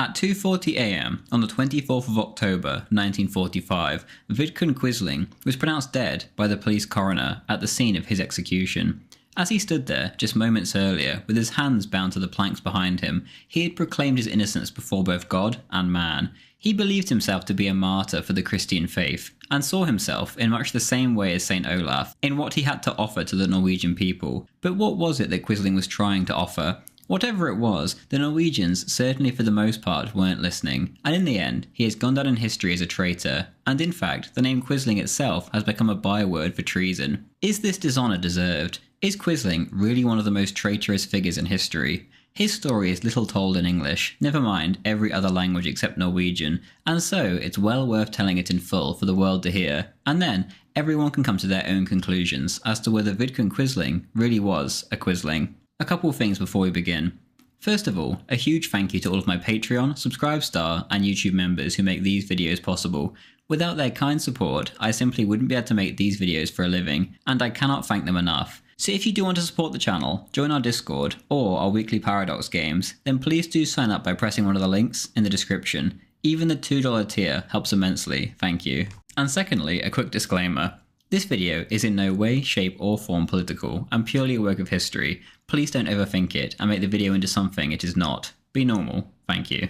At 2:40 a.m. on the 24th of October 1945, Vidkun Quisling was pronounced dead by the police coroner at the scene of his execution. As he stood there just moments earlier with his hands bound to the planks behind him, he had proclaimed his innocence before both God and man. He believed himself to be a martyr for the Christian faith, and saw himself in much the same way as St. Olaf, in what he had to offer to the Norwegian people. But what was it that Quisling was trying to offer? Whatever it was, the Norwegians certainly for the most part weren't listening, and in the end, he has gone down in history as a traitor, and in fact, the name Quisling itself has become a byword for treason. Is this dishonour deserved? Is Quisling really one of the most traitorous figures in history? His story is little told in English, never mind every other language except Norwegian, and so it's well worth telling it in full for the world to hear, and then everyone can come to their own conclusions as to whether Vidkun Quisling really was a Quisling. A couple of things before we begin. First of all, a huge thank you to all of my Patreon, Subscribestar and YouTube members who make these videos possible. Without their kind support, I simply wouldn't be able to make these videos for a living, and I cannot thank them enough. So if you do want to support the channel, join our Discord, or our weekly Paradox games, then please do sign up by pressing one of the links in the description. Even the $2 tier helps immensely, thank you. And secondly, a quick disclaimer. This video is in no way, shape or form political, and purely a work of history. Please don't overthink it and make the video into something it is not. Be normal, thank you.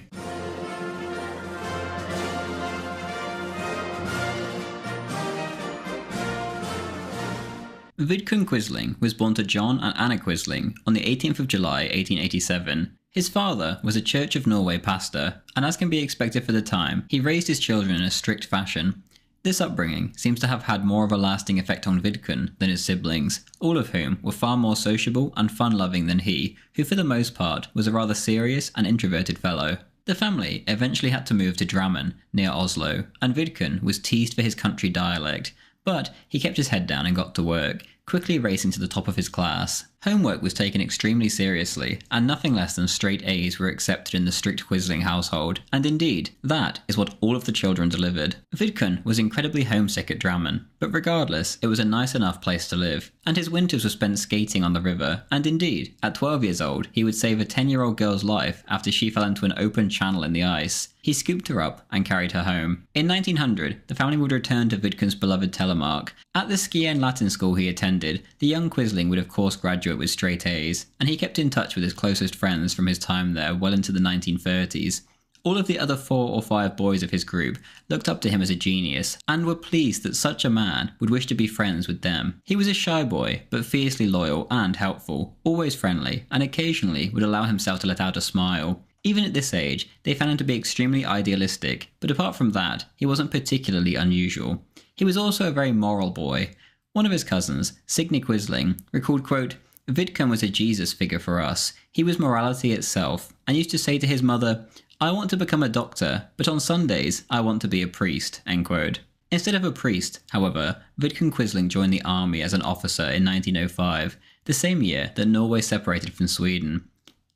Vidkun Quisling was born to John and Anna Quisling on the 18th of July 1887. His father was a Church of Norway pastor, and as can be expected for the time, he raised his children in a strict fashion. This upbringing seems to have had more of a lasting effect on Vidkun than his siblings, all of whom were far more sociable and fun-loving than he, who for the most part was a rather serious and introverted fellow. The family eventually had to move to Drammen, near Oslo, and Vidkun was teased for his country dialect, but he kept his head down and got to work, quickly racing to the top of his class. Homework was taken extremely seriously, and nothing less than straight A's were accepted in the strict Quisling household, and indeed, that is what all of the children delivered. Vidkun was incredibly homesick at Drammen, but regardless, it was a nice enough place to live, and his winters were spent skating on the river, and indeed, at 12 years old, he would save a 10-year-old girl's life after she fell into an open channel in the ice. He scooped her up and carried her home. In 1900, the family would return to Vidkun's beloved Telemark. At the ski and Latin school he attended, the young Quisling would of course graduate with straight A's, and he kept in touch with his closest friends from his time there well into the 1930s. All of the other 4 or 5 boys of his group looked up to him as a genius, and were pleased that such a man would wish to be friends with them. He was a shy boy, but fiercely loyal and helpful, always friendly, and occasionally would allow himself to let out a smile. Even at this age, they found him to be extremely idealistic, but apart from that, he wasn't particularly unusual. He was also a very moral boy. One of his cousins, Signe Quisling, recalled, quote, "Vidkun was a Jesus figure for us. He was morality itself, and used to say to his mother, 'I want to become a doctor, but on Sundays I want to be a priest,' end quote." Instead of a priest, however, Vidkun Quisling joined the army as an officer in 1905, the same year that Norway separated from Sweden.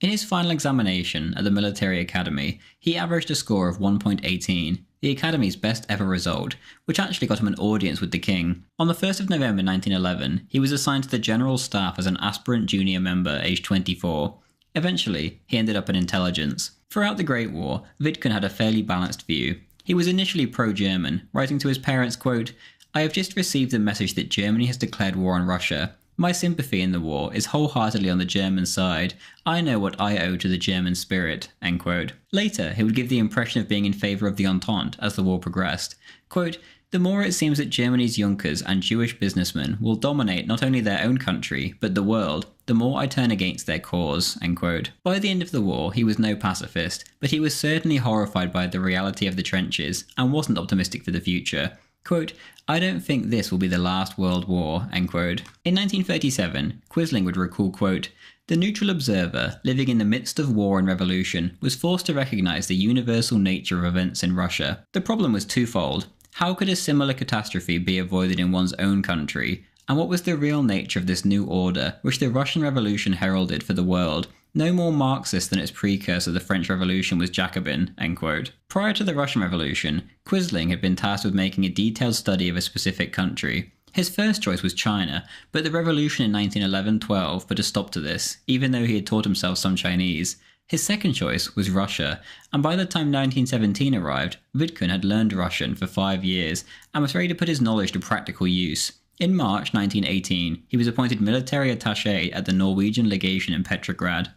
In his final examination at the military academy, he averaged a score of 1.18, the academy's best ever result, which actually got him an audience with the king. On the 1st of November 1911, he was assigned to the general staff as an aspirant junior member aged 24. Eventually, he ended up in intelligence. Throughout the Great War, Vidkun had a fairly balanced view. He was initially pro-German, writing to his parents, quote, "I have just received the message that Germany has declared war on Russia. My sympathy in the war is wholeheartedly on the German side. I know what I owe to the German spirit," end quote. Later, he would give the impression of being in favour of the Entente as the war progressed. Quote, "The more it seems that Germany's Junkers and Jewish businessmen will dominate not only their own country, but the world, the more I turn against their cause," end quote. By the end of the war, he was no pacifist, but he was certainly horrified by the reality of the trenches, and wasn't optimistic for the future. Quote, "I don't think this will be the last world war," end quote. In 1937, Quisling would recall, quote, "The neutral observer, living in the midst of war and revolution, was forced to recognise the universal nature of events in Russia. The problem was twofold. How could a similar catastrophe be avoided in one's own country? And what was the real nature of this new order, which the Russian Revolution heralded for the world? No more Marxist than its precursor, the French Revolution, was Jacobin," end quote. Prior to the Russian Revolution, Quisling had been tasked with making a detailed study of a specific country. His first choice was China, but the revolution in 1911-12 put a stop to this, even though he had taught himself some Chinese. His second choice was Russia, and by the time 1917 arrived, Vidkun had learned Russian for 5 years and was ready to put his knowledge to practical use. In March 1918, he was appointed military attaché at the Norwegian legation in Petrograd.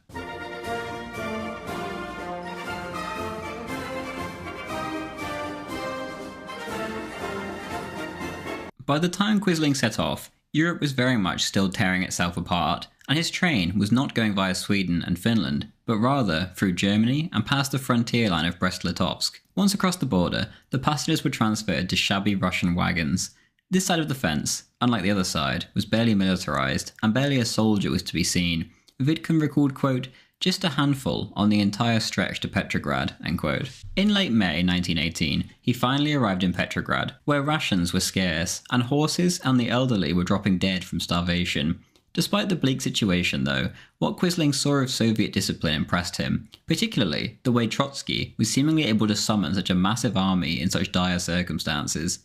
By the time Quisling set off, Europe was very much still tearing itself apart, and his train was not going via Sweden and Finland, but rather through Germany and past the frontier line of Brest-Litovsk. Once across the border, the passengers were transferred to shabby Russian wagons. This side of the fence, unlike the other side, was barely militarised, and barely a soldier was to be seen. Vidkun recalled, quote, "just a handful on the entire stretch to Petrograd," end quote. In late May 1918, he finally arrived in Petrograd, where rations were scarce, and horses and the elderly were dropping dead from starvation. Despite the bleak situation, though, what Quisling saw of Soviet discipline impressed him, particularly the way Trotsky was seemingly able to summon such a massive army in such dire circumstances.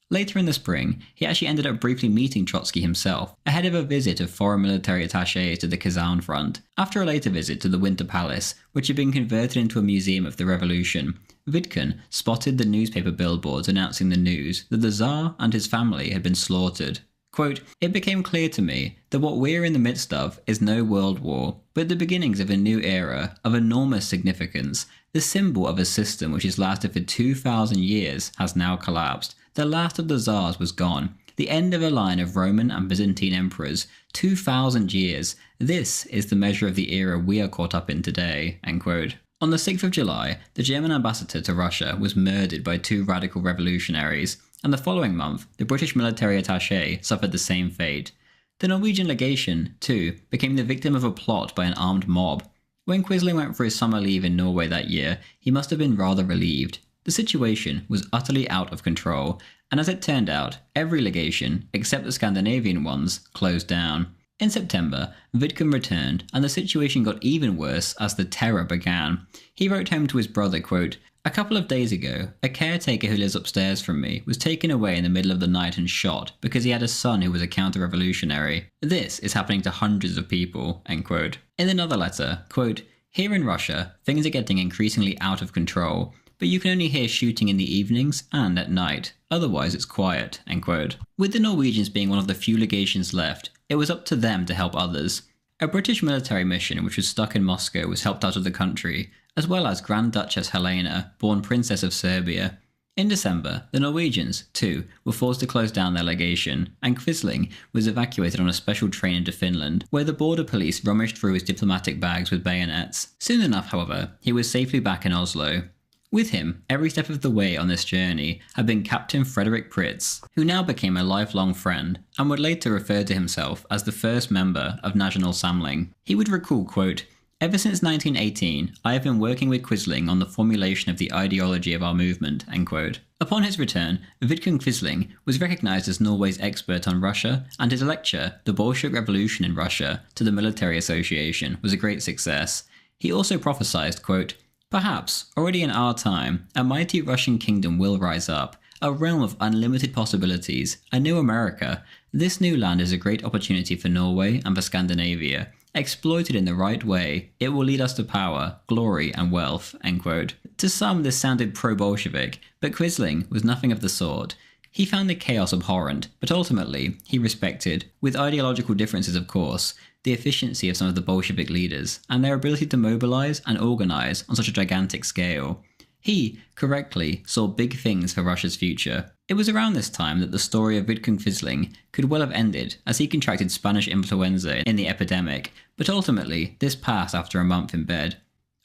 Later in the spring, he actually ended up briefly meeting Trotsky himself, ahead of a visit of foreign military attachés to the Kazan front. After a later visit to the Winter Palace, which had been converted into a museum of the revolution, Vidkun spotted the newspaper billboards announcing the news that the Tsar and his family had been slaughtered. Quote, "It became clear to me that what we're in the midst of is no world war, but the beginnings of a new era of enormous significance. The symbol of a system which has lasted for 2,000 years has now collapsed. The last of the Tsars was gone. The end of a line of Roman and Byzantine emperors. 2,000 years. This is the measure of the era we are caught up in today," end quote. On the 6th of July, the German ambassador to Russia was murdered by 2 radical revolutionaries, and the following month, the British military attaché suffered the same fate. The Norwegian legation, too, became the victim of a plot by an armed mob. When Quisling went for his summer leave in Norway that year, he must have been rather relieved. The situation was utterly out of control, and as it turned out, every legation, except the Scandinavian ones, closed down. In September, Vidkun returned, and the situation got even worse as the terror began. He wrote home to his brother, quote, "A couple of days ago, a caretaker who lives upstairs from me was taken away in the middle of the night and shot because he had a son who was a counter-revolutionary. This is happening to hundreds of people," end quote. In another letter, quote, "Here in Russia, things are getting increasingly out of control, but you can only hear shooting in the evenings and at night. Otherwise it's quiet," end quote. With the Norwegians being one of the few legations left, it was up to them to help others. A British military mission which was stuck in Moscow was helped out of the country, as well as Grand Duchess Helena, born Princess of Serbia. In December, the Norwegians, too, were forced to close down their legation, and Quisling was evacuated on a special train into Finland, where the border police rummaged through his diplomatic bags with bayonets. Soon enough, however, he was safely back in Oslo. With him, every step of the way on this journey, had been Captain Frederick Pritz, who now became a lifelong friend, and would later refer to himself as the first member of National Samling. He would recall, quote, "Ever since 1918, I have been working with Quisling on the formulation of the ideology of our movement," end quote. Upon his return, Vidkun Quisling was recognised as Norway's expert on Russia, and his lecture, The Bolshevik Revolution in Russia, to the Military Association was a great success. He also prophesied, quote, "Perhaps, already in our time, a mighty Russian kingdom will rise up, a realm of unlimited possibilities, a new America. This new land is a great opportunity for Norway and for Scandinavia. Exploited in the right way, it will lead us to power, glory, and wealth," end quote. To some this sounded pro-Bolshevik, but Quisling was nothing of the sort. He found the chaos abhorrent, but ultimately, he respected, with ideological differences of course, the efficiency of some of the Bolshevik leaders, and their ability to mobilise and organise on such a gigantic scale. He, correctly, saw big things for Russia's future. It was around this time that the story of Vidkun Quisling could well have ended, as he contracted Spanish influenza in the epidemic, but ultimately this passed after a month in bed.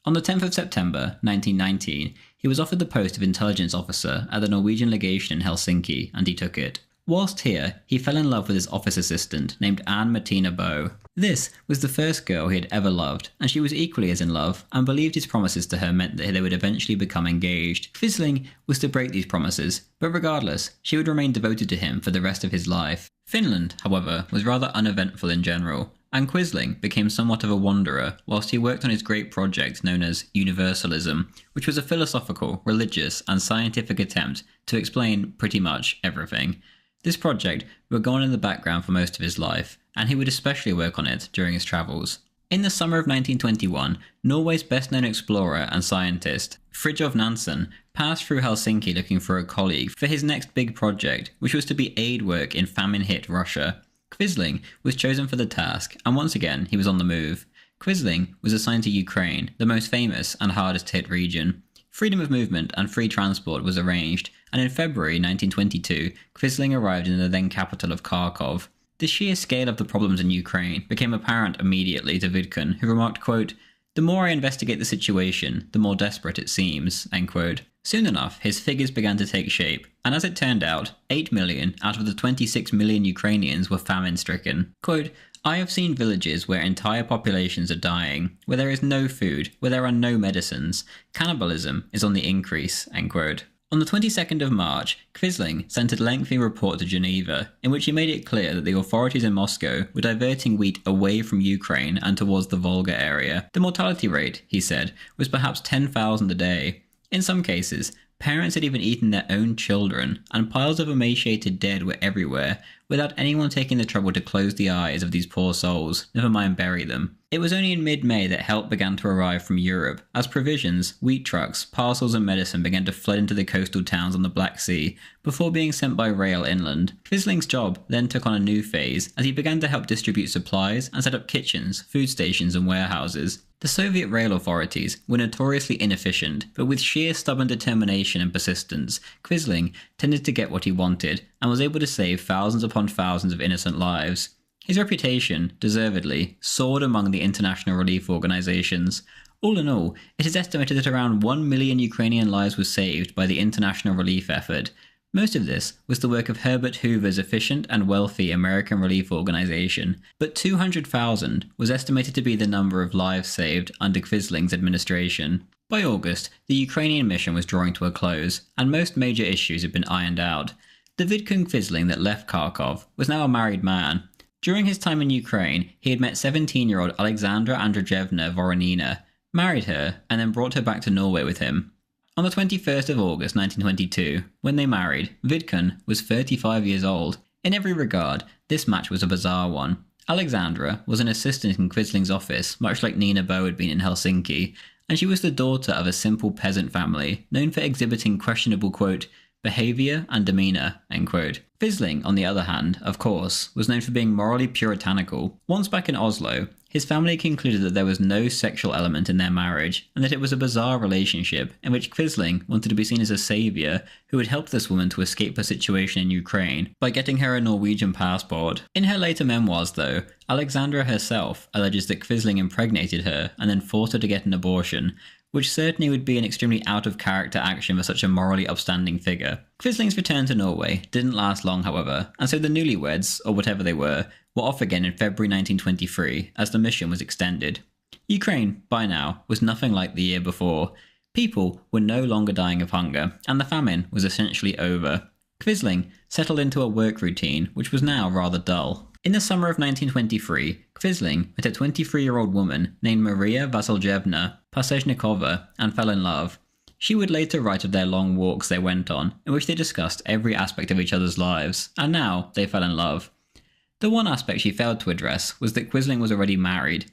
On the 10th of September 1919, he was offered the post of intelligence officer at the Norwegian legation in Helsinki, and he took it. Whilst here, he fell in love with his office assistant named Anne Martina Boe. This was the first girl he had ever loved, and she was equally as in love, and believed his promises to her meant that they would eventually become engaged. Quisling was to break these promises, but regardless, she would remain devoted to him for the rest of his life. Finland, however, was rather uneventful in general, and Quisling became somewhat of a wanderer whilst he worked on his great project known as Universalism, which was a philosophical, religious, and scientific attempt to explain pretty much everything. This project would go on in the background for most of his life, and he would especially work on it during his travels. In the summer of 1921, Norway's best-known explorer and scientist, Fridtjof Nansen, passed through Helsinki looking for a colleague for his next big project, which was to be aid work in famine-hit Russia. Quisling was chosen for the task, and once again he was on the move. Quisling was assigned to Ukraine, the most famous and hardest-hit region. Freedom of movement and free transport was arranged, and in February 1922, Quisling arrived in the then capital of Kharkov. The sheer scale of the problems in Ukraine became apparent immediately to Vidkun, who remarked, quote, "The more I investigate the situation, the more desperate it seems," end quote. Soon enough, his figures began to take shape, and as it turned out, 8 million out of the 26 million Ukrainians were famine-stricken. Quote, "I have seen villages where entire populations are dying, where there is no food, where there are no medicines. Cannibalism is on the increase," end quote. On the 22nd of March, Quisling sent a lengthy report to Geneva, in which he made it clear that the authorities in Moscow were diverting wheat away from Ukraine and towards the Volga area. The mortality rate, he said, was perhaps 10,000 a day. In some cases, parents had even eaten their own children, and piles of emaciated dead were everywhere, without anyone taking the trouble to close the eyes of these poor souls, never mind bury them. It was only in mid-May that help began to arrive from Europe, as provisions, wheat trucks, parcels and medicine began to flood into the coastal towns on the Black Sea, before being sent by rail inland. Quisling's job then took on a new phase, as he began to help distribute supplies and set up kitchens, food stations and warehouses. The Soviet rail authorities were notoriously inefficient, but with sheer stubborn determination and persistence, Quisling tended to get what he wanted, and was able to save thousands upon thousands of innocent lives. His reputation, deservedly, soared among the international relief organisations. All in all, it is estimated that around 1 million Ukrainian lives were saved by the international relief effort. Most of this was the work of Herbert Hoover's efficient and wealthy American Relief Organization, but 200,000 was estimated to be the number of lives saved under Quisling's administration. By August, the Ukrainian mission was drawing to a close, and most major issues had been ironed out. The Vidkun Quisling that left Kharkov was now a married man. During his time in Ukraine, he had met 17-year-old Alexandra Andrzejevna Voronina, married her, and then brought her back to Norway with him. On the 21st of August 1922, when they married, Vidkun was 35 years old. In every regard, this match was a bizarre one. Alexandra was an assistant in Quisling's office, much like Nina Boe had been in Helsinki, and she was the daughter of a simple peasant family, known for exhibiting questionable, quote, behaviour and demeanour, end quote. Quisling, on the other hand, of course, was known for being morally puritanical. Once back in Oslo, his family concluded that there was no sexual element in their marriage, and that it was a bizarre relationship in which Quisling wanted to be seen as a saviour who had helped this woman to escape her situation in Ukraine by getting her a Norwegian passport. In her later memoirs, though, Alexandra herself alleges that Quisling impregnated her and then forced her to get an abortion, which certainly would be an extremely out-of-character action for such a morally upstanding figure. Quisling's return to Norway didn't last long, however, and so the newlyweds, or whatever they were off again in February 1923 as the mission was extended. Ukraine, by now, was nothing like the year before. People were no longer dying of hunger, and the famine was essentially over. Quisling settled into a work routine which was now rather dull. In the summer of 1923, Quisling met a 23-year-old woman named Maria Vasiljevna Pasechnikova and fell in love. She would later write of their long walks they went on, in which they discussed every aspect of each other's lives, and now they fell in love. The one aspect she failed to address was that Quisling was already married.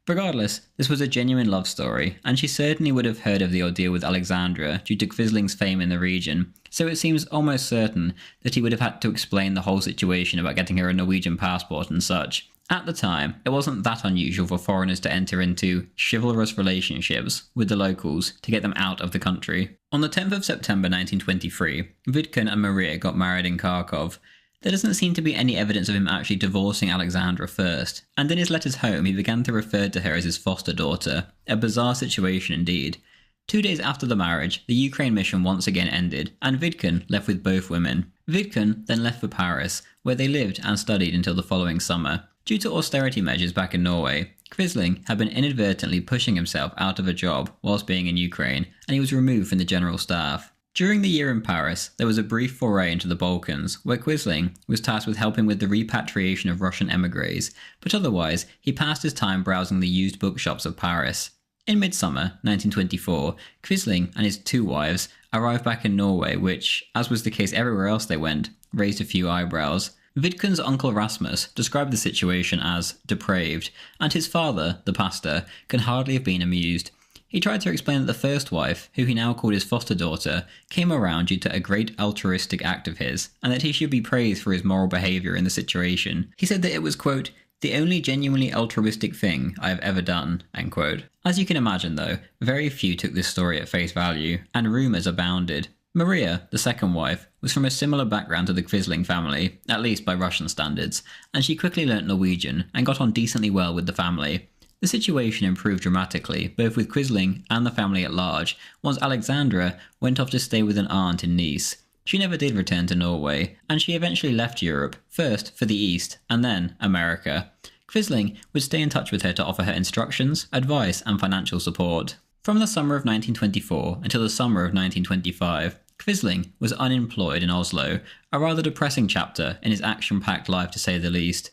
Regardless, this was a genuine love story, and she certainly would have heard of the ordeal with Alexandra due to Quisling's fame in the region, so it seems almost certain that he would have had to explain the whole situation about getting her a Norwegian passport and such. At the time, it wasn't that unusual for foreigners to enter into chivalrous relationships with the locals to get them out of the country. On the 10th of September 1923, Vidkun and Maria got married in Kharkov. There doesn't seem to be any evidence of him actually divorcing Alexandra first, and in his letters home he began to refer to her as his foster daughter, a bizarre situation indeed. 2 days after the marriage, the Ukraine mission once again ended, and Vidkun left with both women. Vidkun then left for Paris, where they lived and studied until the following summer. Due to austerity measures back in Norway, Quisling had been inadvertently pushing himself out of a job whilst being in Ukraine, and he was removed from the general staff. During the year in Paris, there was a brief foray into the Balkans, where Quisling was tasked with helping with the repatriation of Russian émigrés, but otherwise he passed his time browsing the used bookshops of Paris. In midsummer 1924, Quisling and his 2 wives arrived back in Norway, which, as was the case everywhere else they went, raised a few eyebrows. Vidkun's uncle Rasmus described the situation as depraved, and his father, the pastor, can hardly have been amused. He tried to explain that the first wife, who he now called his foster daughter, came around due to a great altruistic act of his, and that he should be praised for his moral behaviour in the situation. He said that it was, quote, the only genuinely altruistic thing I have ever done, end quote. As you can imagine though, very few took this story at face value, and rumours abounded. Maria, the second wife, was from a similar background to the Quisling family, at least by Russian standards, and she quickly learnt Norwegian and got on decently well with the family. The situation improved dramatically, both with Quisling and the family at large, once Alexandra went off to stay with an aunt in Nice. She never did return to Norway, and she eventually left Europe, first for the East, and then America. Quisling would stay in touch with her to offer her instructions, advice, and financial support. From the summer of 1924 until the summer of 1925, Quisling was unemployed in Oslo, a rather depressing chapter in his action-packed life to say the least.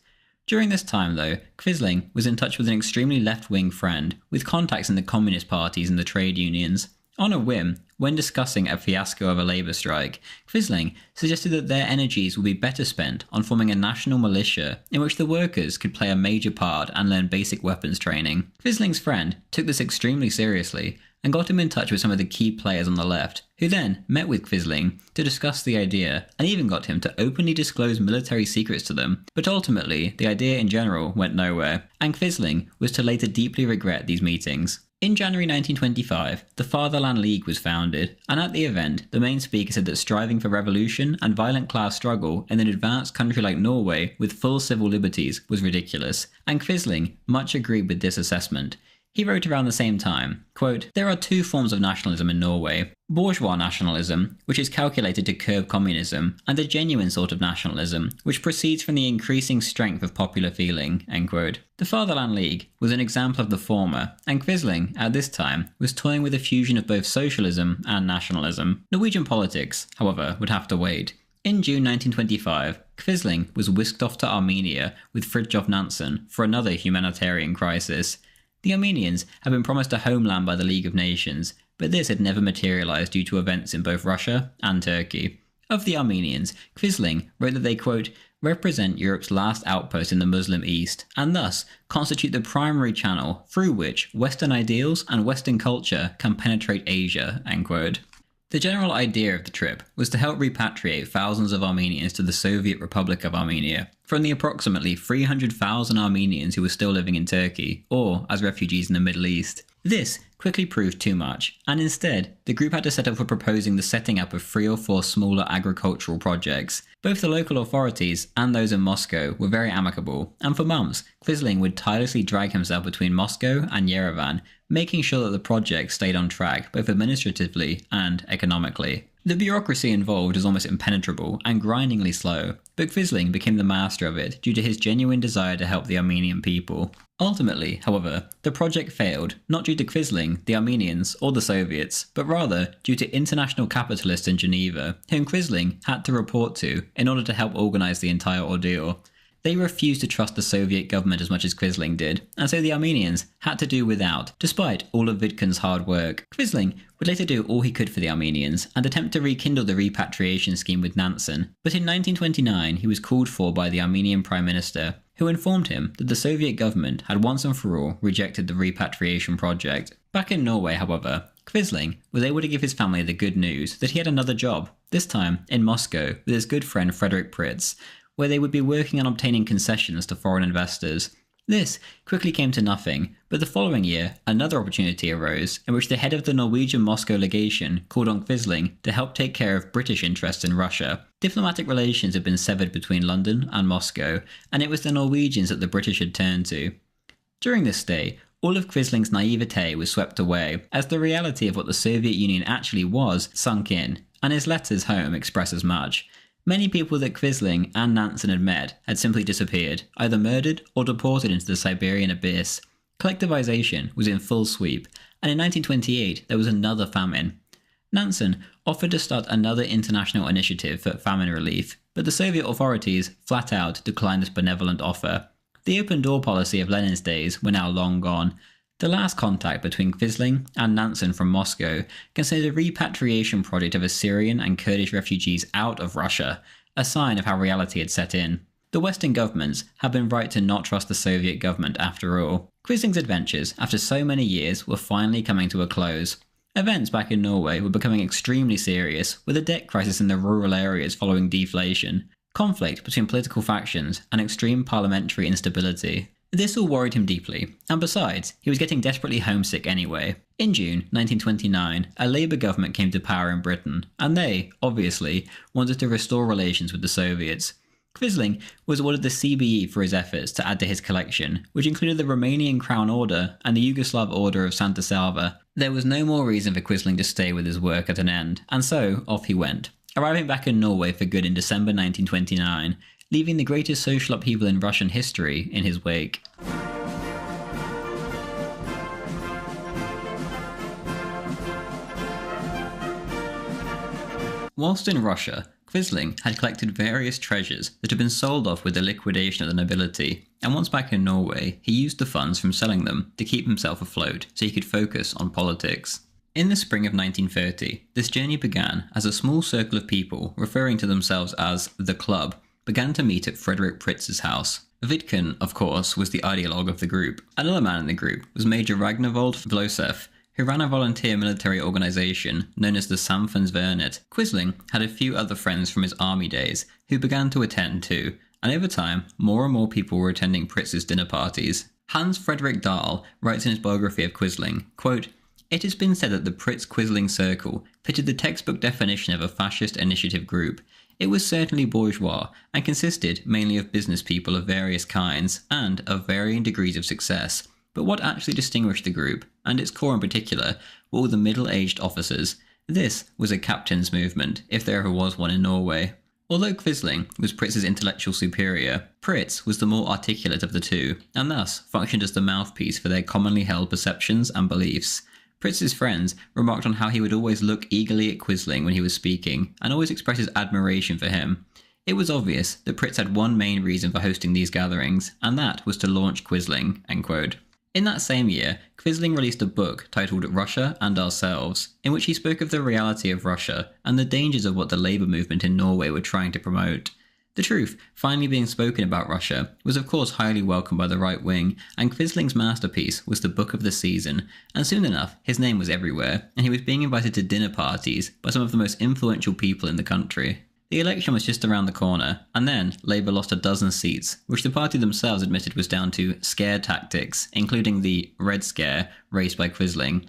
During this time, though, Quisling was in touch with an extremely left-wing friend, with contacts in the communist parties and the trade unions. On a whim, when discussing a fiasco of a labour strike, Quisling suggested that their energies would be better spent on forming a national militia in which the workers could play a major part and learn basic weapons training. Quisling's friend took this extremely seriously and got him in touch with some of the key players on the left, who then met with Quisling to discuss the idea and even got him to openly disclose military secrets to them. But ultimately, the idea in general went nowhere, and Quisling was to later deeply regret these meetings. In January 1925, the Fatherland League was founded, and at the event, the main speaker said that striving for revolution and violent class struggle in an advanced country like Norway with full civil liberties was ridiculous, and Quisling much agreed with this assessment. He wrote around the same time, quote, there are two forms of nationalism in Norway. Bourgeois nationalism, which is calculated to curb communism, and a genuine sort of nationalism, which proceeds from the increasing strength of popular feeling, end quote. The Fatherland League was an example of the former, and Quisling, at this time, was toying with a fusion of both socialism and nationalism. Norwegian politics, however, would have to wait. In June 1925, Quisling was whisked off to Armenia with Fridtjof Nansen for another humanitarian crisis. The Armenians had been promised a homeland by the League of Nations, but this had never materialised due to events in both Russia and Turkey. Of the Armenians, Quisling wrote that they, quote, represent Europe's last outpost in the Muslim East, and thus constitute the primary channel through which Western ideals and Western culture can penetrate Asia, end quote. The general idea of the trip was to help repatriate thousands of Armenians to the Soviet Republic of Armenia, from the approximately 300,000 Armenians who were still living in Turkey, or as refugees in the Middle East. This quickly proved too much, and instead, the group had to settle for proposing the setting up of 3 or 4 smaller agricultural projects. Both the local authorities and those in Moscow were very amicable, and for months, Quisling would tirelessly drag himself between Moscow and Yerevan, making sure that the project stayed on track both administratively and economically. The bureaucracy involved was almost impenetrable and grindingly slow, but Quisling became the master of it due to his genuine desire to help the Armenian people. Ultimately, however, the project failed, not due to Quisling, the Armenians, or the Soviets, but rather due to international capitalists in Geneva, whom Quisling had to report to in order to help organise the entire ordeal. They refused to trust the Soviet government as much as Quisling did, and so the Armenians had to do without, despite all of Vidkun's hard work. Quisling would later do all he could for the Armenians, and attempt to rekindle the repatriation scheme with Nansen, but in 1929 he was called for by the Armenian Prime Minister, who informed him that the Soviet government had once and for all rejected the repatriation project. Back in Norway, however, Quisling was able to give his family the good news that he had another job, this time in Moscow with his good friend Frederick Pritz, where they would be working on obtaining concessions to foreign investors. This quickly came to nothing, but the following year, another opportunity arose in which the head of the Norwegian Moscow legation called on Quisling to help take care of British interests in Russia. Diplomatic relations had been severed between London and Moscow, and it was the Norwegians that the British had turned to. During this stay, all of Quisling's naivete was swept away, as the reality of what the Soviet Union actually was sunk in, and his letters home express as much. Many people that Quisling and Nansen had met had simply disappeared, either murdered or deported into the Siberian abyss. Collectivization was in full sweep, and in 1928 there was another famine. Nansen offered to start another international initiative for famine relief, but the Soviet authorities flat out declined this benevolent offer. The open door policy of Lenin's days were now long gone. The last contact between Quisling and Nansen from Moscow concerned a repatriation project of Assyrian and Kurdish refugees out of Russia, a sign of how reality had set in. The Western governments had been right to not trust the Soviet government after all. Quisling's adventures, after so many years, were finally coming to a close. Events back in Norway were becoming extremely serious, with a debt crisis in the rural areas following deflation, conflict between political factions, and extreme parliamentary instability. This all worried him deeply, and besides, he was getting desperately homesick anyway. In June 1929, a Labour government came to power in Britain, and they, obviously, wanted to restore relations with the Soviets. Quisling was awarded the CBE for his efforts to add to his collection, which included the Romanian Crown Order and the Yugoslav Order of Santa Salva. There was no more reason for Quisling to stay with his work at an end, and so off he went, arriving back in Norway for good in December 1929, leaving the greatest social upheaval in Russian history in his wake. Whilst in Russia, Quisling had collected various treasures that had been sold off with the liquidation of the nobility, and once back in Norway, he used the funds from selling them to keep himself afloat so he could focus on politics. In the spring of 1930, this journey began as a small circle of people, referring to themselves as the Club, began to meet at Frederick Pritz's house. Vidkun, of course, was the ideologue of the group. Another man in the group was Major Ragnvold Vlosev, who ran a volunteer military organisation known as the Samfunnsvernet. Quisling had a few other friends from his army days who began to attend too, and over time, more and more people were attending Pritz's dinner parties. Hans Fredrik Dahl writes in his biography of Quisling, quote, "It has been said that the Pritz-Quisling circle pitted the textbook definition of a fascist initiative group. It was certainly bourgeois, and consisted mainly of business people of various kinds, and of varying degrees of success. But what actually distinguished the group, and its core in particular, were all the middle-aged officers. This was a captain's movement, if there ever was one in Norway." Although Quisling was Pritz's intellectual superior, Pritz was the more articulate of the two, and thus functioned as the mouthpiece for their commonly held perceptions and beliefs. Pritz's friends remarked on how he would always look eagerly at Quisling when he was speaking, and always express his admiration for him. It was obvious that Pritz had one main reason for hosting these gatherings, and that was to launch Quisling, end quote. In that same year, Quisling released a book titled Russia and Ourselves, in which he spoke of the reality of Russia and the dangers of what the labour movement in Norway were trying to promote. The truth, finally being spoken about Russia, was of course highly welcomed by the right wing, and Quisling's masterpiece was the book of the season, and soon enough his name was everywhere, and he was being invited to dinner parties by some of the most influential people in the country. The election was just around the corner, and then Labour lost a dozen seats, which the party themselves admitted was down to scare tactics, including the Red Scare raised by Quisling.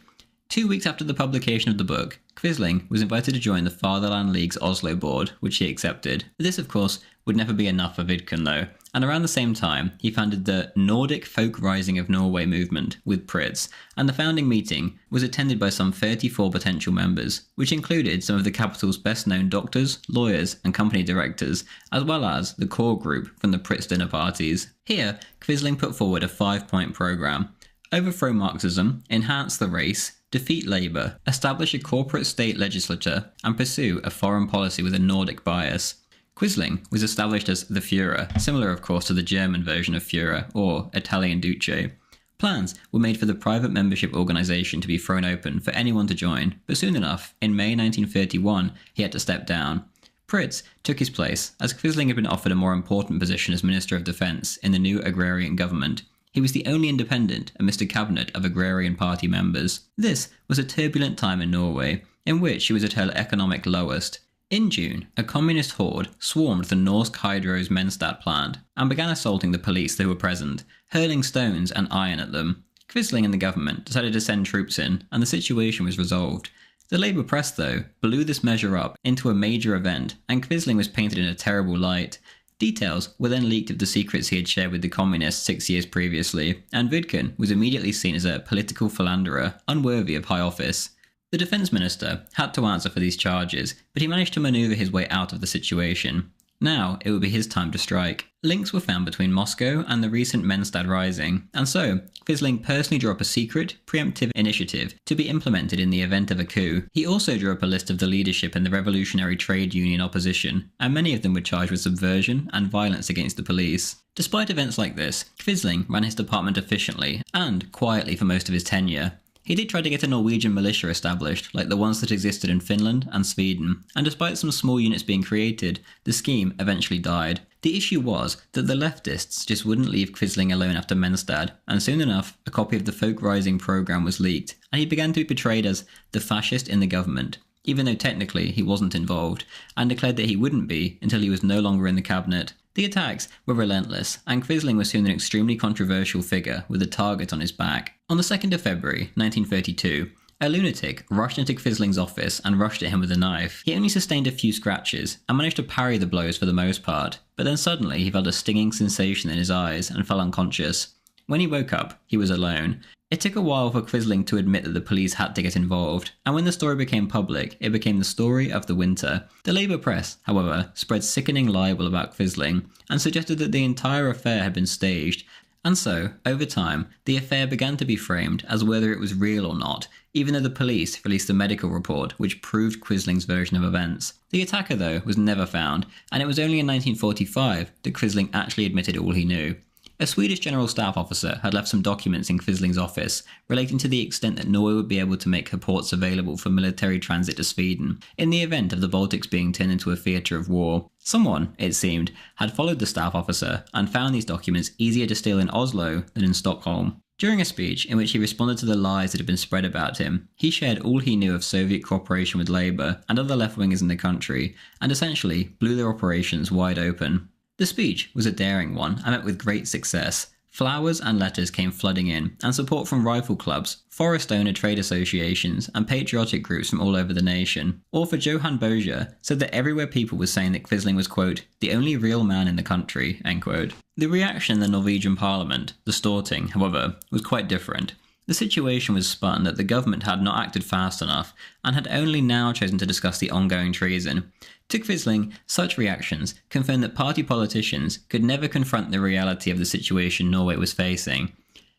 2 weeks after the publication of the book, Quisling was invited to join the Fatherland League's Oslo board, which he accepted. This, of course, would never be enough for Vidkun though, and around the same time, he founded the Nordic Folk Rising of Norway movement with Pritz, and the founding meeting was attended by some 34 potential members, which included some of the capital's best-known doctors, lawyers, and company directors, as well as the core group from the Pritz dinner parties. Here, Quisling put forward a 5-point programme: overthrow Marxism, enhance the race, defeat Labour, establish a corporate state legislature, and pursue a foreign policy with a Nordic bias. Quisling was established as the Führer, similar of course to the German version of Führer, or Italian Duce. Plans were made for the private membership organisation to be thrown open for anyone to join, but soon enough, in May 1931, he had to step down. Pritz took his place, as Quisling had been offered a more important position as Minister of Defence in the new agrarian government. He was the only independent amidst a cabinet of agrarian party members. This was a turbulent time in Norway, in which she was at her economic lowest. In June, a communist horde swarmed the Norsk Hydro's Menstad plant and began assaulting the police that were present, hurling stones and iron at them. Quisling and the government decided to send troops in, and the situation was resolved. The Labour press, though, blew this measure up into a major event, and Quisling was painted in a terrible light. Details were then leaked of the secrets he had shared with the communists 6 years previously, and Vidkun was immediately seen as a political philanderer, unworthy of high office. The defence minister had to answer for these charges, but he managed to manoeuvre his way out of the situation. Now it would be his time to strike. Links were found between Moscow and the recent Menstad Rising, and so Quisling personally drew up a secret, preemptive initiative to be implemented in the event of a coup. He also drew up a list of the leadership in the revolutionary trade union opposition, and many of them were charged with subversion and violence against the police. Despite events like this, Quisling ran his department efficiently and quietly for most of his tenure. He did try to get a Norwegian militia established, like the ones that existed in Finland and Sweden, and despite some small units being created, the scheme eventually died. The issue was that the leftists just wouldn't leave Quisling alone after Menstad, and soon enough, a copy of the Folk Rising programme was leaked, and he began to be portrayed as the fascist in the government, even though technically he wasn't involved, and declared that he wouldn't be until he was no longer in the cabinet. The attacks were relentless, and Quisling was soon an extremely controversial figure with a target on his back. On the 2nd of February, 1932, a lunatic rushed into Quisling's office and rushed at him with a knife. He only sustained a few scratches and managed to parry the blows for the most part, but then suddenly he felt a stinging sensation in his eyes and fell unconscious. When he woke up, he was alone. It took a while for Quisling to admit that the police had to get involved, and when the story became public, it became the story of the winter. The Labour press, however, spread sickening libel about Quisling, and suggested that the entire affair had been staged, and so, over time, the affair began to be framed as whether it was real or not, even though the police released a medical report which proved Quisling's version of events. The attacker, though, was never found, and it was only in 1945 that Quisling actually admitted all he knew. A Swedish general staff officer had left some documents in Quisling's office relating to the extent that Norway would be able to make her ports available for military transit to Sweden, in the event of the Baltics being turned into a theatre of war. Someone, it seemed, had followed the staff officer and found these documents easier to steal in Oslo than in Stockholm. During a speech in which he responded to the lies that had been spread about him, he shared all he knew of Soviet cooperation with Labour and other left-wingers in the country, and essentially blew their operations wide open. The speech was a daring one and met with great success. Flowers and letters came flooding in, and support from rifle clubs, forest owner trade associations, and patriotic groups from all over the nation. Author Johan Boja said that everywhere people were saying that Quisling was, quote, the only real man in the country, end quote. The reaction in the Norwegian parliament, the Storting, however, was quite different. The situation was spun that the government had not acted fast enough, and had only now chosen to discuss the ongoing treason. To Quisling, such reactions confirmed that party politicians could never confront the reality of the situation Norway was facing.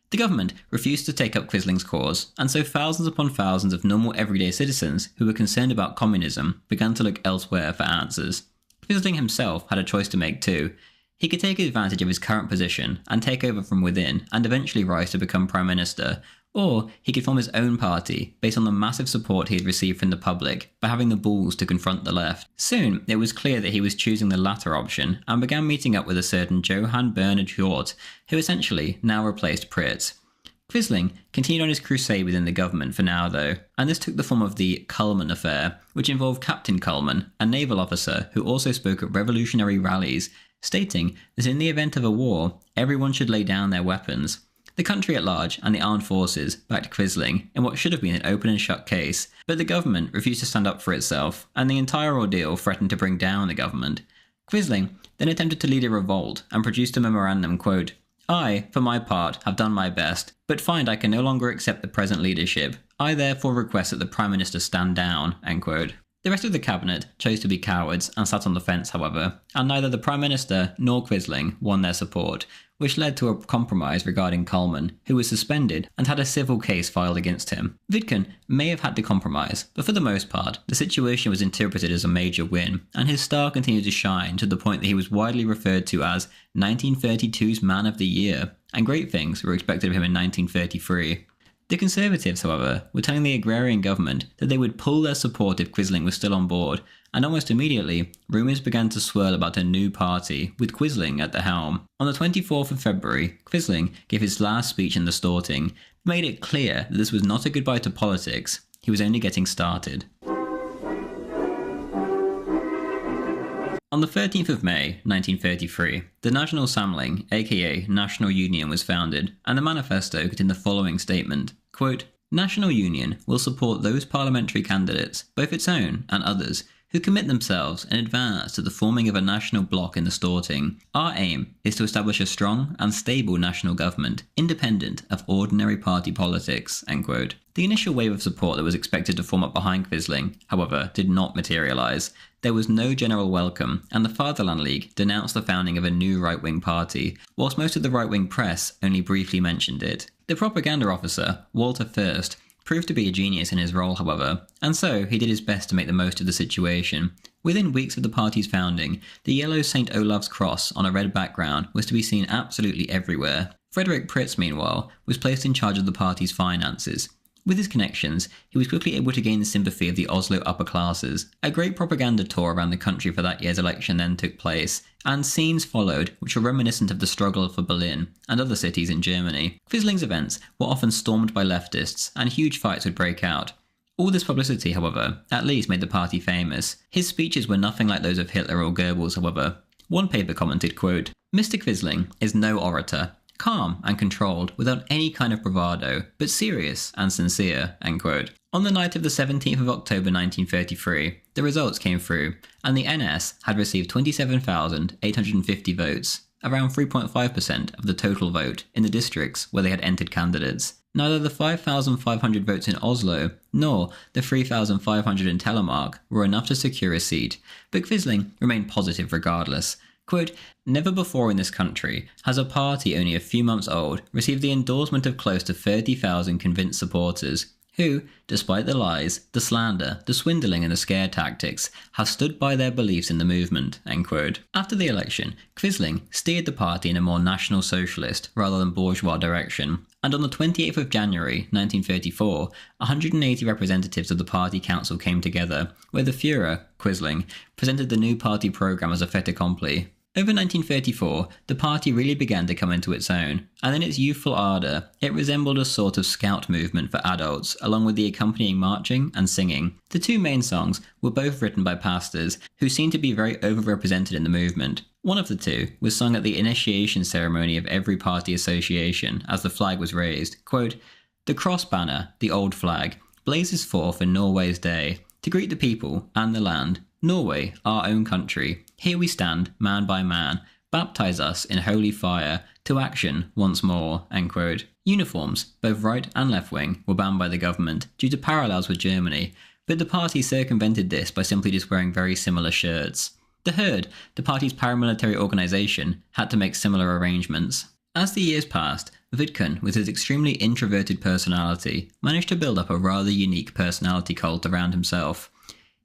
The government refused to take up Quisling's cause, and so thousands upon thousands of normal everyday citizens who were concerned about communism began to look elsewhere for answers. Quisling himself had a choice to make too. He could take advantage of his current position and take over from within and eventually rise to become Prime Minister, or he could form his own party based on the massive support he had received from the public by having the balls to confront the left. Soon, it was clear that he was choosing the latter option and began meeting up with a certain Johan Bernhard Hjort, who essentially now replaced Pritz. Quisling continued on his crusade within the government for now though, and this took the form of the Kullman affair, which involved Captain Kullman, a naval officer who also spoke at revolutionary rallies, stating that in the event of a war, everyone should lay down their weapons. The country at large and the armed forces backed Quisling in what should have been an open and shut case, but the government refused to stand up for itself, and the entire ordeal threatened to bring down the government. Quisling then attempted to lead a revolt and produced a memorandum, quote, I, for my part, have done my best, but find I can no longer accept the present leadership. I therefore request that the Prime Minister stand down, end quote. The rest of the cabinet chose to be cowards and sat on the fence, however, and neither the Prime Minister nor Quisling won their support, which led to a compromise regarding Kullman, who was suspended and had a civil case filed against him. Vidkun may have had to compromise, but for the most part, the situation was interpreted as a major win, and his star continued to shine to the point that he was widely referred to as 1932's Man of the Year, and great things were expected of him in 1933. The Conservatives, however, were telling the agrarian government that they would pull their support if Quisling was still on board, and almost immediately, rumours began to swirl about a new party, with Quisling at the helm. On the 24th of February, Quisling gave his last speech in the Storting, made it clear that this was not a goodbye to politics, he was only getting started. On the 13th of May, 1933, the National Samling, aka National Union, was founded, and the manifesto contained the following statement, quote, National Union will support those parliamentary candidates, both its own and others, who commit themselves in advance to the forming of a national bloc in the Storting. Our aim is to establish a strong and stable national government, independent of ordinary party politics, end quote. The initial wave of support that was expected to form up behind Quisling, however, did not materialise. There was no general welcome, and the Fatherland League denounced the founding of a new right-wing party, whilst most of the right-wing press only briefly mentioned it. The propaganda officer, Walter Fürst, proved to be a genius in his role, however, and so he did his best to make the most of the situation. Within weeks of the party's founding, the yellow St. Olaf's cross on a red background was to be seen absolutely everywhere. Frederick Pritz, meanwhile, was placed in charge of the party's finances. With his connections, he was quickly able to gain the sympathy of the Oslo upper classes. A great propaganda tour around the country for that year's election then took place, and scenes followed which were reminiscent of the struggle for Berlin and other cities in Germany. Quisling's events were often stormed by leftists, and huge fights would break out. All this publicity, however, at least made the party famous. His speeches were nothing like those of Hitler or Goebbels, however. One paper commented, quote, "Mr. Quisling is no orator, calm and controlled without any kind of bravado, but serious and sincere," end quote. On the night of the 17th of October 1933, the results came through, and the NS had received 27,850 votes, around 3.5% of the total vote in the districts where they had entered candidates. Neither the 5,500 votes in Oslo, nor the 3,500 in Telemark were enough to secure a seat, but Quisling remained positive regardless. Quote, "Never before in this country has a party only a few months old received the endorsement of close to 30,000 convinced supporters, who, despite the lies, the slander, the swindling and the scare tactics, have stood by their beliefs in the movement," end quote. After the election, Quisling steered the party in a more national socialist rather than bourgeois direction, and on the 28th of January 1934, 180 representatives of the party council came together, where the Führer, Quisling, presented the new party programme as a fait accompli. Over 1934, the party really began to come into its own, and in its youthful ardour, it resembled a sort of scout movement for adults, along with the accompanying marching and singing. The two main songs were both written by pastors, who seemed to be very overrepresented in the movement. One of the two was sung at the initiation ceremony of every party association as the flag was raised. Quote, "The cross banner, the old flag, blazes forth in Norway's day, to greet the people and the land. Norway, our own country, here we stand, man by man, baptize us in holy fire, to action once more," end quote. Uniforms, both right and left wing, were banned by the government due to parallels with Germany, but the party circumvented this by simply just wearing very similar shirts. The Herd, the party's paramilitary organisation, had to make similar arrangements. As the years passed, Vidkun, with his extremely introverted personality, managed to build up a rather unique personality cult around himself.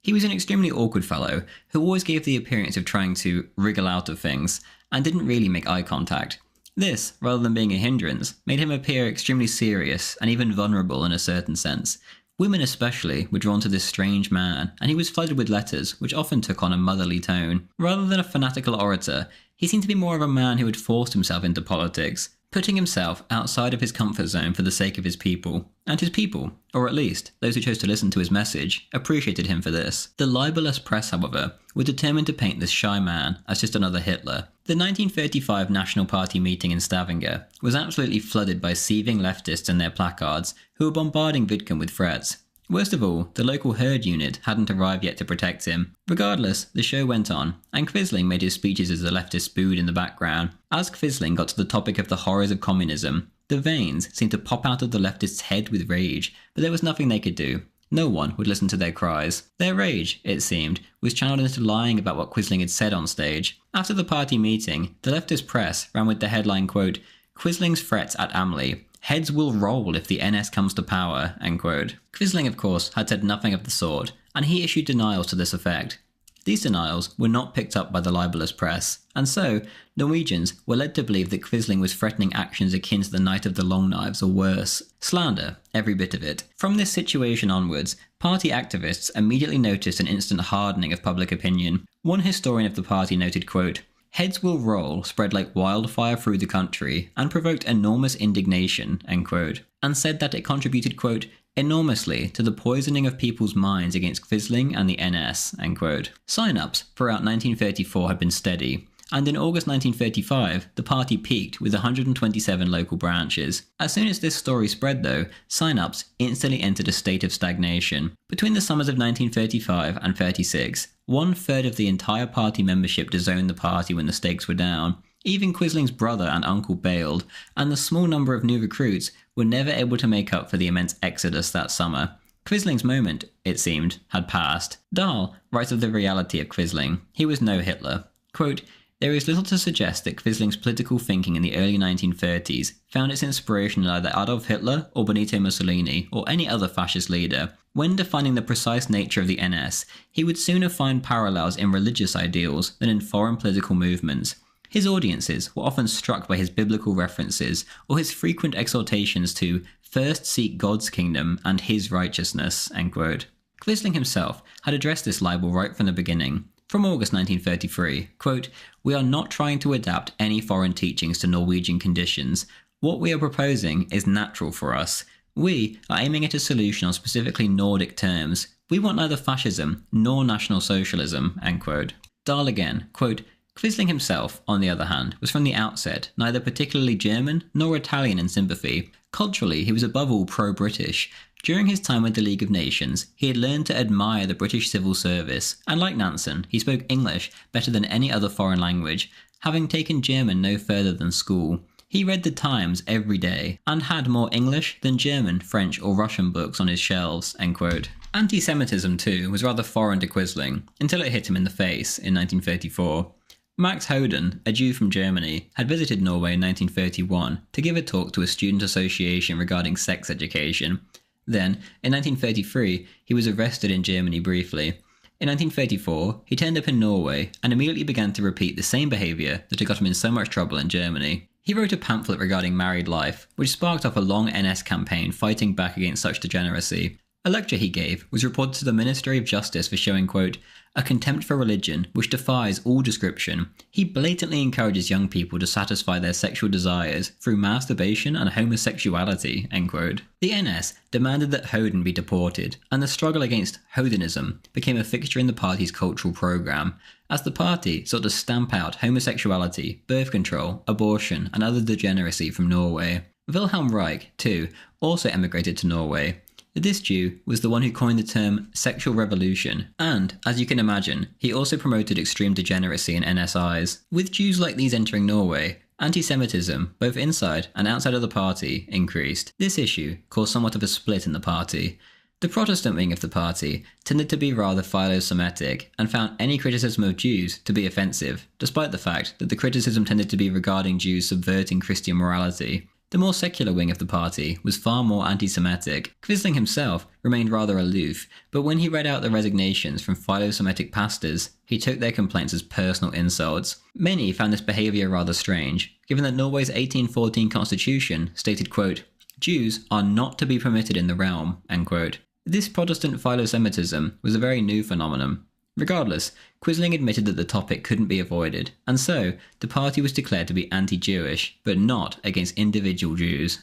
He was an extremely awkward fellow who always gave the appearance of trying to wriggle out of things, and didn't really make eye contact. This, rather than being a hindrance, made him appear extremely serious and even vulnerable in a certain sense. Women especially were drawn to this strange man, and he was flooded with letters which often took on a motherly tone. Rather than a fanatical orator, he seemed to be more of a man who had forced himself into politics, putting himself outside of his comfort zone for the sake of his people. And his people, or at least those who chose to listen to his message, appreciated him for this. The libelous press, however, were determined to paint this shy man as just another Hitler. The 1935 National Party meeting in Stavanger was absolutely flooded by seething leftists and their placards, who were bombarding Vidkun with threats. Worst of all, the local Herd unit hadn't arrived yet to protect him. Regardless, the show went on, and Quisling made his speeches as the leftists booed in the background. As Quisling got to the topic of the horrors of communism, the veins seemed to pop out of the leftists' head with rage, but there was nothing they could do. No one would listen to their cries. Their rage, it seemed, was channeled into lying about what Quisling had said on stage. After the party meeting, the leftist press ran with the headline, quote, "Quisling's threats at Amley. Heads will roll if the NS comes to power," end quote. Quisling, of course, had said nothing of the sort, and he issued denials to this effect. These denials were not picked up by the libelous press, and so Norwegians were led to believe that Quisling was threatening actions akin to the Night of the Long Knives or worse. Slander, every bit of it. From this situation onwards, party activists immediately noticed an instant hardening of public opinion. One historian of the party noted, quote, "Heads will roll spread like wildfire through the country and provoked enormous indignation," end quote, and said that it contributed, quote, "enormously to the poisoning of people's minds against Quisling and the NS," end quote. Sign-ups throughout 1934 had been steady, and in August 1935, the party peaked with 127 local branches. As soon as this story spread though, sign-ups instantly entered a state of stagnation. Between the summers of 1935 and 36, 1/3 of the entire party membership disowned the party when the stakes were down. Even Quisling's brother and uncle bailed, and the small number of new recruits were never able to make up for the immense exodus that summer. Quisling's moment, it seemed, had passed. Dahl writes of the reality of Quisling. He was no Hitler. Quote, "There is little to suggest that Quisling's political thinking in the early 1930s found its inspiration in either Adolf Hitler or Benito Mussolini or any other fascist leader. When defining the precise nature of the NS, he would sooner find parallels in religious ideals than in foreign political movements. His audiences were often struck by his biblical references or his frequent exhortations to "First seek God's kingdom and his righteousness," end quote. Quisling himself had addressed this libel right from the beginning. From August 1933, quote, "We are not trying to adapt any foreign teachings to Norwegian conditions. What we are proposing is natural for us. We are aiming at a solution on specifically Nordic terms. We want neither fascism nor National Socialism," end quote. Dahl again, quote, "Quisling himself, on the other hand, was from the outset neither particularly German nor Italian in sympathy. Culturally, he was above all pro-British. During his time with the League of Nations, he had learned to admire the British civil service, and like Nansen, he spoke English better than any other foreign language, having taken German no further than school. He read the Times every day, and had more English than German, French or Russian books on his shelves," end quote. Anti-Semitism, too, was rather foreign to Quisling, until it hit him in the face in 1934. Max Hoden, a Jew from Germany, had visited Norway in 1931 to give a talk to a student association regarding sex education. Then, in 1933, he was arrested in Germany briefly. In 1934, he turned up in Norway and immediately began to repeat the same behaviour that had got him in so much trouble in Germany. He wrote a pamphlet regarding married life, which sparked off a long NS campaign fighting back against such degeneracy. A lecture he gave was reported to the Ministry of Justice for showing, quote, "a contempt for religion which defies all description. He blatantly encourages young people to satisfy their sexual desires through masturbation and homosexuality," end quote. The NS demanded that Hoden be deported, and the struggle against Hodenism became a fixture in the party's cultural programme, as the party sought to stamp out homosexuality, birth control, abortion, and other degeneracy from Norway. Wilhelm Reich, too, also emigrated to Norway. This Jew was the one who coined the term sexual revolution, and, as you can imagine, he also promoted extreme degeneracy in NS eyes. With Jews like these entering Norway, anti-Semitism, both inside and outside of the party, increased. This issue caused somewhat of a split in the party. The Protestant wing of the party tended to be rather philo-Semitic and found any criticism of Jews to be offensive, despite the fact that the criticism tended to be regarding Jews subverting Christian morality. The more secular wing of the party was far more anti-Semitic. Quisling himself remained rather aloof, but when he read out the resignations from philo-Semitic pastors, he took their complaints as personal insults. Many found this behaviour rather strange, given that Norway's 1814 constitution stated, quote, "Jews are not to be permitted in the realm," end quote. This Protestant philo-Semitism was a very new phenomenon. Regardless, Quisling admitted that the topic couldn't be avoided, and so the party was declared to be anti-Jewish, but not against individual Jews.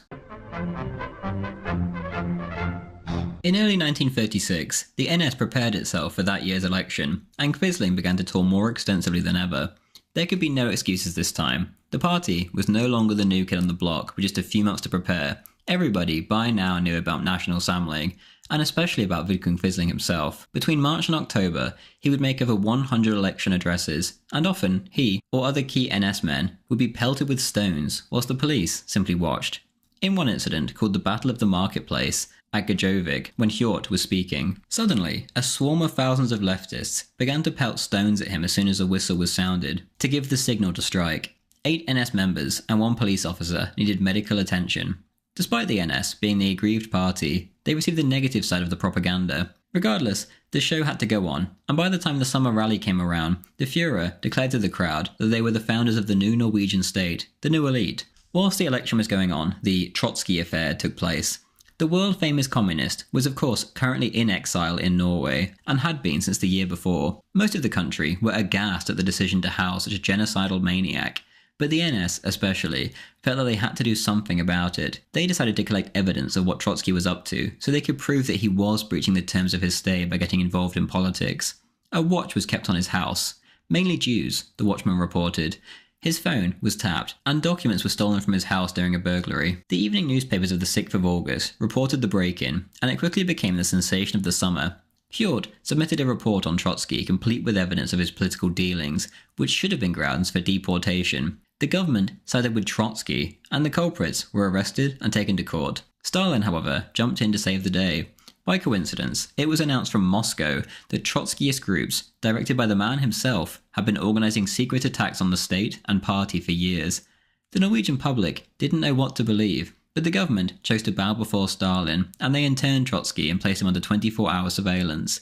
In early 1936, the NS prepared itself for that year's election, and Quisling began to tour more extensively than ever. There could be no excuses this time. The party was no longer the new kid on the block with just a few months to prepare. Everybody by now knew about National Samling, and especially about Vidkun Quisling himself. Between March and October, he would make over 100 election addresses, and often he, or other key NS men, would be pelted with stones, whilst the police simply watched. In one incident, called the Battle of the Marketplace, at Gajovik, when Hjort was speaking, suddenly, a swarm of thousands of leftists began to pelt stones at him as soon as a whistle was sounded, to give the signal to strike. 8 NS members and 1 police officer needed medical attention. Despite the NS being the aggrieved party, they received the negative side of the propaganda. Regardless, the show had to go on, and by the time the summer rally came around, the Führer declared to the crowd that they were the founders of the new Norwegian state, the new elite. Whilst the election was going on, the Trotsky affair took place. The world-famous communist was of course currently in exile in Norway, and had been since the year before. Most of the country were aghast at the decision to house such a genocidal maniac, but the NS especially felt that they had to do something about it. They decided to collect evidence of what Trotsky was up to, so they could prove that he was breaching the terms of his stay by getting involved in politics. A watch was kept on his house. Mainly Jews, the watchman reported. His phone was tapped, and documents were stolen from his house during a burglary. The evening newspapers of the 6th of August reported the break-in, and it quickly became the sensation of the summer. Hjort submitted a report on Trotsky complete with evidence of his political dealings, which should have been grounds for deportation. The government sided with Trotsky, and the culprits were arrested and taken to court. Stalin, however, jumped in to save the day. By coincidence, it was announced from Moscow that Trotskyist groups, directed by the man himself, had been organising secret attacks on the state and party for years. The Norwegian public didn't know what to believe, but the government chose to bow before Stalin, and they interned Trotsky and placed him under 24-hour surveillance.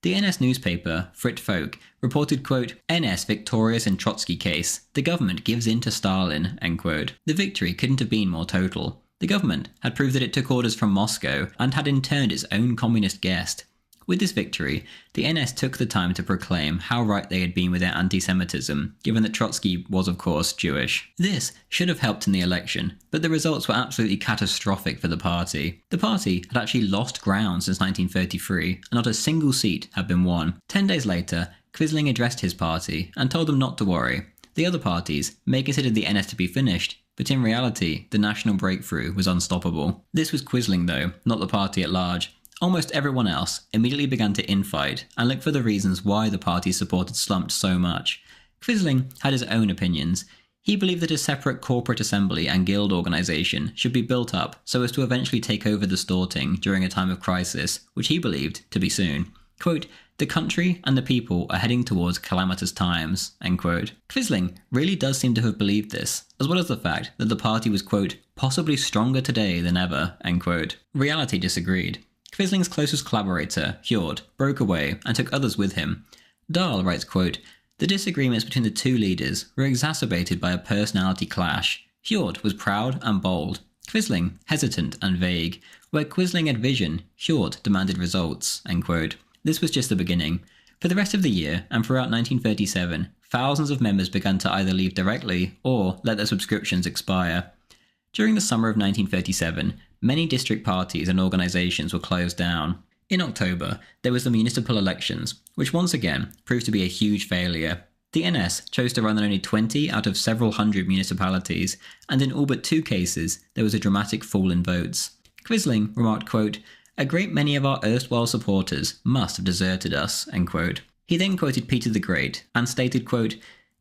The NS newspaper, Fritt Folk, reported, quote, "NS victorious in Trotsky case. The government gives in to Stalin," end quote. The victory couldn't have been more total. The government had proved that it took orders from Moscow and had interned its own communist guest. With this victory, the NS took the time to proclaim how right they had been with their anti-Semitism, given that Trotsky was of course Jewish. This should have helped in the election, but the results were absolutely catastrophic for the party. The party had actually lost ground since 1933, and not a single seat had been won. 10 days later, Quisling addressed his party and told them not to worry. The other parties may consider the NS to be finished, but in reality, the national breakthrough was unstoppable. This was Quisling though, not the party at large. Almost everyone else immediately began to infight and look for the reasons why the party's support had slumped so much. Quisling had his own opinions. He believed that a separate corporate assembly and guild organisation should be built up so as to eventually take over the Storting during a time of crisis, which he believed to be soon. Quote, "The country and the people are heading towards calamitous times," end quote. Quisling really does seem to have believed this, as well as the fact that the party was, quote, "possibly stronger today than ever," end quote. Reality disagreed. Quisling's closest collaborator, Hjort, broke away and took others with him. Dahl writes, quote, "The disagreements between the two leaders were exacerbated by a personality clash. Hjort was proud and bold, Quisling hesitant and vague. Where Quisling had vision, Hjort demanded results," end quote. This was just the beginning. For the rest of the year, and throughout 1937, thousands of members began to either leave directly or let their subscriptions expire. During the summer of 1937, many district parties and organisations were closed down. In October, there was the municipal elections, which once again proved to be a huge failure. The NS chose to run in only 20 out of several hundred municipalities, and in all but 2 cases, there was a dramatic fall in votes. Quisling remarked, quote, "A great many of our erstwhile supporters must have deserted us," end quote. He then quoted Peter the Great and stated, quote,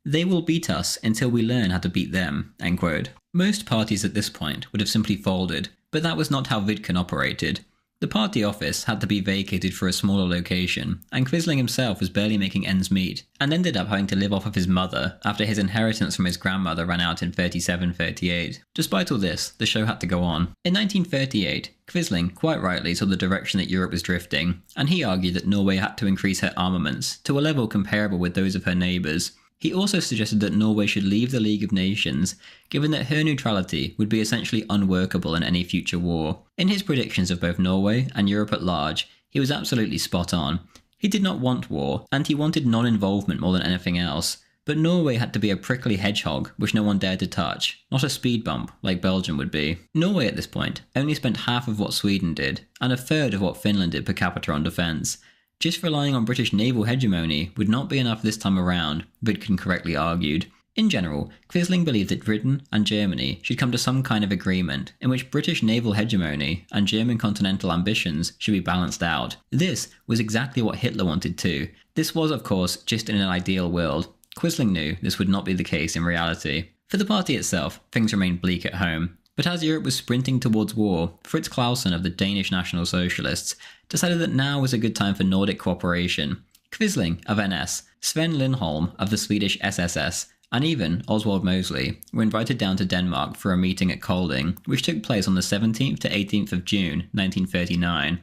"They will beat us until we learn how to beat them," end quote. Most parties at this point would have simply folded, but that was not how Vidkun operated. The party office had to be vacated for a smaller location, and Quisling himself was barely making ends meet, and ended up having to live off of his mother after his inheritance from his grandmother ran out in 37-38. Despite all this, the show had to go on. In 1938, Quisling quite rightly saw the direction that Europe was drifting, and he argued that Norway had to increase her armaments to a level comparable with those of her neighbours. He also suggested that Norway should leave the League of Nations, given that her neutrality would be essentially unworkable in any future war. In his predictions of both Norway and Europe at large, he was absolutely spot on. He did not want war, and he wanted non-involvement more than anything else. But Norway had to be a prickly hedgehog which no one dared to touch, not a speed bump like Belgium would be. Norway at this point only spent half of what Sweden did, and a third of what Finland did per capita on defence. Just relying on British naval hegemony would not be enough this time around, Vidkun correctly argued. In general, Quisling believed that Britain and Germany should come to some kind of agreement in which British naval hegemony and German continental ambitions should be balanced out. This was exactly what Hitler wanted too. This was, of course, just in an ideal world. Quisling knew this would not be the case in reality. For the party itself, things remained bleak at home. But as Europe was sprinting towards war, Fritz Clausen of the Danish National Socialists decided that now was a good time for Nordic cooperation. Quisling of NS, Sven Lindholm of the Swedish SSS, and even Oswald Mosley were invited down to Denmark for a meeting at Kolding, which took place on the 17th to 18th of June 1939.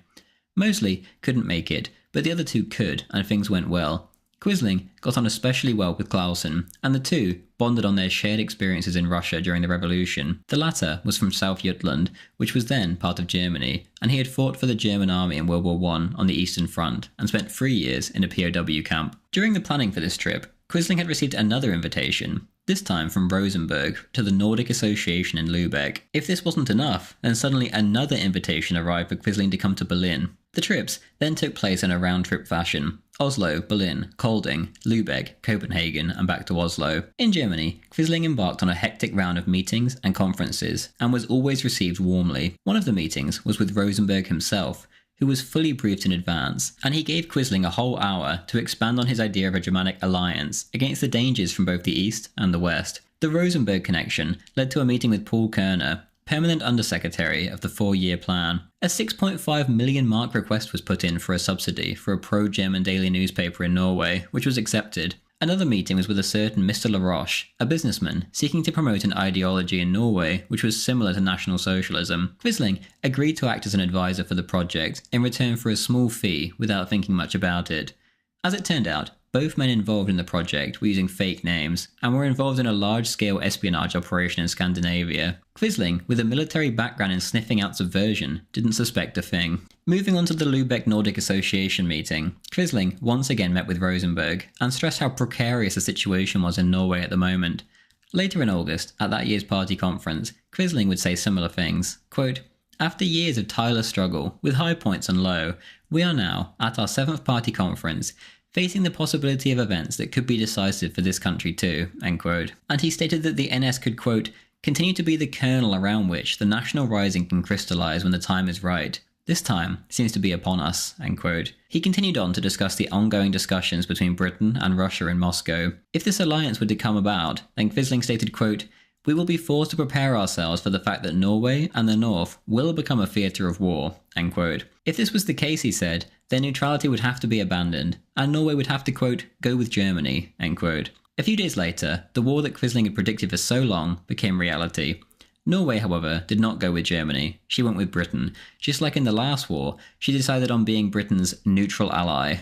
Mosley couldn't make it, but the other two could, and things went well. Quisling got on especially well with Clausen, and the two bonded on their shared experiences in Russia during the Revolution. The latter was from South Jutland, which was then part of Germany, and he had fought for the German army in World War I on the Eastern Front, and spent 3 years in a POW camp. During the planning for this trip, Quisling had received another invitation, this time from Rosenberg, to the Nordic Association in Lübeck. If this wasn't enough, then suddenly another invitation arrived for Quisling to come to Berlin. The trips then took place in a round-trip fashion. Oslo, Berlin, Kolding, Lübeck, Copenhagen, and back to Oslo. In Germany, Quisling embarked on a hectic round of meetings and conferences, and was always received warmly. One of the meetings was with Rosenberg himself, who was fully briefed in advance, and he gave Quisling a whole hour to expand on his idea of a Germanic alliance against the dangers from both the East and the West. The Rosenberg connection led to a meeting with Paul Kerner, Permanent Undersecretary of the 4-year plan. A 6.5 million mark request was put in for a subsidy for a pro-German daily newspaper in Norway, which was accepted. Another meeting was with a certain Mr. Laroche, a businessman seeking to promote an ideology in Norway which was similar to National Socialism. Quisling agreed to act as an advisor for the project in return for a small fee without thinking much about it. As it turned out, Both men involved in the project were using fake names and were involved in a large-scale espionage operation in Scandinavia. Quisling, with a military background in sniffing out subversion, didn't suspect a thing. Moving on to the Lubeck Nordic Association meeting, Quisling once again met with Rosenberg and stressed how precarious the situation was in Norway at the moment. Later in August, at that year's party conference, Quisling would say similar things. Quote, "After years of tireless struggle, with high points and low, we are now, at our 7th party conference, facing the possibility of events that could be decisive for this country too," end quote. And he stated that the NS could, quote, "continue to be the kernel around which the national rising can crystallize when the time is right. This time seems to be upon us," end quote. He continued on to discuss the ongoing discussions between Britain and Russia in Moscow. If this alliance were to come about, then Quisling stated, quote, "We will be forced to prepare ourselves for the fact that Norway and the North will become a theatre of war," end quote. If this was the case, he said, then neutrality would have to be abandoned, and Norway would have to, quote, "go with Germany," end quote. A few days later, the war that Quisling had predicted for so long became reality. Norway, however, did not go with Germany. She went with Britain. Just like in the last war, she decided on being Britain's neutral ally.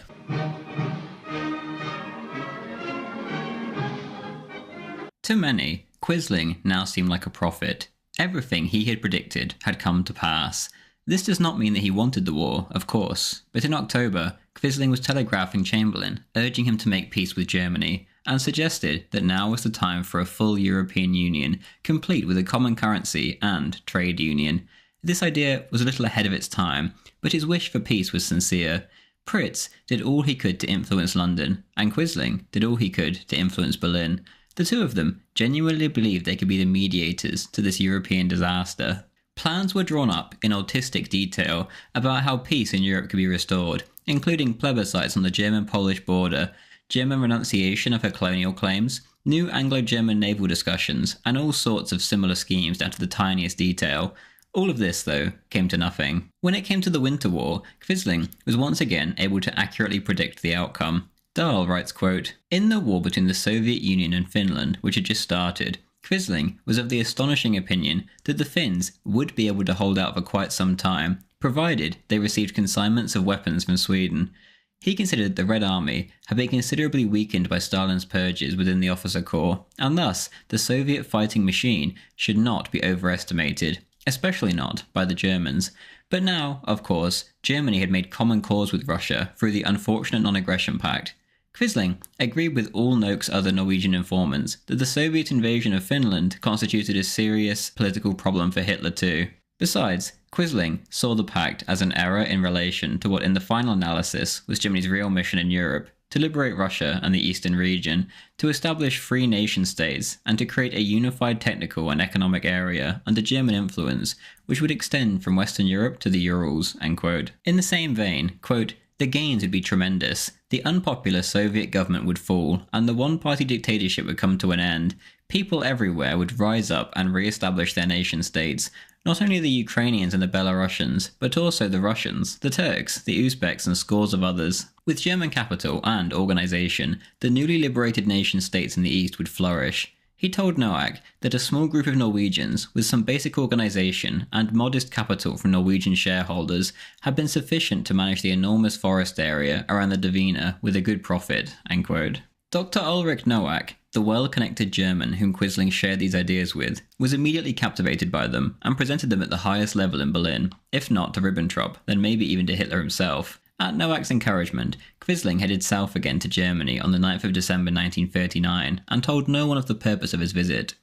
To many, Quisling now seemed like a prophet. Everything he had predicted had come to pass. This does not mean that he wanted the war, of course, but in October, Quisling was telegraphing Chamberlain, urging him to make peace with Germany, and suggested that now was the time for a full European Union, complete with a common currency and trade union. This idea was a little ahead of its time, but his wish for peace was sincere. Pritz did all he could to influence London, and Quisling did all he could to influence Berlin. The two of them genuinely believed they could be the mediators to this European disaster. Plans were drawn up in autistic detail about how peace in Europe could be restored, including plebiscites on the German-Polish border, German renunciation of her colonial claims, new Anglo-German naval discussions, and all sorts of similar schemes down to the tiniest detail. All of this, though, came to nothing. When it came to the Winter War, Quisling was once again able to accurately predict the outcome. Dahl writes, quote, "In the war between the Soviet Union and Finland, which had just started, Quisling was of the astonishing opinion that the Finns would be able to hold out for quite some time, provided they received consignments of weapons from Sweden. He considered the Red Army had been considerably weakened by Stalin's purges within the officer corps, and thus the Soviet fighting machine should not be overestimated, especially not by the Germans. But now, of course, Germany had made common cause with Russia through the unfortunate non-aggression pact. Quisling agreed with all Noak's other Norwegian informants that the Soviet invasion of Finland constituted a serious political problem for Hitler too. Besides, Quisling saw the pact as an error in relation to what in the final analysis was Germany's real mission in Europe, to liberate Russia and the eastern region, to establish free nation-states, and to create a unified technical and economic area under German influence, which would extend from Western Europe to the Urals," end quote. In the same vein, quote, "The gains would be tremendous. The unpopular Soviet government would fall, and the one-party dictatorship would come to an end. People everywhere would rise up and re-establish their nation-states. Not only the Ukrainians and the Belarusians, but also the Russians, the Turks, the Uzbeks, and scores of others. With German capital and organisation, the newly liberated nation-states in the East would flourish." He told Noack that a small group of Norwegians with some basic organisation and modest capital from Norwegian shareholders had been sufficient to manage the enormous forest area around the Davina with a good profit, end quote. Dr. Ulrich Noack, the well-connected German whom Quisling shared these ideas with, was immediately captivated by them and presented them at the highest level in Berlin, if not to Ribbentrop, then maybe even to Hitler himself. At Noack's encouragement, Quisling headed south again to Germany on the 9th of December 1939 and told no one of the purpose of his visit.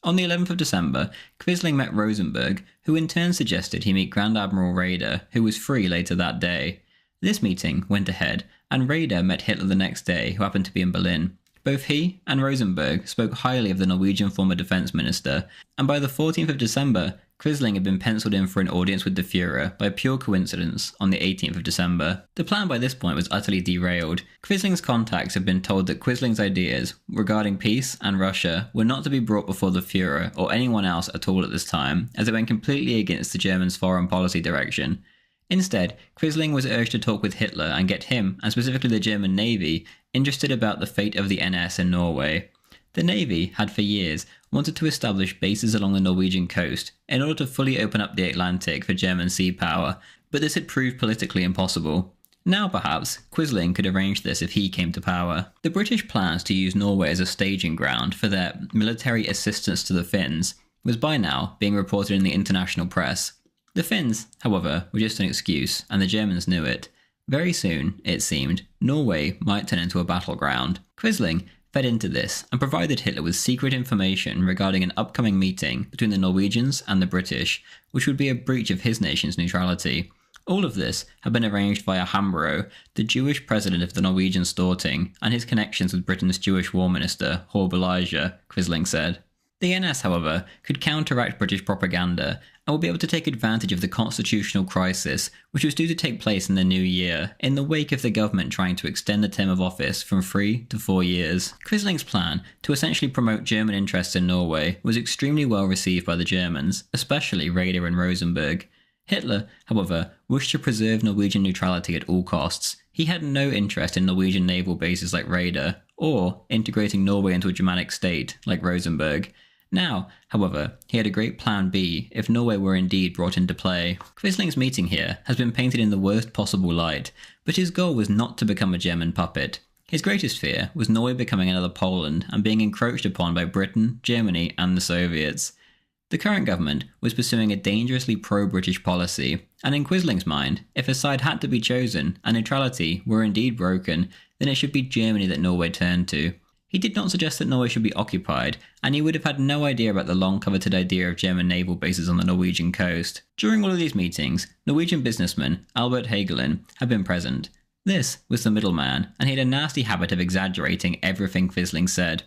On the 11th of December, Quisling met Rosenberg, who in turn suggested he meet Grand Admiral Raeder, who was free later that day. This meeting went ahead, and Raeder met Hitler the next day, who happened to be in Berlin. Both he and Rosenberg spoke highly of the Norwegian former defence minister, and by the 14th of December, Quisling had been penciled in for an audience with the Führer by pure coincidence on the 18th of December. The plan by this point was utterly derailed. Quisling's contacts had been told that Quisling's ideas regarding peace and Russia were not to be brought before the Führer or anyone else at all at this time, as it went completely against the Germans' foreign policy direction. Instead, Quisling was urged to talk with Hitler and get him, and specifically the German Navy, interested about the fate of the NS in Norway. The Navy had for years wanted to establish bases along the Norwegian coast in order to fully open up the Atlantic for German sea power, but this had proved politically impossible. Now perhaps, Quisling could arrange this if he came to power. The British plans to use Norway as a staging ground for their military assistance to the Finns was by now being reported in the international press. The Finns, however, were just an excuse, and the Germans knew it. Very soon, it seemed, Norway might turn into a battleground. Quisling fed into this and provided Hitler with secret information regarding an upcoming meeting between the Norwegians and the British, which would be a breach of his nation's neutrality. All of this had been arranged via Hambro, the Jewish president of the Norwegian Storting, and his connections with Britain's Jewish War Minister, Horb Elijah, Quisling said. The NS, however, could counteract British propaganda and would be able to take advantage of the constitutional crisis which was due to take place in the new year, in the wake of the government trying to extend the term of office from 3 to 4 years. Quisling's plan to essentially promote German interests in Norway was extremely well received by the Germans, especially Raeder and Rosenberg. Hitler, however, wished to preserve Norwegian neutrality at all costs. He had no interest in Norwegian naval bases like Raeder, or integrating Norway into a Germanic state like Rosenberg. Now, however, he had a great plan B if Norway were indeed brought into play. Quisling's meeting here has been painted in the worst possible light, but his goal was not to become a German puppet. His greatest fear was Norway becoming another Poland and being encroached upon by Britain, Germany, and the Soviets. The current government was pursuing a dangerously pro-British policy, and in Quisling's mind, if a side had to be chosen and neutrality were indeed broken, then it should be Germany that Norway turned to. He did not suggest that Norway should be occupied, and he would have had no idea about the long-coveted idea of German naval bases on the Norwegian coast. During all of these meetings, Norwegian businessman Albert Hagelin had been present. This was the middleman, and he had a nasty habit of exaggerating everything Quisling said.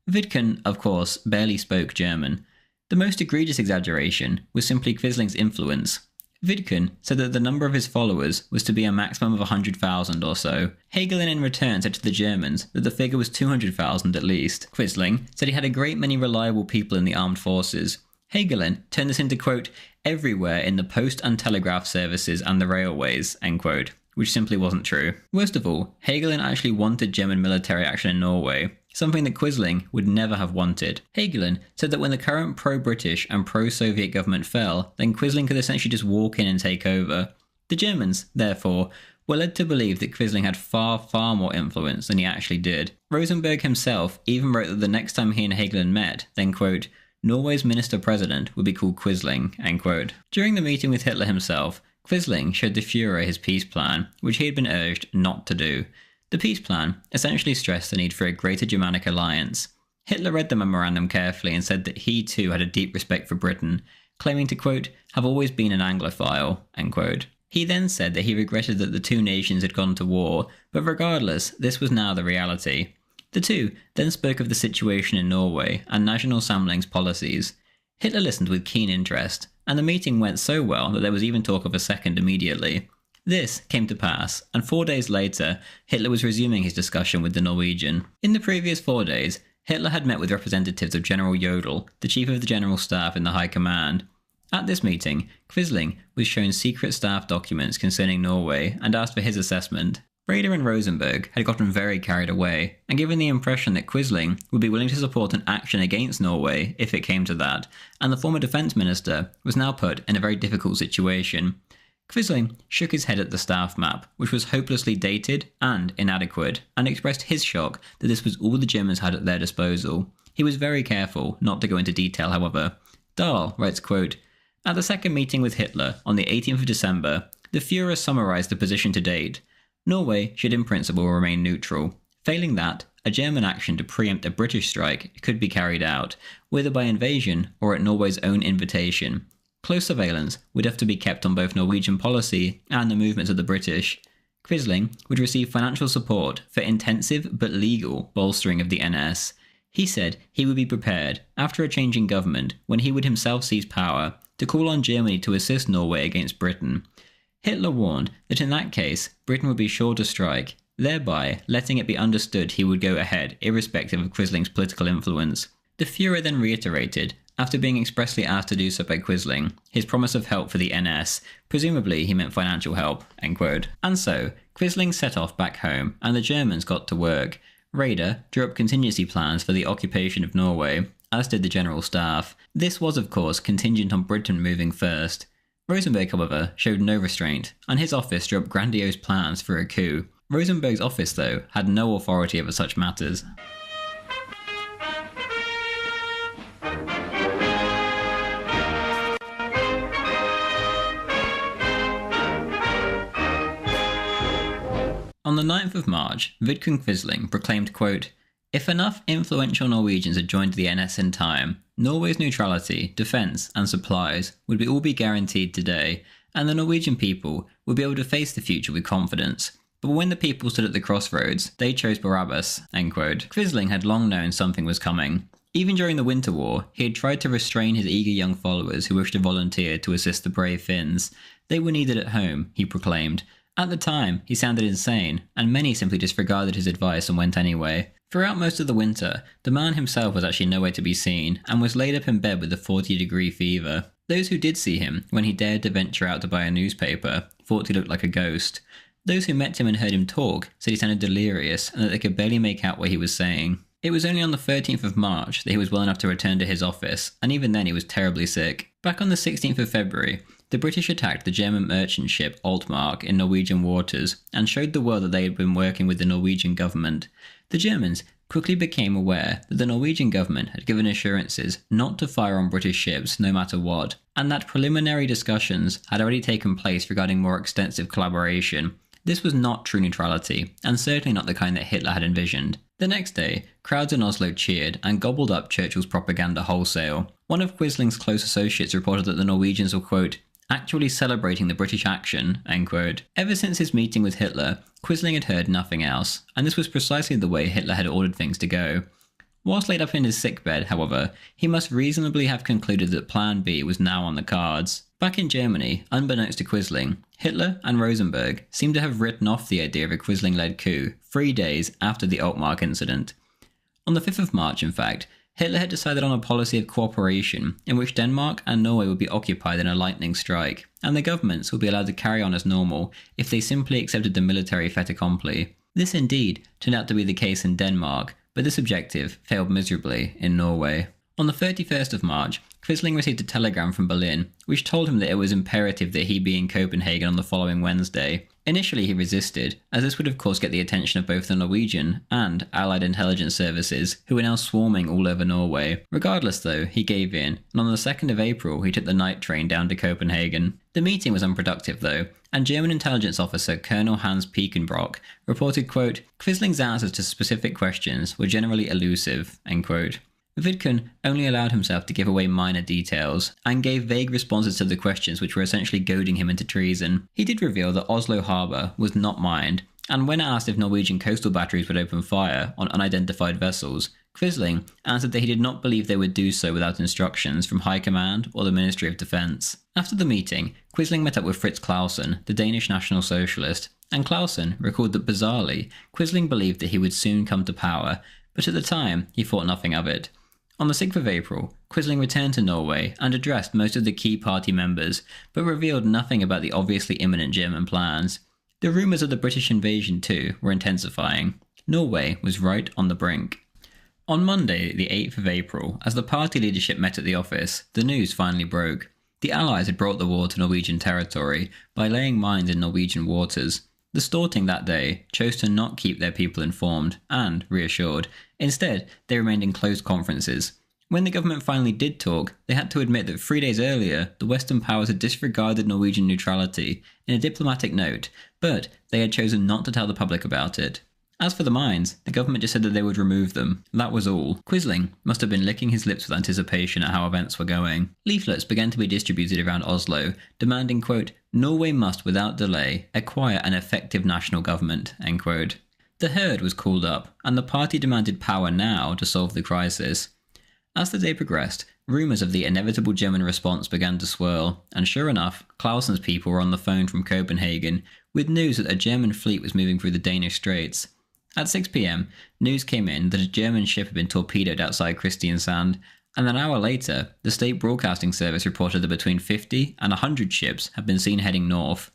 Vidkun, of course, barely spoke German. The most egregious exaggeration was simply Quisling's influence. Vidkun said that the number of his followers was to be a maximum of 100,000 or so. Hagelin in return said to the Germans that the figure was 200,000 at least. Quisling said he had a great many reliable people in the armed forces. Hagelin turned this into, quote, everywhere in the post and telegraph services and the railways, end quote, which simply wasn't true. Worst of all, Hagelin actually wanted German military action in Norway, something that Quisling would never have wanted. Hagelin said that when the current pro-British and pro-Soviet government fell, then Quisling could essentially just walk in and take over. The Germans, therefore, were led to believe that Quisling had far, far more influence than he actually did. Rosenberg himself even wrote that the next time he and Hagelin met, then, quote, Norway's minister-president would be called Quisling, end quote. During the meeting with Hitler himself, Quisling showed the Führer his peace plan, which he had been urged not to do. The peace plan essentially stressed the need for a greater Germanic alliance. Hitler read the memorandum carefully and said that he too had a deep respect for Britain, claiming to, quote, have always been an Anglophile, end quote. He then said that he regretted that the two nations had gone to war, but regardless, this was now the reality. The two then spoke of the situation in Norway and National Samling's policies. Hitler listened with keen interest, and the meeting went so well that there was even talk of a second immediately. This came to pass, and 4 days later, Hitler was resuming his discussion with the Norwegian. In the previous 4 days, Hitler had met with representatives of General Jodl, the chief of the General Staff in the High Command. At this meeting, Quisling was shown secret staff documents concerning Norway and asked for his assessment. Raeder and Rosenberg had gotten very carried away, and given the impression that Quisling would be willing to support an action against Norway if it came to that, and the former defence minister was now put in a very difficult situation. Quisling shook his head at the staff map, which was hopelessly dated and inadequate, and expressed his shock that this was all the Germans had at their disposal. He was very careful not to go into detail, however. Dahl writes, quote, at the second meeting with Hitler on the 18th of December, the Führer summarised the position to date. Norway should in principle remain neutral. Failing that, a German action to preempt a British strike could be carried out, whether by invasion or at Norway's own invitation. Close surveillance would have to be kept on both Norwegian policy and the movements of the British. Quisling would receive financial support for intensive but legal bolstering of the NS. He said he would be prepared, after a change in government, when he would himself seize power, to call on Germany to assist Norway against Britain. Hitler warned that in that case, Britain would be sure to strike, thereby letting it be understood he would go ahead irrespective of Quisling's political influence. The Führer then reiterated, after being expressly asked to do so by Quisling, his promise of help for the NS, presumably he meant financial help, end quote. And so, Quisling set off back home, and the Germans got to work. Raeder drew up contingency plans for the occupation of Norway, as did the General Staff. This was, of course, contingent on Britain moving first. Rosenberg, however, showed no restraint, and his office drew up grandiose plans for a coup. Rosenberg's office, though, had no authority over such matters. On the 9th of March, Vidkun Quisling proclaimed, quote, "If enough influential Norwegians had joined the NS in time, Norway's neutrality, defence and supplies would all be guaranteed today, and the Norwegian people would be able to face the future with confidence. But when the people stood at the crossroads, they chose Barabbas." End quote. Quisling had long known something was coming. Even during the Winter War, he had tried to restrain his eager young followers who wished to volunteer to assist the brave Finns. They were needed at home, he proclaimed. At the time, he sounded insane, and many simply disregarded his advice and went anyway. Throughout most of the winter, the man himself was actually nowhere to be seen, and was laid up in bed with a 40-degree fever. Those who did see him, when he dared to venture out to buy a newspaper, thought he looked like a ghost. Those who met him and heard him talk said he sounded delirious, and that they could barely make out what he was saying. It was only on the 13th of March that he was well enough to return to his office, and even then he was terribly sick. Back on the 16th of February, the British attacked the German merchant ship Altmark in Norwegian waters, and showed the world that they had been working with the Norwegian government. The Germans quickly became aware that the Norwegian government had given assurances not to fire on British ships no matter what, and that preliminary discussions had already taken place regarding more extensive collaboration. This was not true neutrality, and certainly not the kind that Hitler had envisioned. The next day, crowds in Oslo cheered and gobbled up Churchill's propaganda wholesale. One of Quisling's close associates reported that the Norwegians were, quote, "actually celebrating the British action," end quote. Ever since his meeting with Hitler, Quisling had heard nothing else, and this was precisely the way Hitler had ordered things to go. Whilst laid up in his sickbed, however, he must reasonably have concluded that Plan B was now on the cards. Back in Germany, unbeknownst to Quisling, Hitler and Rosenberg seemed to have written off the idea of a Quisling-led coup 3 days after the Altmark incident. On the 5th of March, in fact, Hitler had decided on a policy of cooperation in which Denmark and Norway would be occupied in a lightning strike, and the governments would be allowed to carry on as normal if they simply accepted the military fait accompli. This indeed turned out to be the case in Denmark, but this objective failed miserably in Norway. On the 31st of March, Quisling received a telegram from Berlin, which told him that it was imperative that he be in Copenhagen on the following Wednesday. Initially he resisted, as this would of course get the attention of both the Norwegian and Allied intelligence services, who were now swarming all over Norway. Regardless though, he gave in, and on the 2nd of April he took the night train down to Copenhagen. The meeting was unproductive though, and German intelligence officer Colonel Hans Piekenbrock reported, quote, "Quisling's answers to specific questions were generally elusive," end quote. Vidkun only allowed himself to give away minor details, and gave vague responses to the questions which were essentially goading him into treason. He did reveal that Oslo harbour was not mined, and when asked if Norwegian coastal batteries would open fire on unidentified vessels, Quisling answered that he did not believe they would do so without instructions from High Command or the Ministry of Defence. After the meeting, Quisling met up with Fritz Clausen, the Danish National Socialist, and Clausen recalled that bizarrely, Quisling believed that he would soon come to power, but at the time he thought nothing of it. On the 6th of April, Quisling returned to Norway and addressed most of the key party members, but revealed nothing about the obviously imminent German plans. The rumours of the British invasion, too, were intensifying. Norway was right on the brink. On Monday, the 8th of April, as the party leadership met at the office, the news finally broke. The Allies had brought the war to Norwegian territory by laying mines in Norwegian waters. The Storting that day chose to not keep their people informed and reassured. Instead, they remained in closed conferences. When the government finally did talk, they had to admit that 3 days earlier, the Western powers had disregarded Norwegian neutrality in a diplomatic note, but they had chosen not to tell the public about it. As for the mines, the government just said that they would remove them. That was all. Quisling must have been licking his lips with anticipation at how events were going. Leaflets began to be distributed around Oslo, demanding, quote, "Norway must without delay acquire an effective national government," end quote. The herd was called up, and the party demanded power now to solve the crisis. As the day progressed, rumours of the inevitable German response began to swirl, and sure enough, Clausen's people were on the phone from Copenhagen with news that a German fleet was moving through the Danish Straits. At 6 p.m, news came in that a German ship had been torpedoed outside Kristiansand, and an hour later, the state broadcasting service reported that between 50 and 100 ships had been seen heading north.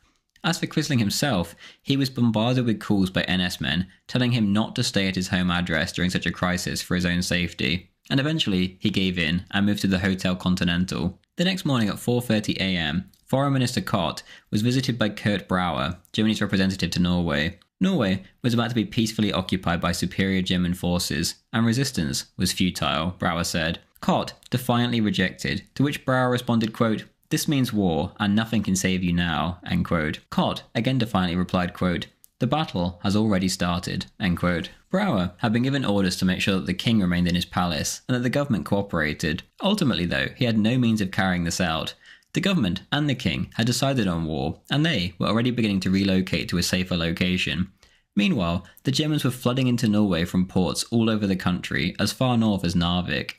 As for Quisling himself, he was bombarded with calls by NS men telling him not to stay at his home address during such a crisis for his own safety. and eventually he gave in and moved to the Hotel Continental. The next morning at 4:30 a.m, Foreign Minister Koch was visited by Kurt Brauer, Germany's representative to Norway. Norway was about to be peacefully occupied by superior German forces, and resistance was futile, Brauer said. Koch defiantly rejected, to which Brauer responded, quote, "This means war, and nothing can save you now," end quote. Koch again defiantly replied, quote, "The battle has already started," end quote. Brauer had been given orders to make sure that the king remained in his palace, and that the government cooperated. Ultimately, though, he had no means of carrying this out. The government and the king had decided on war, and they were already beginning to relocate to a safer location. Meanwhile, the Germans were flooding into Norway from ports all over the country, as far north as Narvik.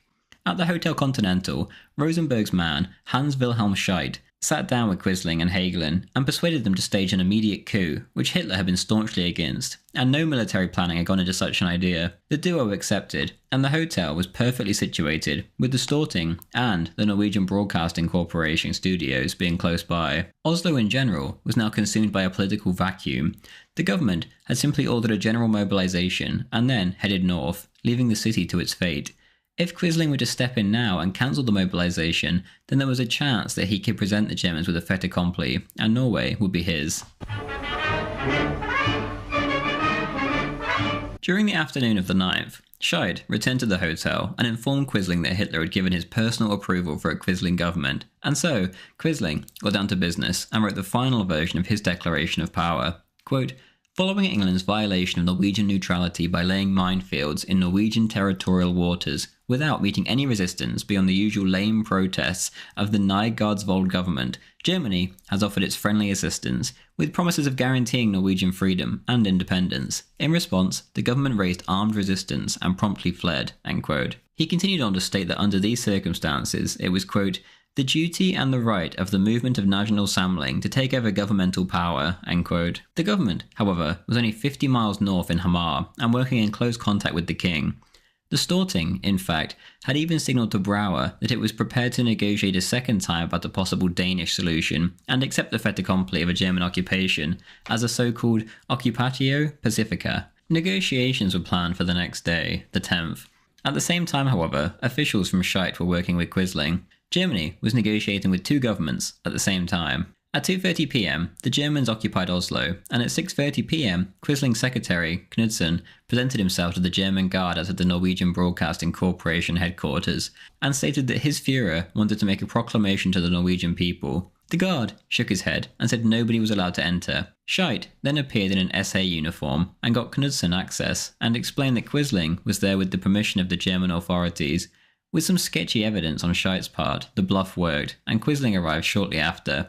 At the Hotel Continental, Rosenberg's man, Hans Wilhelm Scheidt, sat down with Quisling and Hagelin and persuaded them to stage an immediate coup, which Hitler had been staunchly against, and no military planning had gone into such an idea. The duo accepted, and the hotel was perfectly situated, with the Storting and the Norwegian Broadcasting Corporation studios being close by. Oslo in general was now consumed by a political vacuum. The government had simply ordered a general mobilization and then headed north, leaving the city to its fate. If Quisling were to step in now and cancel the mobilization, then there was a chance that he could present the Germans with a fait accompli, and Norway would be his. During the afternoon of the 9th, Scheidt returned to the hotel and informed Quisling that Hitler had given his personal approval for a Quisling government, and so Quisling got down to business and wrote the final version of his declaration of power. Quote, "Following England's violation of Norwegian neutrality by laying minefields in Norwegian territorial waters without meeting any resistance beyond the usual lame protests of the Nygaardsvold government, Germany has offered its friendly assistance, with promises of guaranteeing Norwegian freedom and independence. In response, the government raised armed resistance and promptly fled," end quote. He continued on to state that under these circumstances, it was, quote, "the duty and the right of the movement of National Samling to take over governmental power," end quote. The government, however, was only 50 miles north in Hamar and working in close contact with the king. The Storting, in fact, had even signalled to Brauer that it was prepared to negotiate a second time about a possible Danish solution and accept the fait accompli of a German occupation as a so-called occupatio pacifica. Negotiations were planned for the next day, the 10th. At the same time, however, officials from Scheidt were working with Quisling. Germany was negotiating with two governments at the same time. At 2:30 p.m, the Germans occupied Oslo, and at 6:30 p.m, Quisling's secretary, Knudsen, presented himself to the German guard at the Norwegian Broadcasting Corporation headquarters, and stated that his Führer wanted to make a proclamation to the Norwegian people. The guard shook his head and said nobody was allowed to enter. Scheidt then appeared in an SA uniform and got Knudsen access, and explained that Quisling was there with the permission of the German authorities. With some sketchy evidence on Scheidt's part, the bluff worked, and Quisling arrived shortly after.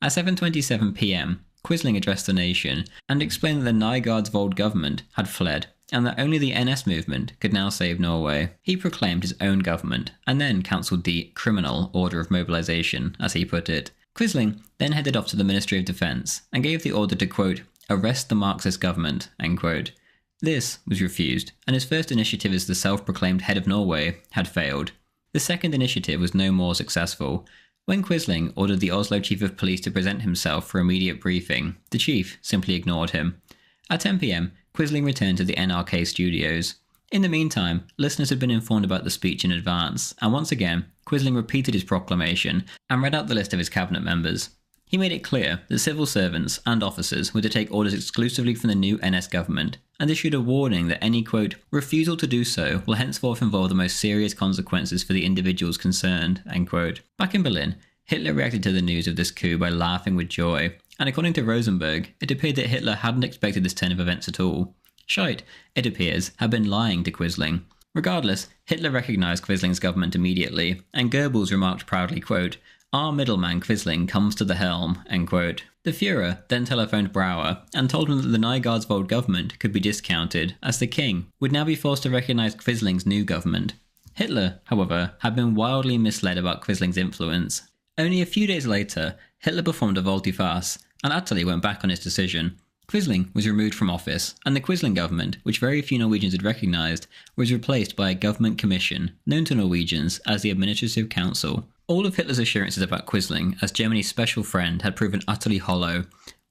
At 7:27 p.m, Quisling addressed the nation and explained that the Nygaardsvold government had fled and that only the NS movement could now save Norway. He proclaimed his own government and then cancelled the criminal order of mobilization, as he put it. Quisling then headed off to the Ministry of Defence and gave the order to, quote, "arrest the Marxist government," end quote. This was refused, and his first initiative as the self-proclaimed head of Norway had failed. The second initiative was no more successful. When Quisling ordered the Oslo chief of police to present himself for immediate briefing, the chief simply ignored him. At 10 p.m, Quisling returned to the NRK studios. In the meantime, listeners had been informed about the speech in advance, and once again, Quisling repeated his proclamation and read out the list of his cabinet members. He made it clear that civil servants and officers were to take orders exclusively from the new NS government, and issued a warning that any, quote, "refusal to do so will henceforth involve the most serious consequences for the individuals concerned," end quote. Back in Berlin, Hitler reacted to the news of this coup by laughing with joy, and according to Rosenberg, it appeared that Hitler hadn't expected this turn of events at all. Scheidt, it appears, had been lying to Quisling. Regardless, Hitler recognised Quisling's government immediately, and Goebbels remarked proudly, quote, "Our middleman Quisling comes to the helm," end quote. The Führer then telephoned Brauer and told him that the Nygaardsvold government could be discounted, as the king would now be forced to recognise Quisling's new government. Hitler, however, had been wildly misled about Quisling's influence. Only a few days later, Hitler performed a volte-face and utterly went back on his decision. Quisling was removed from office, and the Quisling government, which very few Norwegians had recognised, was replaced by a government commission, known to Norwegians as the Administrative Council. All of Hitler's assurances about Quisling as Germany's special friend had proven utterly hollow.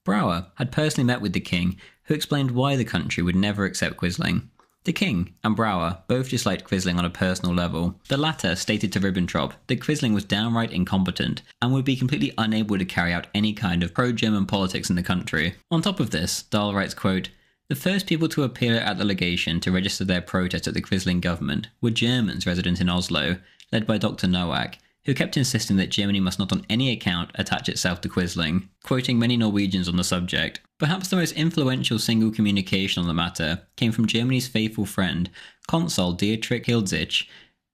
Brauer had personally met with the king, who explained why the country would never accept Quisling. The king and Brouwer both disliked Quisling on a personal level. The latter stated to Ribbentrop that Quisling was downright incompetent and would be completely unable to carry out any kind of pro-German politics in the country. On top of this, Dahl writes, quote, "The first people to appear at the legation to register their protest at the Quisling government were Germans resident in Oslo, led by Dr. Nowak, who kept insisting that Germany must not on any account attach itself to Quisling," quoting many Norwegians on the subject. Perhaps the most influential single communication on the matter came from Germany's faithful friend, Consul Dietrich Hildzich,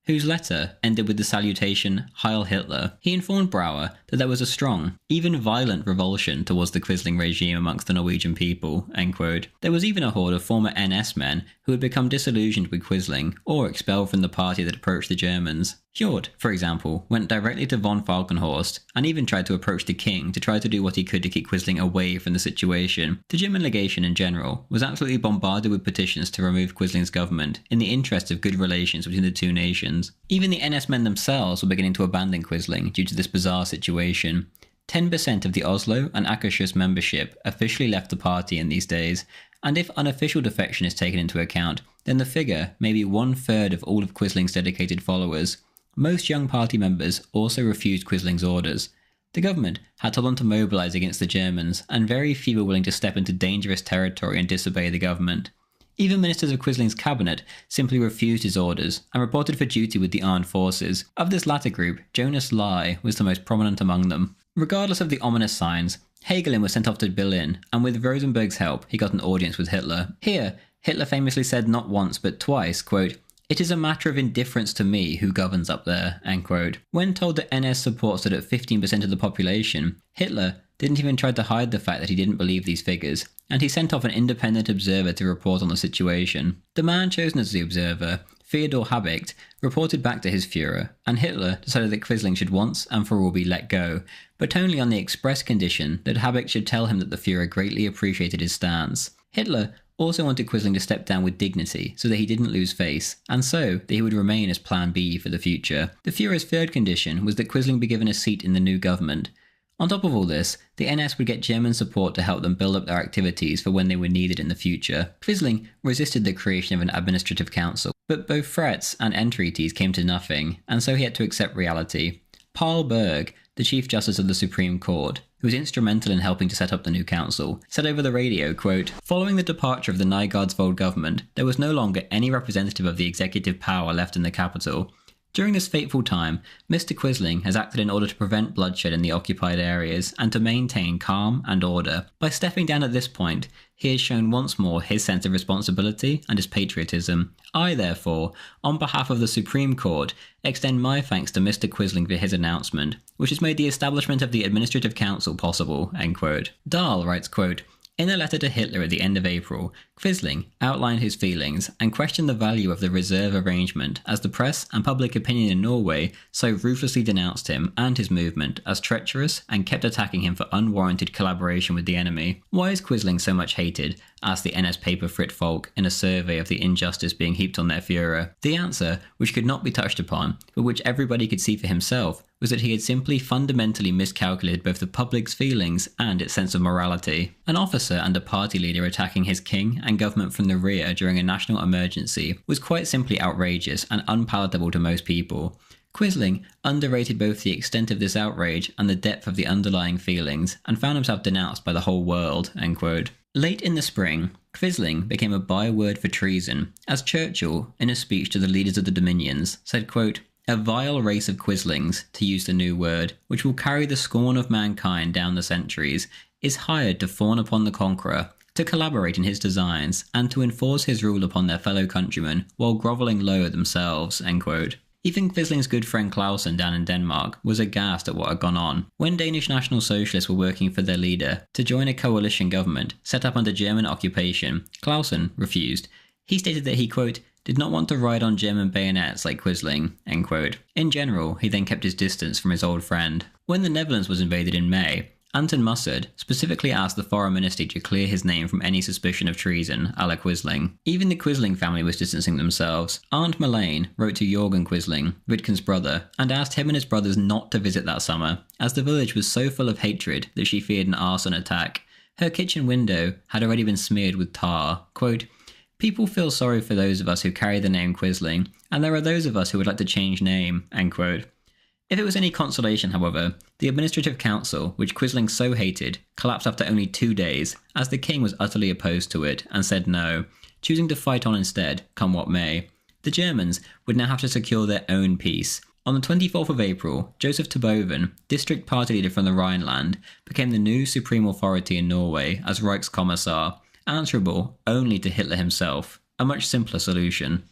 whose letter ended with the salutation, "Heil Hitler." He informed Brouwer that there was a strong, even violent revulsion towards the Quisling regime amongst the Norwegian people, end quote. There was even a horde of former NS men who had become disillusioned with Quisling or expelled from the party that approached the Germans. Hjort, for example, went directly to von Falkenhorst and even tried to approach the king to try to do what he could to keep Quisling away from the situation. The German legation in general was absolutely bombarded with petitions to remove Quisling's government in the interest of good relations between the two nations. Even the NS men themselves were beginning to abandon Quisling due to this bizarre situation. 10% of the Oslo and Akershus membership officially left the party in these days, and if unofficial defection is taken into account, then the figure may be 1/3 of all of Quisling's dedicated followers. Most young party members also refused Quisling's orders. The government had told them to mobilise against the Germans, and very few were willing to step into dangerous territory and disobey the government. Even ministers of Quisling's cabinet simply refused his orders and reported for duty with the armed forces. Of this latter group, Jonas Lai was the most prominent among them. Regardless of the ominous signs, Hagelin was sent off to Berlin, and with Rosenberg's help, he got an audience with Hitler. Here, Hitler famously said not once but twice, quote, "It is a matter of indifference to me who governs up there," end quote. When told that NS support stood at 15% of the population, Hitler didn't even try to hide the fact that he didn't believe these figures, and he sent off an independent observer to report on the situation. The man chosen as the observer, Theodor Habicht, reported back to his Führer, and Hitler decided that Quisling should once and for all be let go, but only on the express condition that Habicht should tell him that the Führer greatly appreciated his stance. Hitler also wanted Quisling to step down with dignity so that he didn't lose face, and so that he would remain as Plan B for the future. The Führer's third condition was that Quisling be given a seat in the new government. On top of all this, the NS would get German support to help them build up their activities for when they were needed in the future. Quisling resisted the creation of an administrative council, but both threats and entreaties came to nothing, and so he had to accept reality. Paul Berg, the Chief Justice of the Supreme Court, who was instrumental in helping to set up the new council, said over the radio, quote, "Following the departure of the Nygaardsvold government, there was no longer any representative of the executive power left in the capital. During this fateful time, Mr. Quisling has acted in order to prevent bloodshed in the occupied areas and to maintain calm and order. By stepping down at this point, he has shown once more his sense of responsibility and his patriotism. I, therefore, on behalf of the Supreme Court, extend my thanks to Mr. Quisling for his announcement, which has made the establishment of the Administrative Council possible," end quote. Dahl writes, quote, "In a letter to Hitler at the end of April, Quisling outlined his feelings and questioned the value of the reserve arrangement as the press and public opinion in Norway so ruthlessly denounced him and his movement as treacherous and kept attacking him for unwarranted collaboration with the enemy. Why is Quisling so much hated?" asked the NS paper Fritt Folk in a survey of the injustice being heaped on their Führer. The answer, which could not be touched upon, but which everybody could see for himself, was that he had simply fundamentally miscalculated both the public's feelings and its sense of morality. An officer and a party leader attacking his king and government from the rear during a national emergency was quite simply outrageous and unpalatable to most people. Quisling underrated both the extent of this outrage and the depth of the underlying feelings, and found himself denounced by the whole world, end quote. Late in the spring, Quisling became a byword for treason, as Churchill, in a speech to the leaders of the Dominions, said, quote, "A vile race of Quislings, to use the new word, which will carry the scorn of mankind down the centuries, is hired to fawn upon the conqueror, to collaborate in his designs, and to enforce his rule upon their fellow countrymen, while grovelling low themselves," end quote. Even Quisling's good friend Clausen down in Denmark was aghast at what had gone on. When Danish National Socialists were working for their leader to join a coalition government set up under German occupation, Clausen refused. He stated that he, quote, "did not want to ride on German bayonets like Quisling," end quote. In general, he then kept his distance from his old friend. When the Netherlands was invaded in May, Anton Mussert specifically asked the foreign ministry to clear his name from any suspicion of treason, a la Quisling. Even the Quisling family was distancing themselves. Aunt Melaine wrote to Jorgen Quisling, Vidkun's brother, and asked him and his brothers not to visit that summer, as the village was so full of hatred that she feared an arson attack. Her kitchen window had already been smeared with tar. Quote, People feel sorry for those of us who carry the name Quisling, and there are those of us who would like to change name, end quote. If it was any consolation, however, the Administrative Council, which Quisling so hated, collapsed after only 2 days, as the king was utterly opposed to it and said no, choosing to fight on instead, come what may. The Germans would now have to secure their own peace. On the 24th of April, Joseph Terboven, district party leader from the Rhineland, became the new supreme authority in Norway as Reichskommissar, answerable only to Hitler himself, a much simpler solution.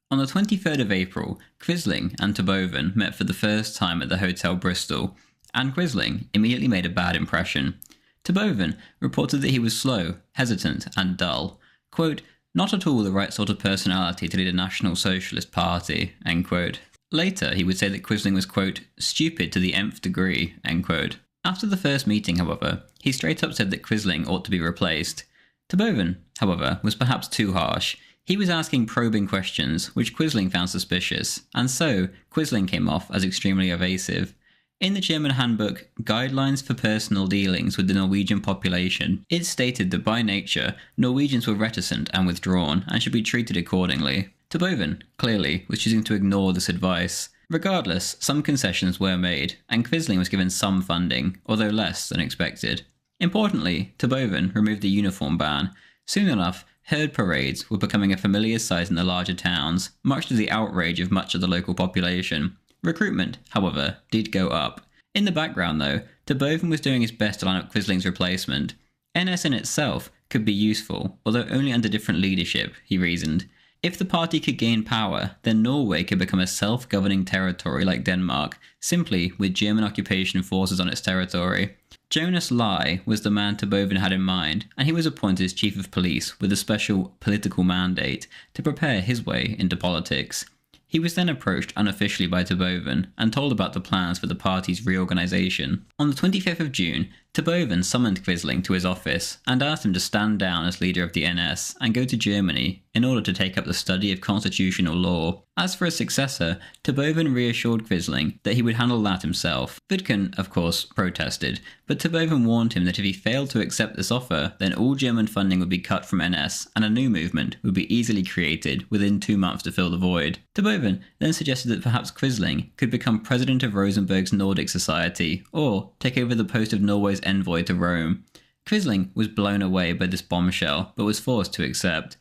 On the 23rd of April, Quisling and Terboven met for the first time at the Hotel Bristol, and Quisling immediately made a bad impression. Terboven reported that he was slow, hesitant, and dull. Quote, not at all the right sort of personality to lead a National Socialist party, end quote. Later, he would say that Quisling was, quote, stupid to the nth degree, end quote. After the first meeting, however, he straight up said that Quisling ought to be replaced. Terboven, however, was perhaps too harsh. He was asking probing questions, which Quisling found suspicious, and so Quisling came off as extremely evasive. In the German handbook, Guidelines for Personal Dealings with the Norwegian Population, it stated that by nature, Norwegians were reticent and withdrawn, and should be treated accordingly. Terboven, clearly, was choosing to ignore this advice. Regardless, some concessions were made, and Quisling was given some funding, although less than expected. Importantly, Terboven removed the uniform ban. Soon enough, herd parades were becoming a familiar sight in the larger towns, much to the outrage of much of the local population. Recruitment, however, did go up. In the background, though, Terboven was doing his best to line up Quisling's replacement. NS in itself could be useful, although only under different leadership, he reasoned. If the party could gain power, then Norway could become a self-governing territory like Denmark, simply with German occupation forces on its territory. Jonas Lai was the man Terboven had in mind, and he was appointed as chief of police with a special political mandate to prepare his way into politics. He was then approached unofficially by Terboven and told about the plans for the party's reorganisation. On the 25th of June, Terboven summoned Quisling to his office and asked him to stand down as leader of the NS and go to Germany in order to take up the study of constitutional law. As for a successor, Terboven reassured Quisling that he would handle that himself. Vidkun, of course, protested, but Terboven warned him that if he failed to accept this offer, then all German funding would be cut from NS and a new movement would be easily created within 2 months to fill the void. Terboven then suggested that perhaps Quisling could become president of Rosenberg's Nordic Society, or take over the post of Norway's envoy to Rome. Quisling was blown away by this bombshell, but was forced to accept.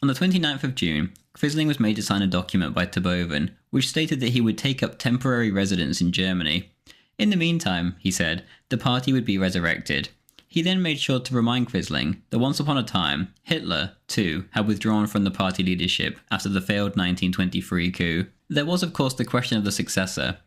On the 29th of June, Quisling was made to sign a document by Terboven, which stated that he would take up temporary residence in Germany. In the meantime, he said, the party would be resurrected. He then made sure to remind Quisling that once upon a time, Hitler, too, had withdrawn from the party leadership after the failed 1923 coup. There was, of course, the question of the successor.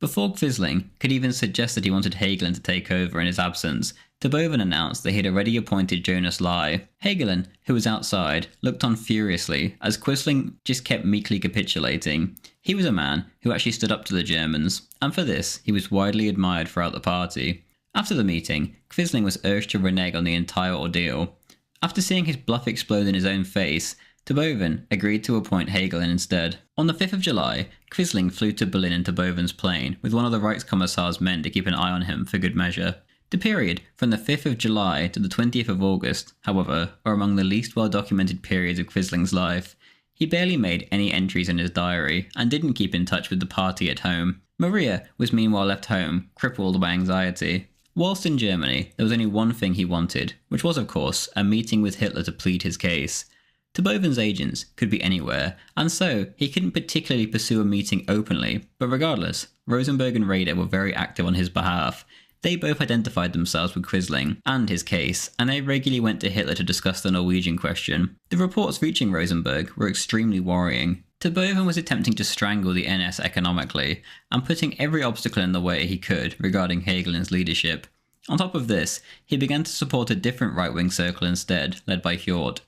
Before Quisling could even suggest that he wanted Hagelin to take over in his absence, Terboven announced that he had already appointed Jonas Lai. Hagelin, who was outside, looked on furiously as Quisling just kept meekly capitulating. He was a man who actually stood up to the Germans, and for this he was widely admired throughout the party. After the meeting, Quisling was urged to renege on the entire ordeal. After seeing his bluff explode in his own face, Terboven agreed to appoint Hagelin instead. On the 5th of July, Quisling flew to Berlin in Terboven's plane with one of the Reichskommissar's men to keep an eye on him for good measure. The period from the 5th of July to the 20th of August, however, are among the least well-documented periods of Quisling's life. He barely made any entries in his diary and didn't keep in touch with the party at home. Maria was meanwhile left home, crippled by anxiety. Whilst in Germany, there was only one thing he wanted, which was, of course, a meeting with Hitler to plead his case. Terboven's agents could be anywhere, and so he couldn't particularly pursue a meeting openly, but regardless, Rosenberg and Raeder were very active on his behalf. They both identified themselves with Quisling and his case, and they regularly went to Hitler to discuss the Norwegian question. The reports reaching Rosenberg were extremely worrying. Terboven was attempting to strangle the NS economically, and putting every obstacle in the way he could regarding Hagelin's leadership. On top of this, he began to support a different right-wing circle instead, led by Hjort.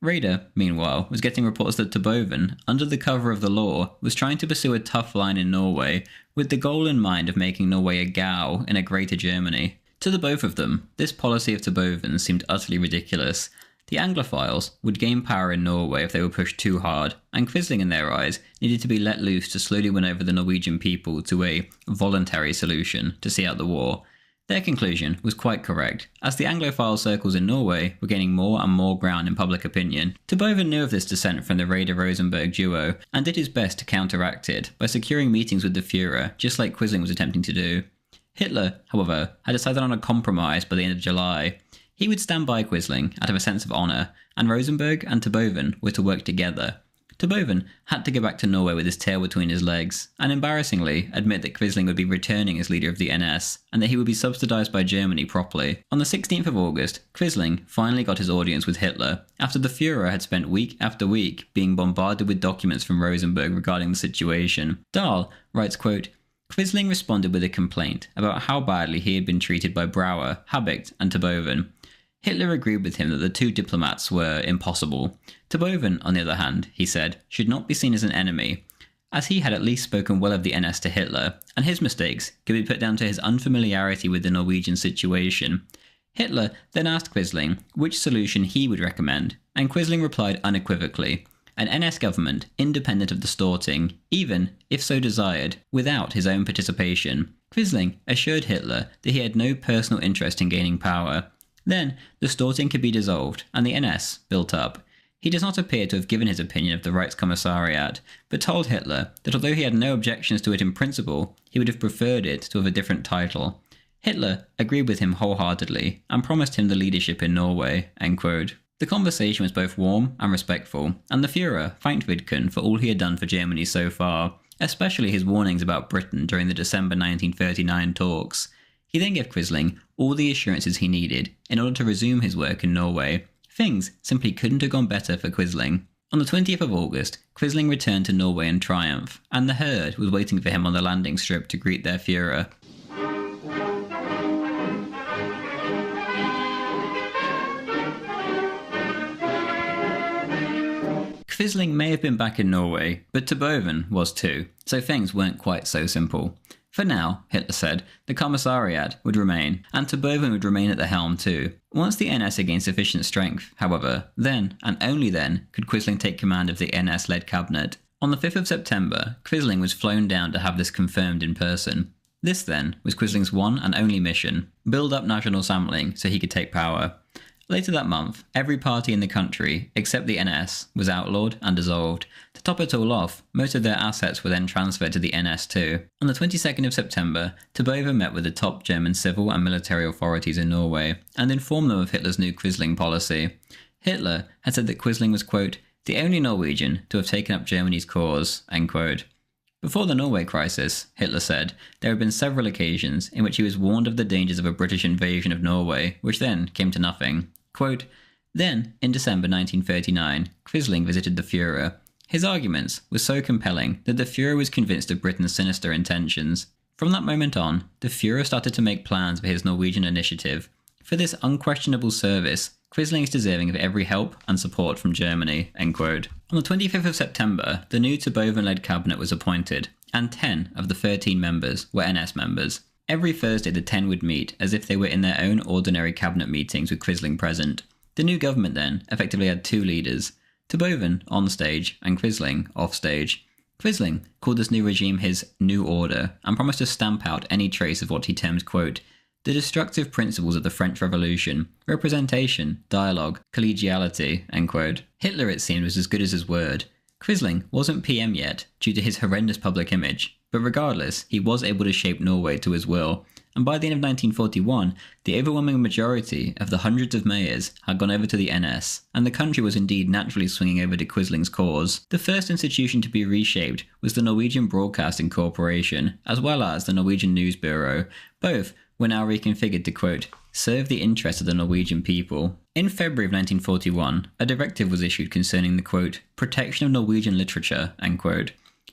Raeder, meanwhile, was getting reports that Terboven, under the cover of the law, was trying to pursue a tough line in Norway, with the goal in mind of making Norway a Gau in a greater Germany. To the both of them, this policy of Terboven seemed utterly ridiculous. The Anglophiles would gain power in Norway if they were pushed too hard, and Quisling in their eyes needed to be let loose to slowly win over the Norwegian people to a voluntary solution to see out the war. Their conclusion was quite correct, as the Anglophile circles in Norway were gaining more and more ground in public opinion. Terboven knew of this dissent from the Raeder-Rosenberg duo, and did his best to counteract it by securing meetings with the Führer, just like Quisling was attempting to do. Hitler, however, had decided on a compromise by the end of July. He would stand by Quisling out of a sense of honour, and Rosenberg and Terboven were to work together. Terboven had to go back to Norway with his tail between his legs, and embarrassingly admit that Quisling would be returning as leader of the NS, and that he would be subsidised by Germany properly. On the 16th of August, Quisling finally got his audience with Hitler, after the Führer had spent week after week being bombarded with documents from Rosenberg regarding the situation. Dahl writes, quote, Quisling responded with a complaint about how badly he had been treated by Brauer, Habicht and Terboven. Hitler agreed with him that the two diplomats were impossible. Terboven, on the other hand, he said, should not be seen as an enemy, as he had at least spoken well of the NS to Hitler, and his mistakes could be put down to his unfamiliarity with the Norwegian situation. Hitler then asked Quisling which solution he would recommend, and Quisling replied unequivocally, an NS government independent of the Storting, even, if so desired, without his own participation. Quisling assured Hitler that he had no personal interest in gaining power. Then, the Storting could be dissolved, and the NS built up. He does not appear to have given his opinion of the Reichskommissariat, but told Hitler that although he had no objections to it in principle, he would have preferred it to have a different title. Hitler agreed with him wholeheartedly, and promised him the leadership in Norway. End quote. The conversation was both warm and respectful, and the Führer thanked Vidkun for all he had done for Germany so far, especially his warnings about Britain during the December 1939 talks. He then gave Quisling all the assurances he needed in order to resume his work in Norway. Things simply couldn't have gone better for Quisling. On the 20th of August, Quisling returned to Norway in triumph, and the herd was waiting for him on the landing strip to greet their Führer. Quisling may have been back in Norway, but Terboven was too, so things weren't quite so simple. For now, Hitler said, the Commissariat would remain, and Terboven would remain at the helm too. Once the NS had gained sufficient strength, however, then, and only then, could Quisling take command of the NS-led cabinet. On the 5th of September, Quisling was flown down to have this confirmed in person. This, then, was Quisling's one and only mission, build up National Samling so he could take power. Later that month, every party in the country, except the NS, was outlawed and dissolved. To top it all off, most of their assets were then transferred to the NS too. On the 22nd of September, Terboven met with the top German civil and military authorities in Norway, and informed them of Hitler's new Quisling policy. Hitler had said that Quisling was, quote, the only Norwegian to have taken up Germany's cause, end quote. Before the Norway crisis, Hitler said, there had been several occasions in which he was warned of the dangers of a British invasion of Norway, which then came to nothing. Quote, then, in December 1939, Quisling visited the Führer. His arguments were so compelling that the Führer was convinced of Britain's sinister intentions. From that moment on, the Führer started to make plans for his Norwegian initiative. For this unquestionable service, Quisling is deserving of every help and support from Germany. End quote. On the 25th of September, the new Terboven-led cabinet was appointed, and 10 of the 13 members were NS members. Every Thursday the 10 would meet as if they were in their own ordinary cabinet meetings with Quisling present. The new government then effectively had two leaders, Terboven on stage and Quisling off stage. Quisling called this new regime his New Order and promised to stamp out any trace of what he termed, quote, the destructive principles of the French Revolution, representation, dialogue, collegiality, end quote. Hitler, it seemed, was as good as his word. Quisling wasn't PM yet due to his horrendous public image, but regardless, he was able to shape Norway to his will, and by the end of 1941, the overwhelming majority of the hundreds of mayors had gone over to the NS, and the country was indeed naturally swinging over to Quisling's cause. The first institution to be reshaped was the Norwegian Broadcasting Corporation, as well as the Norwegian News Bureau. Both were now reconfigured to, quote, serve the interests of the Norwegian people. In February of 1941, a directive was issued concerning the, quote, protection of Norwegian literature, end quote.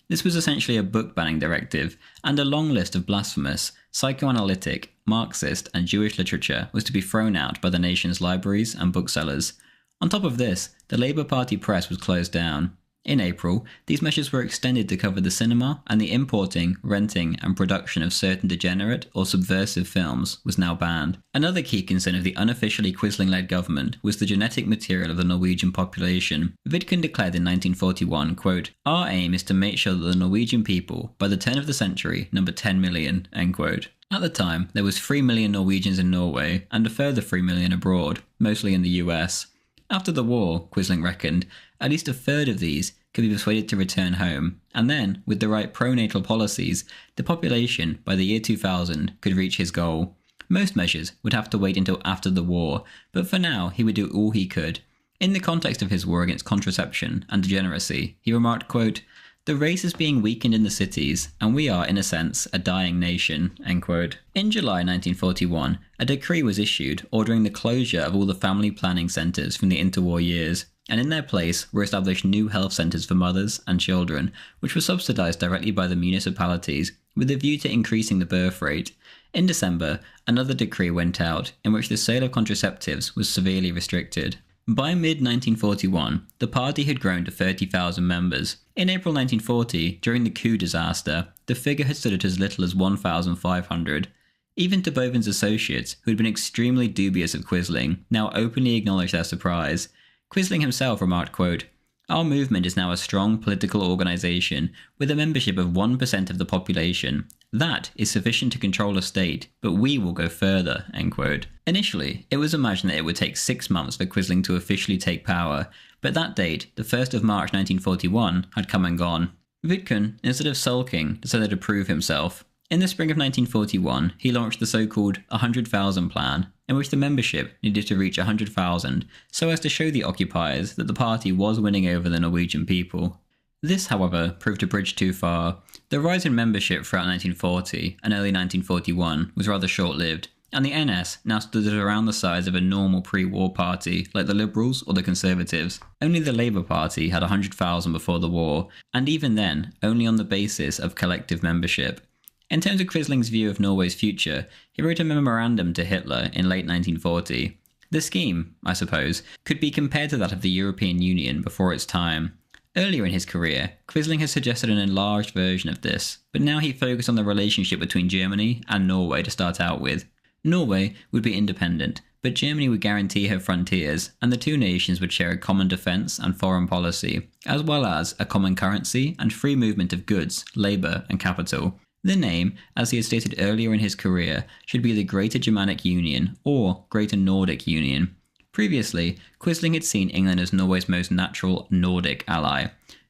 This was essentially a book-banning directive, and a long list of blasphemous, psychoanalytic, Marxist, and Jewish literature was to be thrown out by the nation's libraries and booksellers. On top of this, the Labour Party press was closed down. In April, these measures were extended to cover the cinema, and the importing, renting, and production of certain degenerate or subversive films was now banned. Another key concern of the unofficially Quisling-led government was the genetic material of the Norwegian population. Vidkun declared in 1941, quote, "Our aim is to make sure that the Norwegian people, by the turn of the century, number 10 million, end quote. At the time, there was 3 million Norwegians in Norway, and a further 3 million abroad, mostly in the US. After the war, Quisling reckoned, at least a third of these could be persuaded to return home, and then, with the right pro-natal policies, the population, by the year 2000, could reach his goal. Most measures would have to wait until after the war, but for now he would do all he could. In the context of his war against contraception and degeneracy, he remarked, quote, "The race is being weakened in the cities, and we are, in a sense, a dying nation," end quote. In July 1941, a decree was issued ordering the closure of all the family planning centres from the interwar years, and in their place were established new health centres for mothers and children, which were subsidised directly by the municipalities, with a view to increasing the birth rate. In December, another decree went out, in which the sale of contraceptives was severely restricted. By mid-1941, the party had grown to 30,000 members. In April 1940, during the coup disaster, the figure had stood at as little as 1,500. Even de Boven's associates, who had been extremely dubious of Quisling, now openly acknowledged their surprise. Quisling himself remarked, quote, "Our movement is now a strong political organisation, with a membership of 1% of the population. That is sufficient to control a state, but we will go further," end quote. Initially, it was imagined that it would take 6 months for Quisling to officially take power, but that date, the 1st of March 1941, had come and gone. Vidkun, instead of sulking, decided to prove himself. In the spring of 1941, he launched the so-called 100,000 plan, in which the membership needed to reach 100,000, so as to show the occupiers that the party was winning over the Norwegian people. This, however, proved a bridge too far. The rise in membership throughout 1940 and early 1941 was rather short-lived, and the NS now stood at around the size of a normal pre-war party like the Liberals or the Conservatives. Only the Labour Party had 100,000 before the war, and even then, only on the basis of collective membership. In terms of Quisling's view of Norway's future, he wrote a memorandum to Hitler in late 1940. The scheme, I suppose, could be compared to that of the European Union before its time. Earlier in his career, Quisling had suggested an enlarged version of this, but now he focused on the relationship between Germany and Norway to start out with. Norway would be independent, but Germany would guarantee her frontiers, and the two nations would share a common defence and foreign policy, as well as a common currency and free movement of goods, labour and capital. The name, as he had stated earlier in his career, should be the Greater Germanic Union or Greater Nordic Union. Previously, Quisling had seen England as Norway's most natural Nordic ally.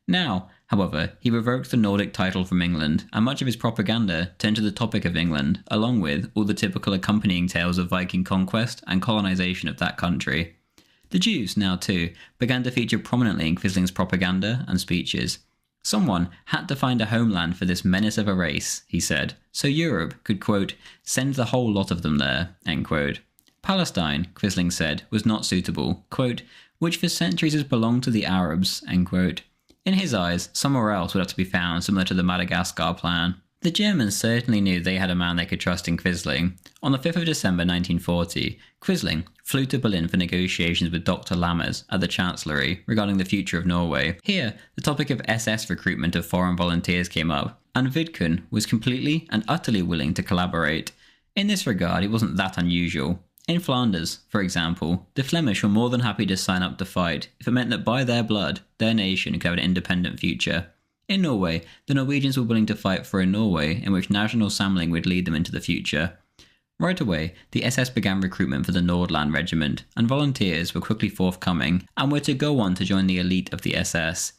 Now, however, he revoked the Nordic title from England, and much of his propaganda turned to the topic of England, along with all the typical accompanying tales of Viking conquest and colonisation of that country. The Jews, now too, began to feature prominently in Quisling's propaganda and speeches. Someone had to find a homeland for this menace of a race, he said, so Europe could, quote, "send the whole lot of them there," end quote. Palestine, Quisling said, was not suitable, quote, "which for centuries has belonged to the Arabs," end quote. In his eyes, somewhere else would have to be found, similar to the Madagascar plan. The Germans certainly knew they had a man they could trust in Quisling. On the 5th of December 1940, Quisling flew to Berlin for negotiations with Dr. Lammers at the Chancellery regarding the future of Norway. Here, the topic of SS recruitment of foreign volunteers came up, and Vidkun was completely and utterly willing to collaborate. In this regard, it wasn't that unusual. In Flanders, for example, the Flemish were more than happy to sign up to fight if it meant that by their blood, their nation could have an independent future. In Norway, the Norwegians were willing to fight for a Norway in which national samling would lead them into the future. Right away, the SS began recruitment for the Nordland Regiment, and volunteers were quickly forthcoming, and were to go on to join the elite of the SS.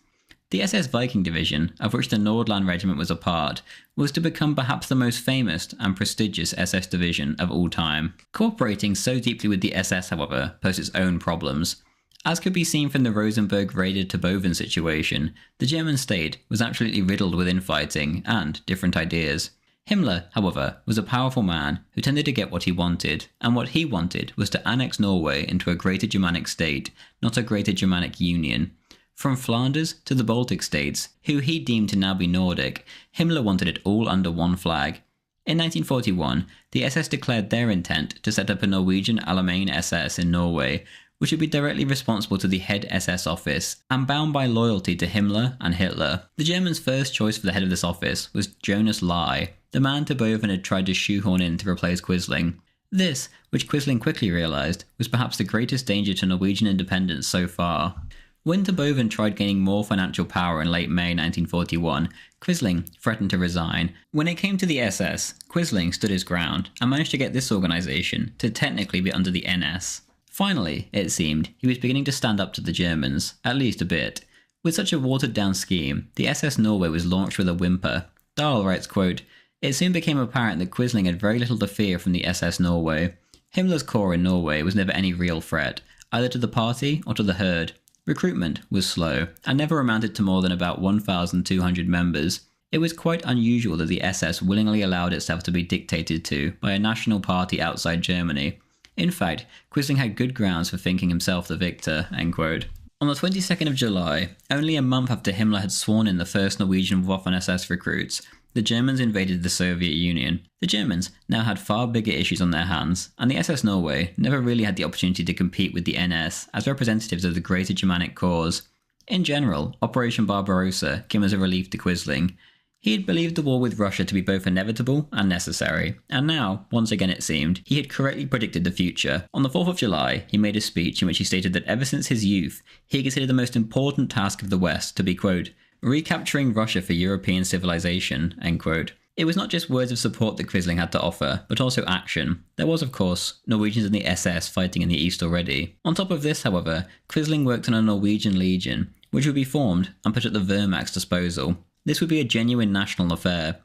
The SS Viking Division, of which the Nordland Regiment was a part, was to become perhaps the most famous and prestigious SS division of all time. Cooperating so deeply with the SS, however, posed its own problems. As could be seen from the Rosenberg raided to Boven situation, the German state was absolutely riddled with infighting and different ideas. Himmler, however, was a powerful man who tended to get what he wanted, and what he wanted was to annex Norway into a Greater Germanic state, not a Greater Germanic Union. From Flanders to the Baltic states, who he deemed to now be Nordic, Himmler wanted it all under one flag. In 1941, the SS declared their intent to set up a Norwegian Alamein SS in Norway, which would be directly responsible to the head SS office and bound by loyalty to Himmler and Hitler. The Germans' first choice for the head of this office was Jonas Lai, the man Terboven had tried to shoehorn in to replace Quisling. This, which Quisling quickly realised, was perhaps the greatest danger to Norwegian independence so far. When Terboven tried gaining more financial power in late May 1941, Quisling threatened to resign. When it came to the SS, Quisling stood his ground and managed to get this organisation to technically be under the NS. Finally, it seemed, he was beginning to stand up to the Germans, at least a bit. With such a watered-down scheme, the SS Norway was launched with a whimper. Dahl writes, quote, "It soon became apparent that Quisling had very little to fear from the SS Norway. Himmler's corps in Norway was never any real threat, either to the party or to the herd. Recruitment was slow, and never amounted to more than about 1,200 members. It was quite unusual that the SS willingly allowed itself to be dictated to by a national party outside Germany. In fact, Quisling had good grounds for thinking himself the victor." End quote. On the 22nd of July, only a month after Himmler had sworn in the first Norwegian Waffen-SS recruits, the Germans invaded the Soviet Union. The Germans now had far bigger issues on their hands, and the SS Norway never really had the opportunity to compete with the NS as representatives of the greater Germanic cause. In general, Operation Barbarossa came as a relief to Quisling. He had believed the war with Russia to be both inevitable and necessary, and now, once again it seemed, he had correctly predicted the future. On the 4th of July, he made a speech in which he stated that ever since his youth, he considered the most important task of the West to be, quote, "recapturing Russia for European civilization," end quote. It was not just words of support that Quisling had to offer, but also action. There was, of course, Norwegians in the SS fighting in the East already. On top of this, however, Quisling worked on a Norwegian legion, which would be formed and put at the Wehrmacht's disposal. This would be a genuine national affair.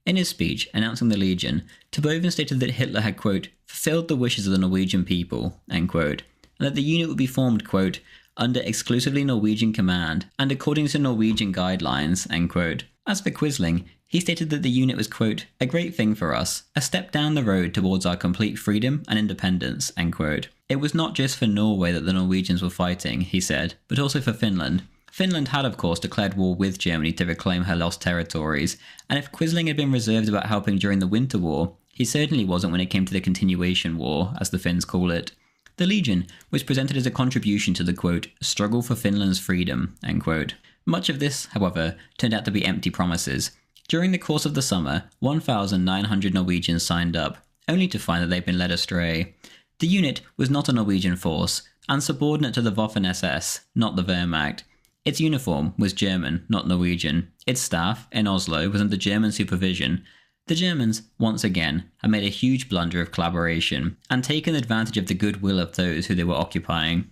In his speech announcing the legion, Terboven stated that Hitler had, quote, "fulfilled the wishes of the Norwegian people," end quote, and that the unit would be formed, quote, "under exclusively Norwegian command and according to Norwegian guidelines," end quote. As for Quisling, he stated that the unit was, quote, "a great thing for us, a step down the road towards our complete freedom and independence," end quote. It was not just for Norway that the Norwegians were fighting, he said, but also for Finland. Finland had, of course, declared war with Germany to reclaim her lost territories, and if Quisling had been reserved about helping during the Winter War, he certainly wasn't when it came to the Continuation War, as the Finns call it. The Legion was presented as a contribution to the, quote, "struggle for Finland's freedom," end quote. Much of this, however, turned out to be empty promises. During the course of the summer, 1,900 Norwegians signed up, only to find that they'd been led astray. The unit was not a Norwegian force, and subordinate to the Waffen-SS, not the Wehrmacht. Its uniform was German, not Norwegian. Its staff, in Oslo, was under German supervision. The Germans, once again, had made a huge blunder of collaboration, and taken advantage of the goodwill of those who they were occupying.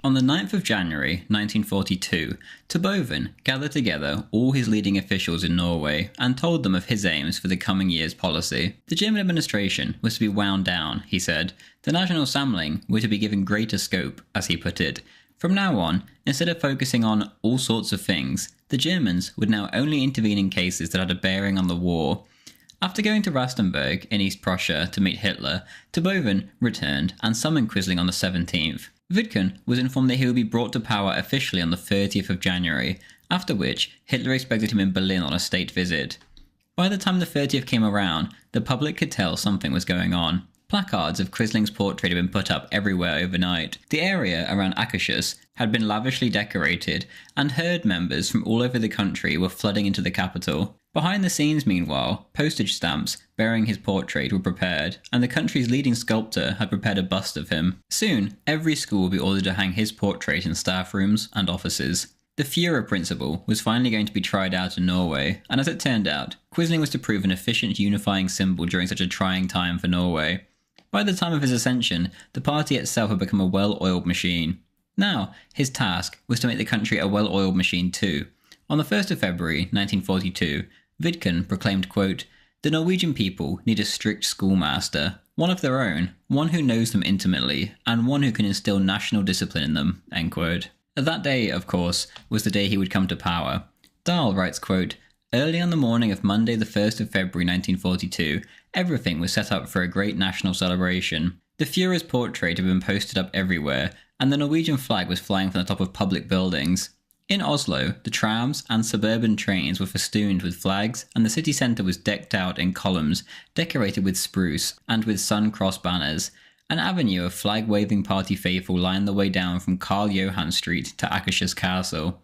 On the 9th of January 1942, Terboven gathered together all his leading officials in Norway and told them of his aims for the coming year's policy. The German administration was to be wound down, he said. The National Samling were to be given greater scope, as he put it. From now on, instead of focusing on all sorts of things, the Germans would now only intervene in cases that had a bearing on the war. After going to Rastenburg in East Prussia to meet Hitler, Terboven returned and summoned Quisling on the 17th. Vidkun was informed that he would be brought to power officially on the 30th of January, after which Hitler expected him in Berlin on a state visit. By the time the 30th came around, the public could tell something was going on. Placards of Quisling's portrait had been put up everywhere overnight. The area around Akershus had been lavishly decorated, and herd members from all over the country were flooding into the capital. Behind the scenes, meanwhile, postage stamps bearing his portrait were prepared, and the country's leading sculptor had prepared a bust of him. Soon, every school would be ordered to hang his portrait in staff rooms and offices. The Führer principle was finally going to be tried out in Norway, and as it turned out, Quisling was to prove an efficient unifying symbol during such a trying time for Norway. By the time of his ascension, the party itself had become a well-oiled machine. Now, his task was to make the country a well-oiled machine too. On the 1st of February 1942, Vidkun proclaimed, quote, "The Norwegian people need a strict schoolmaster, one of their own, one who knows them intimately, and one who can instill national discipline in them," end quote. That day, of course, was the day he would come to power. Dahl writes, quote, "Early on the morning of Monday the 1st of February 1942, everything was set up for a great national celebration. The Führer's portrait had been posted up everywhere, and the Norwegian flag was flying from the top of public buildings. In Oslo, the trams and suburban trains were festooned with flags, and the city centre was decked out in columns decorated with spruce and with Sun Cross banners. An avenue of flag-waving party faithful lined the way down from Karl Johan Street to Akershus Castle.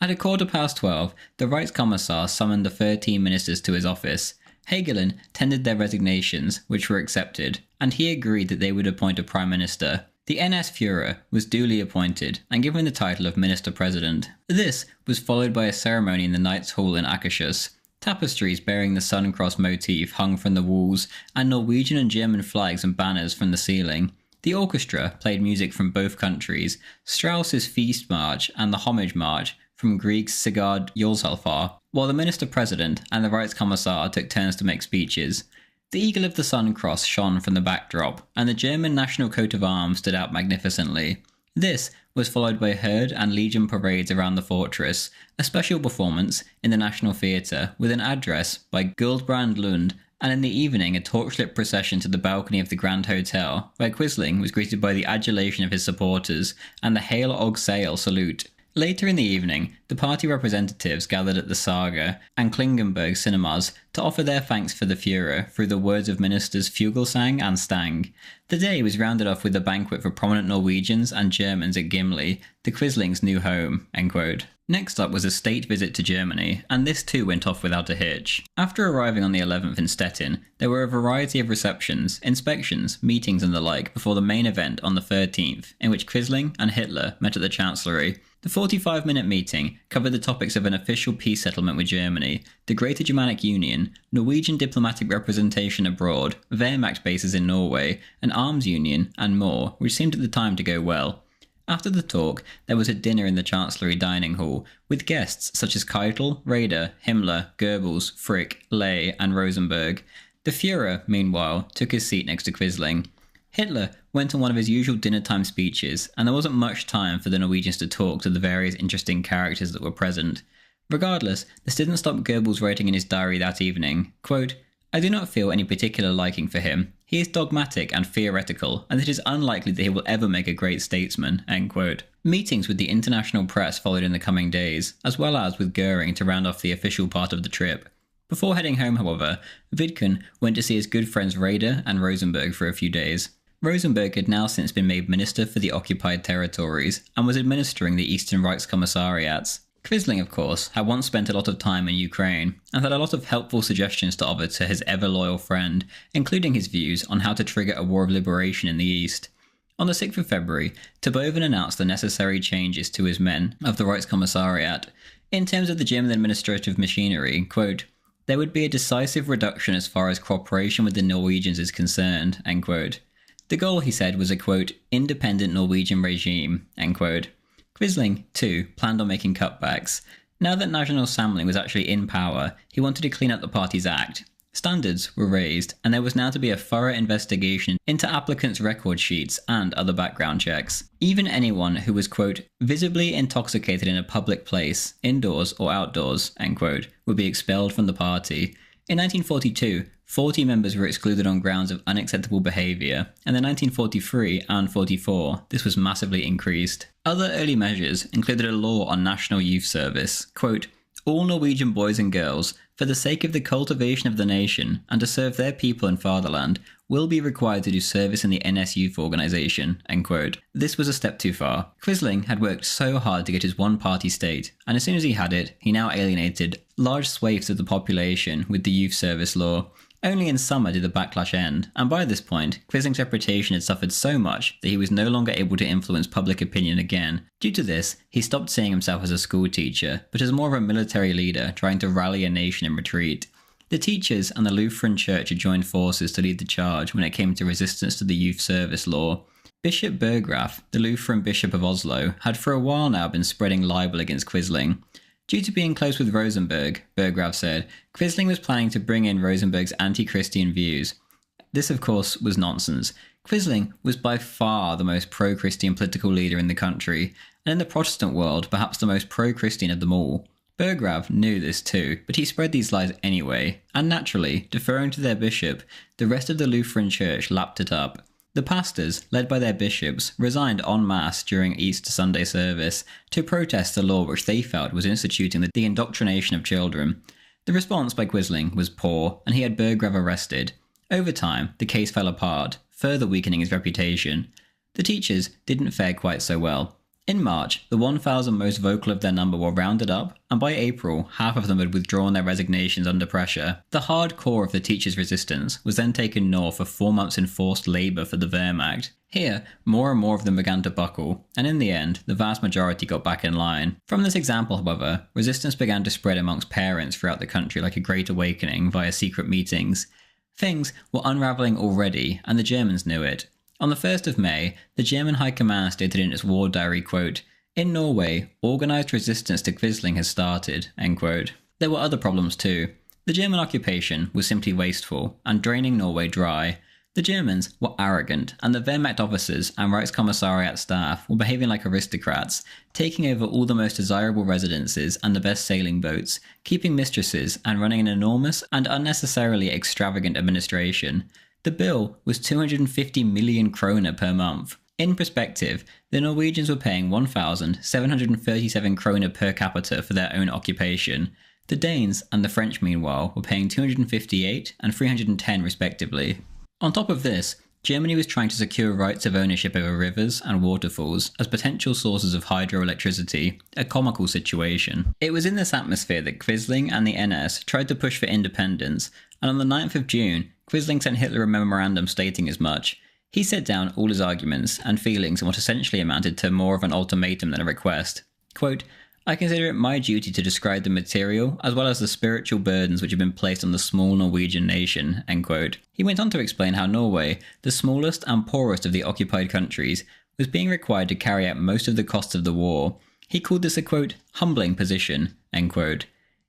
At 12:15, the Reichskommissar summoned the 13 ministers to his office. Hagelin tendered their resignations, which were accepted, and he agreed that they would appoint a prime minister. The NS Führer was duly appointed and given the title of Minister-President. This was followed by a ceremony in the Knights' Hall in Akershus. Tapestries bearing the Sun Cross motif hung from the walls, and Norwegian and German flags and banners from the ceiling. The orchestra played music from both countries, Strauss's Feast March and the Homage March from Grieg's Sigurd Jolsalfar, while the Minister-President and the Reichskommissar took turns to make speeches. The eagle of the Sun Cross shone from the backdrop, and the German national coat of arms stood out magnificently. This was followed by herd and legion parades around the fortress, a special performance in the National Theatre with an address by Guldbrand Lund, and in the evening a torchlit procession to the balcony of the Grand Hotel, where Quisling was greeted by the adulation of his supporters and the Hail Og Sail salute. Later in the evening, the party representatives gathered at the Saga and Klingenberg cinemas to offer their thanks for the Führer through the words of ministers Fugelsang and Stang. The day was rounded off with a banquet for prominent Norwegians and Germans at Gimli, the Quisling's new home." End quote. Next up was a state visit to Germany, and this too went off without a hitch. After arriving on the 11th in Stettin, there were a variety of receptions, inspections, meetings and the like before the main event on the 13th, in which Quisling and Hitler met at the Chancellery. The 45-minute meeting covered the topics of an official peace settlement with Germany, the Greater Germanic Union, Norwegian diplomatic representation abroad, Wehrmacht bases in Norway, an arms union, and more, which seemed at the time to go well. After the talk, there was a dinner in the Chancellery dining hall, with guests such as Keitel, Raeder, Himmler, Goebbels, Frick, Ley, and Rosenberg. The Führer, meanwhile, took his seat next to Quisling. Hitler went on one of his usual dinner-time speeches, and there wasn't much time for the Norwegians to talk to the various interesting characters that were present. Regardless, this didn't stop Goebbels writing in his diary that evening, quote, "I do not feel any particular liking for him. He is dogmatic and theoretical, and it is unlikely that he will ever make a great statesman." End quote. Meetings with the international press followed in the coming days, as well as with Goering to round off the official part of the trip. Before heading home, however, Vidkun went to see his good friends Raeder and Rosenberg for a few days. Rosenberg had now since been made minister for the occupied territories and was administering the Eastern Reichskommissariats. Quisling, of course, had once spent a lot of time in Ukraine and had a lot of helpful suggestions to offer to his ever-loyal friend, including his views on how to trigger a war of liberation in the East. On the 6th of February, Terboven announced the necessary changes to his men of the Reichskommissariat. In terms of the German administrative machinery, quote, "there would be a decisive reduction as far as cooperation with the Norwegians is concerned," end quote. The goal, he said, was a, quote, "independent Norwegian regime," end quote. Quisling, too, planned on making cutbacks. Now that National Samling was actually in power, he wanted to clean up the party's act. Standards were raised, and there was now to be a thorough investigation into applicants' record sheets and other background checks. Even anyone who was, quote, "visibly intoxicated in a public place, indoors or outdoors," end quote, would be expelled from the party. In 1942, 40 members were excluded on grounds of unacceptable behaviour, and in 1943 and 44, this was massively increased. Other early measures included a law on national youth service, quote, "all Norwegian boys and girls, for the sake of the cultivation of the nation and to serve their people and fatherland, will be required to do service in the NS Youth Organisation," end quote. This was a step too far. Quisling had worked so hard to get his one-party state, and as soon as he had it, he now alienated large swathes of the population with the youth service law. Only in summer did the backlash end, and by this point, Quisling's reputation had suffered so much that he was no longer able to influence public opinion again. Due to this, he stopped seeing himself as a school teacher, but as more of a military leader trying to rally a nation in retreat. The teachers and the Lutheran Church had joined forces to lead the charge when it came to resistance to the youth service law. Bishop Berggraf, the Lutheran Bishop of Oslo, had for a while now been spreading libel against Quisling. Due to being close with Rosenberg, Berggraf said, Quisling was planning to bring in Rosenberg's anti-Christian views. This, of course, was nonsense. Quisling was by far the most pro-Christian political leader in the country, and in the Protestant world, perhaps the most pro-Christian of them all. Berggraf knew this too, but he spread these lies anyway, and naturally, deferring to their bishop, the rest of the Lutheran Church lapped it up. The pastors, led by their bishops, resigned en masse during Easter Sunday service to protest the law which they felt was instituting the indoctrination of children. The response by Quisling was poor, and he had Burgrev arrested. Over time, the case fell apart, further weakening his reputation. The teachers didn't fare quite so well. In March, the 1,000 most vocal of their number were rounded up, and by April, half of them had withdrawn their resignations under pressure. The hard core of the teachers' resistance was then taken north for 4 months in forced labour for the Wehrmacht. Here, more and more of them began to buckle, and in the end, the vast majority got back in line. From this example, however, resistance began to spread amongst parents throughout the country like a great awakening via secret meetings. Things were unravelling already, and the Germans knew it. On the 1st of May, the German High Command stated in its war diary, quote, "In Norway, organised resistance to Quisling has started," end quote. There were other problems too. The German occupation was simply wasteful and draining Norway dry. The Germans were arrogant, and the Wehrmacht officers and Reichskommissariat staff were behaving like aristocrats, taking over all the most desirable residences and the best sailing boats, keeping mistresses and running an enormous and unnecessarily extravagant administration. The bill was 250 million kroner per month. In perspective, the Norwegians were paying 1,737 kroner per capita for their own occupation. The Danes and the French, meanwhile, were paying 258 and 310 respectively. On top of this, Germany was trying to secure rights of ownership over rivers and waterfalls as potential sources of hydroelectricity, a comical situation. It was in this atmosphere that Quisling and the NS tried to push for independence, and on the 9th of June, Quisling sent Hitler a memorandum stating as much. He set down all his arguments and feelings in what essentially amounted to more of an ultimatum than a request. Quote, "I consider it my duty to describe the material as well as the spiritual burdens which have been placed on the small Norwegian nation," end quote. He went on to explain how Norway, the smallest and poorest of the occupied countries, was being required to carry out most of the costs of the war. He called this a, quote, "humbling position," end quote.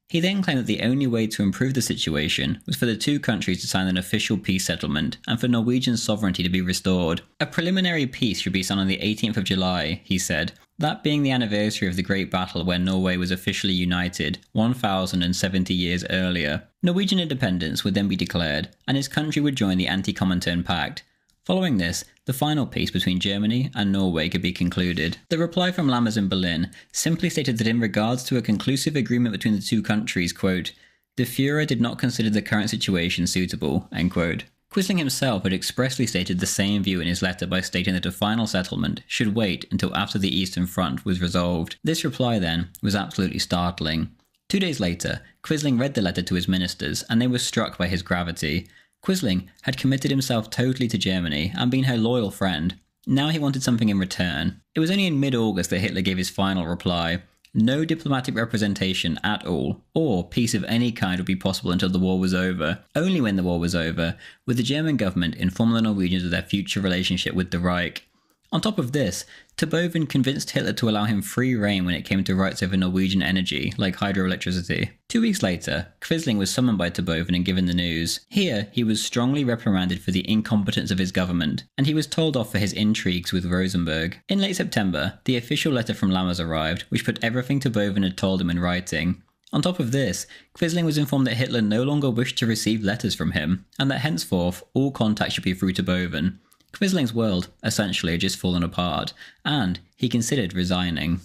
He then claimed that the only way to improve the situation was for the two countries to sign an official peace settlement and for Norwegian sovereignty to be restored. A preliminary peace should be signed on the 18th of July, he said, that being the anniversary of the Great Battle where Norway was officially united 1,070 years earlier. Norwegian independence would then be declared, and his country would join the Anti-Comintern Pact. Following this, the final peace between Germany and Norway could be concluded. The reply from Lammers in Berlin simply stated that in regards to a conclusive agreement between the two countries, quote, "the Führer did not consider the current situation suitable," end quote. Quisling himself had expressly stated the same view in his letter by stating that a final settlement should wait until after the Eastern Front was resolved. This reply, then, was absolutely startling. 2 days later, Quisling read the letter to his ministers, and they were struck by his gravity. Quisling had committed himself totally to Germany and been her loyal friend. Now he wanted something in return. It was only in mid-August that Hitler gave his final reply. No diplomatic representation at all, or peace of any kind would be possible until the war was over. Only when the war was over would the German government inform the Norwegians of their future relationship with the Reich. On top of this, Terboven convinced Hitler to allow him free rein when it came to rights over Norwegian energy, like hydroelectricity. 2 weeks later, Quisling was summoned by Terboven and given the news. Here, he was strongly reprimanded for the incompetence of his government, and he was told off for his intrigues with Rosenberg. In late September, the official letter from Lammers arrived, which put everything Terboven had told him in writing. On top of this, Quisling was informed that Hitler no longer wished to receive letters from him, and that henceforth all contact should be through Terboven. Quisling's world, essentially, had just fallen apart, and he considered resigning.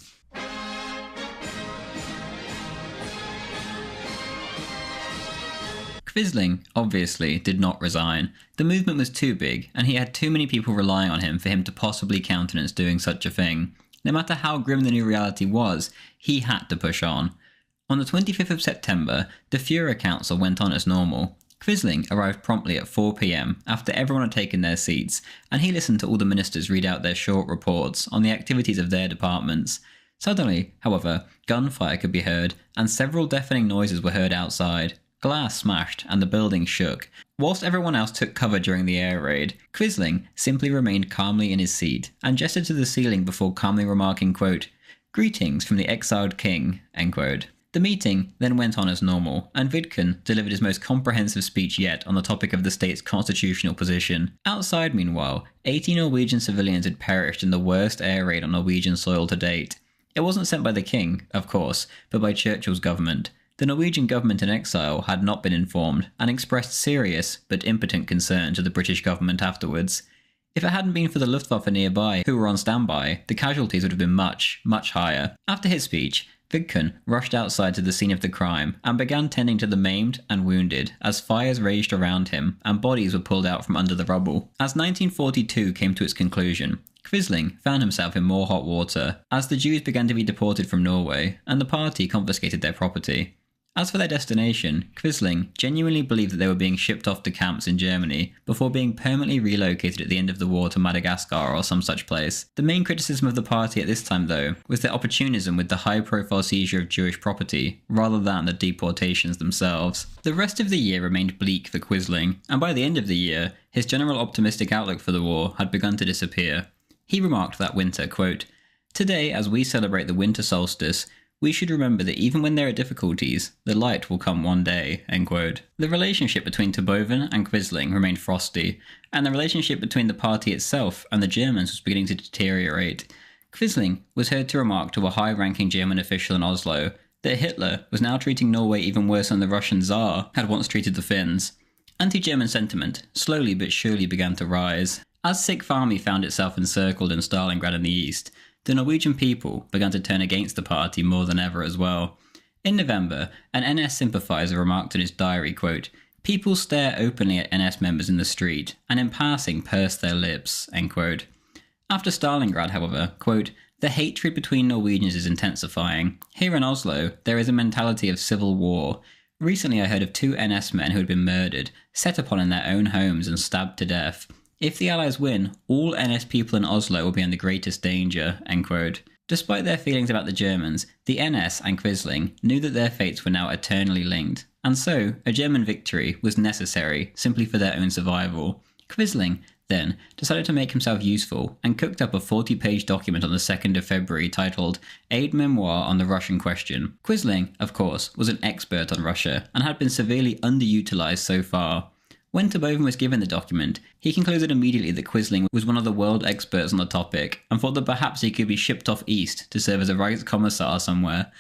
Quisling, obviously, did not resign. The movement was too big, and he had too many people relying on him for him to possibly countenance doing such a thing. No matter how grim the new reality was, he had to push on. On the 25th of September, the Führer Council went on as normal. Quisling arrived promptly at 4 p.m. after everyone had taken their seats, and he listened to all the ministers read out their short reports on the activities of their departments. Suddenly, however, gunfire could be heard, and several deafening noises were heard outside. Glass smashed, and the building shook. Whilst everyone else took cover during the air raid, Quisling simply remained calmly in his seat, and gestured to the ceiling before calmly remarking, quote, "Greetings from the exiled king," end quote. The meeting then went on as normal, and Vidkun delivered his most comprehensive speech yet on the topic of the state's constitutional position. Outside, meanwhile, 80 Norwegian civilians had perished in the worst air raid on Norwegian soil to date. It wasn't sent by the king, of course, but by Churchill's government. The Norwegian government in exile had not been informed, and expressed serious but impotent concern to the British government afterwards. If it hadn't been for the Luftwaffe nearby, who were on standby, the casualties would have been much, much higher. After his speech, Vidkun rushed outside to the scene of the crime and began tending to the maimed and wounded as fires raged around him and bodies were pulled out from under the rubble. As 1942 came to its conclusion, Quisling found himself in more hot water as the Jews began to be deported from Norway and the party confiscated their property. As for their destination, Quisling genuinely believed that they were being shipped off to camps in Germany before being permanently relocated at the end of the war to Madagascar or some such place. The main criticism of the party at this time, though, was their opportunism with the high-profile seizure of Jewish property, rather than the deportations themselves. The rest of the year remained bleak for Quisling, and by the end of the year, his general optimistic outlook for the war had begun to disappear. He remarked that winter, quote, "Today, as we celebrate the winter solstice, we should remember that even when there are difficulties, the light will come one day," end quote. The relationship between Terboven and Quisling remained frosty, and the relationship between the party itself and the Germans was beginning to deteriorate. Quisling was heard to remark to a high-ranking German official in Oslo that Hitler was now treating Norway even worse than the Russian Tsar had once treated the Finns. Anti-German sentiment slowly but surely began to rise. As Sixth Army found itself encircled in Stalingrad in the east, the Norwegian people began to turn against the party more than ever as well. In November, an NS sympathiser remarked in his diary, quote, "People stare openly at NS members in the street, and in passing purse their lips," end quote. After Stalingrad, however, quote, "The hatred between Norwegians is intensifying. Here in Oslo, there is a mentality of civil war. Recently I heard of 2 NS men who had been murdered, set upon in their own homes and stabbed to death. If the Allies win, all NS people in Oslo will be in the greatest danger," end quote. Despite their feelings about the Germans, the NS and Quisling knew that their fates were now eternally linked, and so a German victory was necessary simply for their own survival. Quisling then decided to make himself useful and cooked up a 40-page document on the 2nd of February titled Aide Memoir on the Russian Question. Quisling, of course, was an expert on Russia and had been severely underutilized so far. When Terboven was given the document, he concluded immediately that Quisling was one of the world experts on the topic, and thought that perhaps he could be shipped off east to serve as a Reichskommissar somewhere.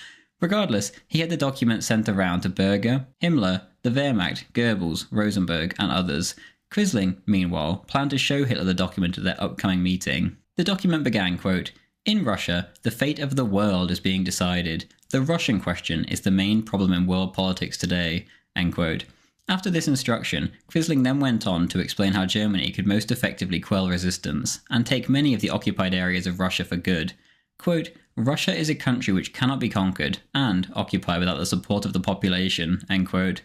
Regardless, he had the document sent around to Berger, Himmler, the Wehrmacht, Goebbels, Rosenberg, and others. Quisling, meanwhile, planned to show Hitler the document at their upcoming meeting. The document began, quote, "In Russia, the fate of the world is being decided. The Russian question is the main problem in world politics today," end quote. After this instruction, Quisling then went on to explain how Germany could most effectively quell resistance, and take many of the occupied areas of Russia for good. Quote, "Russia is a country which cannot be conquered, and occupied without the support of the population," end quote.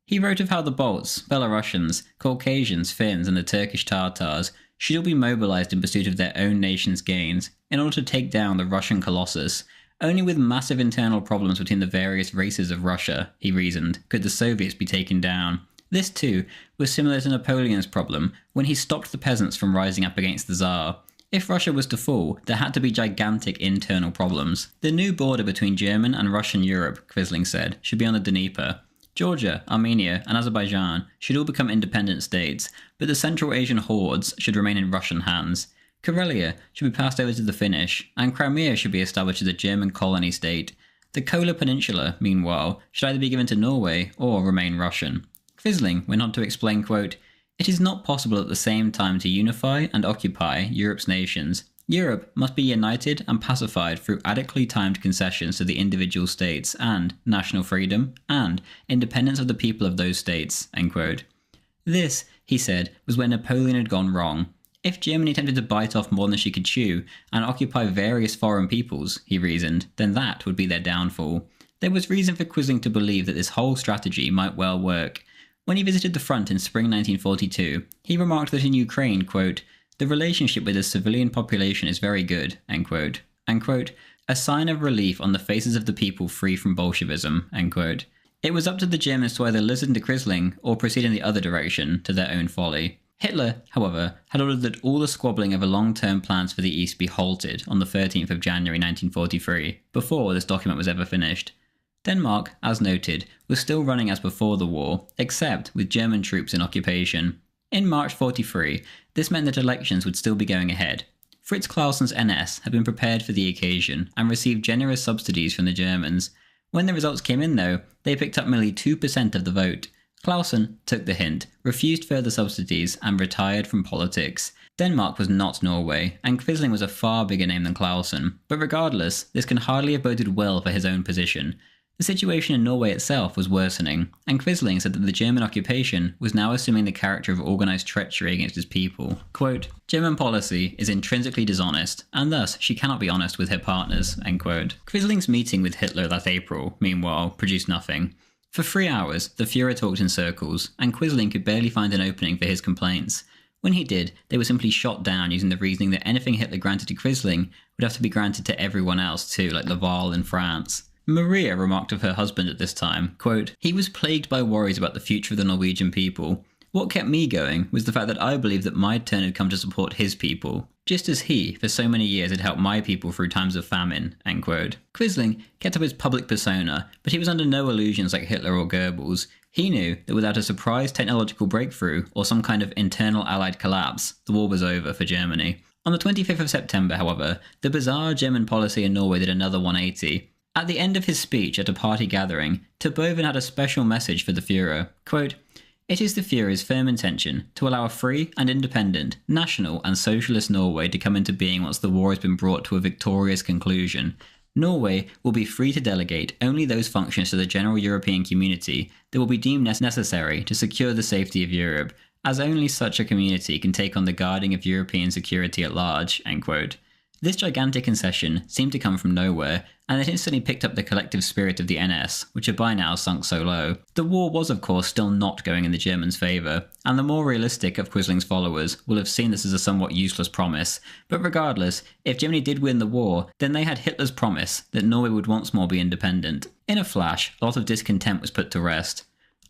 He wrote of how the Balts, Belarusians, Caucasians, Finns, and the Turkish Tatars should all be mobilized in pursuit of their own nation's gains, in order to take down the Russian Colossus. Only with massive internal problems between the various races of Russia, he reasoned, could the Soviets be taken down. This, too, was similar to Napoleon's problem when he stopped the peasants from rising up against the Tsar. If Russia was to fall, there had to be gigantic internal problems. The new border between German and Russian Europe, Quisling said, should be on the Dnieper. Georgia, Armenia, and Azerbaijan should all become independent states, but the Central Asian hordes should remain in Russian hands. Karelia should be passed over to the Finnish, and Crimea should be established as a German colony state. The Kola Peninsula, meanwhile, should either be given to Norway or remain Russian. Quisling went on to explain, quote, "It is not possible at the same time to unify and occupy Europe's nations. Europe must be united and pacified through adequately timed concessions to the individual states and national freedom and independence of the people of those states," end quote. This, he said, was where Napoleon had gone wrong. If Germany attempted to bite off more than she could chew and occupy various foreign peoples, he reasoned, then that would be their downfall. There was reason for Quisling to believe that this whole strategy might well work. When he visited the front in spring 1942, he remarked that in Ukraine, quote, "The relationship with the civilian population is very good," end quote, and, quote, "a sign of relief on the faces of the people free from Bolshevism," end quote. It was up to the Germans to either listen to Quisling or proceed in the other direction, to their own folly. Hitler, however, had ordered that all the squabbling over long-term plans for the East be halted on the 13th of January 1943, before this document was ever finished. Denmark, as noted, was still running as before the war, except with German troops in occupation. In March 43, this meant that elections would still be going ahead. Fritz Clausen's NS had been prepared for the occasion and received generous subsidies from the Germans. When the results came in, though, they picked up merely 2% of the vote. Clausen took the hint, refused further subsidies, and retired from politics. Denmark was not Norway, and Quisling was a far bigger name than Clausen, but regardless, this can hardly have boded well for his own position. The situation in Norway itself was worsening, and Quisling said that the German occupation was now assuming the character of organised treachery against his people. Quote, "German policy is intrinsically dishonest, and thus she cannot be honest with her partners." End quote. Quisling's meeting with Hitler that April, meanwhile, produced nothing. For 3 hours, the Führer talked in circles, and Quisling could barely find an opening for his complaints. When he did, they were simply shot down using the reasoning that anything Hitler granted to Quisling would have to be granted to everyone else too, like Laval in France. Maria remarked of her husband at this time, quote, "He was plagued by worries about the future of the Norwegian people. What kept me going was the fact that I believed that my turn had come to support his people, just as he, for so many years, had helped my people through times of famine." End quote. Quisling kept up his public persona, but he was under no illusions like Hitler or Goebbels. He knew that without a surprise technological breakthrough or some kind of internal Allied collapse, the war was over for Germany. On the 25th of September, however, the bizarre German policy in Norway did another 180. At the end of his speech at a party gathering, Terboven had a special message for the Führer. Quote, "It is the Führer's firm intention to allow a free and independent, national and socialist Norway to come into being once the war has been brought to a victorious conclusion. Norway will be free to delegate only those functions to the general European community that will be deemed necessary to secure the safety of Europe, as only such a community can take on the guarding of European security at large." End quote. This gigantic concession seemed to come from nowhere, and it instantly picked up the collective spirit of the NS, which had by now sunk so low. The war was of course still not going in the Germans' favour, and the more realistic of Quisling's followers will have seen this as a somewhat useless promise. But regardless, if Germany did win the war, then they had Hitler's promise that Norway would once more be independent. In a flash, a lot of discontent was put to rest.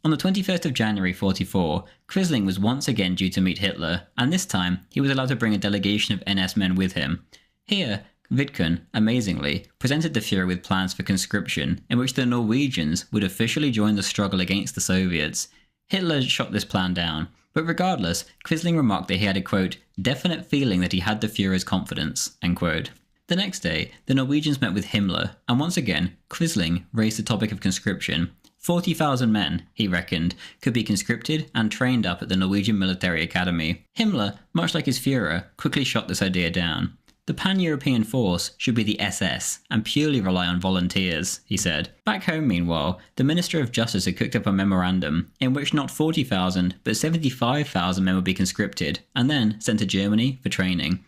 On the 21st of January 1944, Quisling was once again due to meet Hitler, and this time he was allowed to bring a delegation of NS men with him. Here, Vidkun, amazingly, presented the Führer with plans for conscription, in which the Norwegians would officially join the struggle against the Soviets. Hitler shot this plan down, but regardless, Quisling remarked that he had a, quote, "definite feeling that he had the Führer's confidence." End quote. The next day, the Norwegians met with Himmler, and once again, Quisling raised the topic of conscription. 40,000 men, he reckoned, could be conscripted and trained up at the Norwegian Military Academy. Himmler, much like his Führer, quickly shot this idea down. The pan-European force should be the SS and purely rely on volunteers, he said. Back home, meanwhile, the Minister of Justice had cooked up a memorandum in which not 40,000 but 75,000 men would be conscripted and then sent to Germany for training.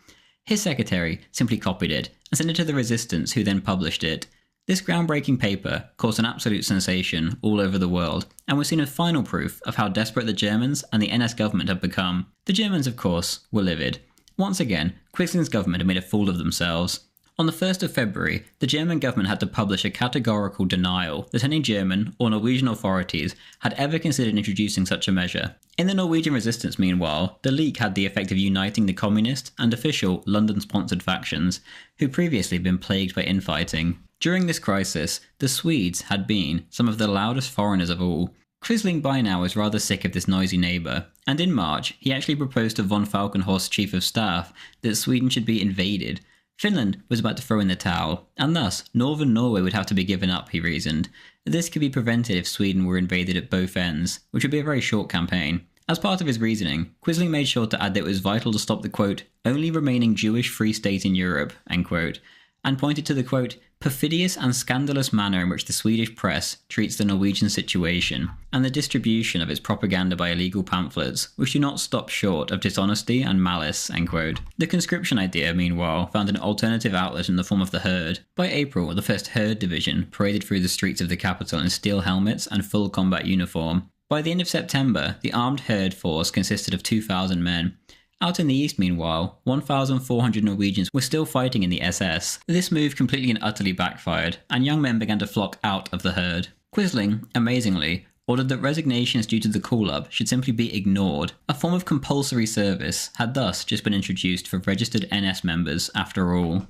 His secretary simply copied it and sent it to the resistance, who then published it. This groundbreaking paper caused an absolute sensation all over the world and was seen as final proof of how desperate the Germans and the NS government had become. The Germans, of course, were livid. Once again, Quisling's government had made a fool of themselves. On the 1st of February, the German government had to publish a categorical denial that any German or Norwegian authorities had ever considered introducing such a measure. In the Norwegian resistance, meanwhile, the leak had the effect of uniting the communist and official London-sponsored factions, who previously had been plagued by infighting. During this crisis, the Swedes had been some of the loudest foreigners of all. Quisling by now was rather sick of this noisy neighbour, and in March he actually proposed to von Falkenhorst's chief of staff that Sweden should be invaded. Finland was about to throw in the towel, and thus northern Norway would have to be given up, he reasoned. This could be prevented if Sweden were invaded at both ends, which would be a very short campaign. As part of his reasoning, Quisling made sure to add that it was vital to stop the, quote, "only remaining Jewish free state in Europe," end quote, and pointed to the, quote, "perfidious and scandalous manner in which the Swedish press treats the Norwegian situation, and the distribution of its propaganda by illegal pamphlets, which do not stop short of dishonesty and malice," end quote. The conscription idea, meanwhile, found an alternative outlet in the form of the Herd. By April, the 1st Herd Division paraded through the streets of the capital in steel helmets and full combat uniform. By the end of September, the armed Herd force consisted of 2,000 men. Out in the east, meanwhile, 1,400 Norwegians were still fighting in the SS. This move completely and utterly backfired, and young men began to flock out of the Herd. Quisling, amazingly, ordered that resignations due to the call-up should simply be ignored. A form of compulsory service had thus just been introduced for registered NS members after all.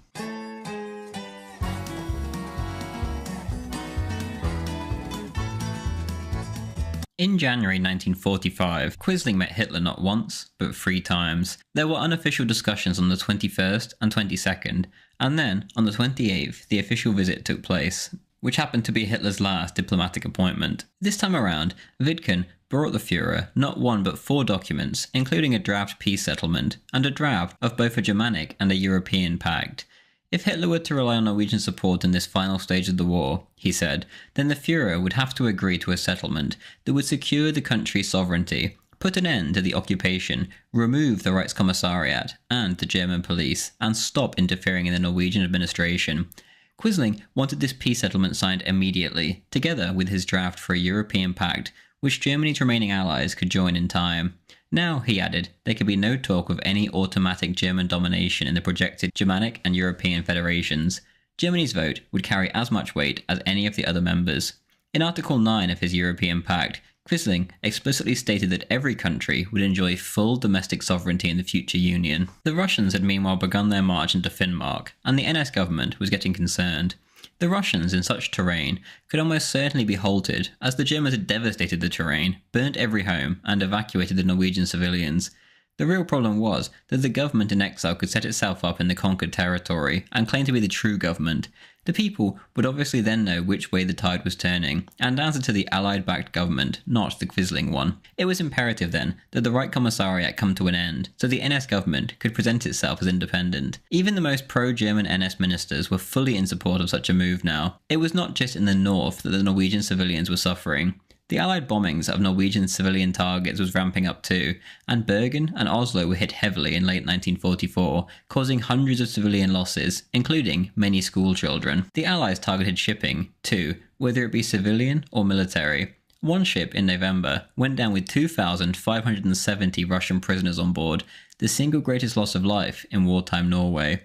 In January 1945, Quisling met Hitler not once, but 3 times. There were unofficial discussions on the 21st and 22nd, and then, on the 28th, the official visit took place. which happened to be Hitler's last diplomatic appointment. This time around, Vidkun brought the Führer not one but 4 documents, including a draft peace settlement and a draft of both a Germanic and a European pact. If Hitler were to rely on Norwegian support in this final stage of the war, he said, then the Führer would have to agree to a settlement that would secure the country's sovereignty, put an end to the occupation, remove the Reichskommissariat and the German police, and stop interfering in the Norwegian administration. Quisling wanted this peace settlement signed immediately, together with his draft for a European pact, which Germany's remaining allies could join in time. Now, he added, there could be no talk of any automatic German domination in the projected Germanic and European federations. Germany's vote would carry as much weight as any of the other members. In Article 9 of his European Pact, Quisling explicitly stated that every country would enjoy full domestic sovereignty in the future union. The Russians had meanwhile begun their march into Finnmark, and the NS government was getting concerned. The Russians in such terrain could almost certainly be halted, as the Germans had devastated the terrain, burnt every home, and evacuated the Norwegian civilians. The real problem was that the government in exile could set itself up in the conquered territory and claim to be the true government. The people would obviously then know which way the tide was turning, and answer to the Allied-backed government, not the Quisling one. It was imperative then that the Reichskommissariat come to an end, so the NS government could present itself as independent. Even the most pro-German NS ministers were fully in support of such a move now. It was not just in the north that the Norwegian civilians were suffering. The Allied bombings of Norwegian civilian targets was ramping up too, and Bergen and Oslo were hit heavily in late 1944, causing hundreds of civilian losses, including many school children. The Allies targeted shipping, too, whether it be civilian or military. One ship in November went down with 2,570 Russian prisoners on board, the single greatest loss of life in wartime Norway.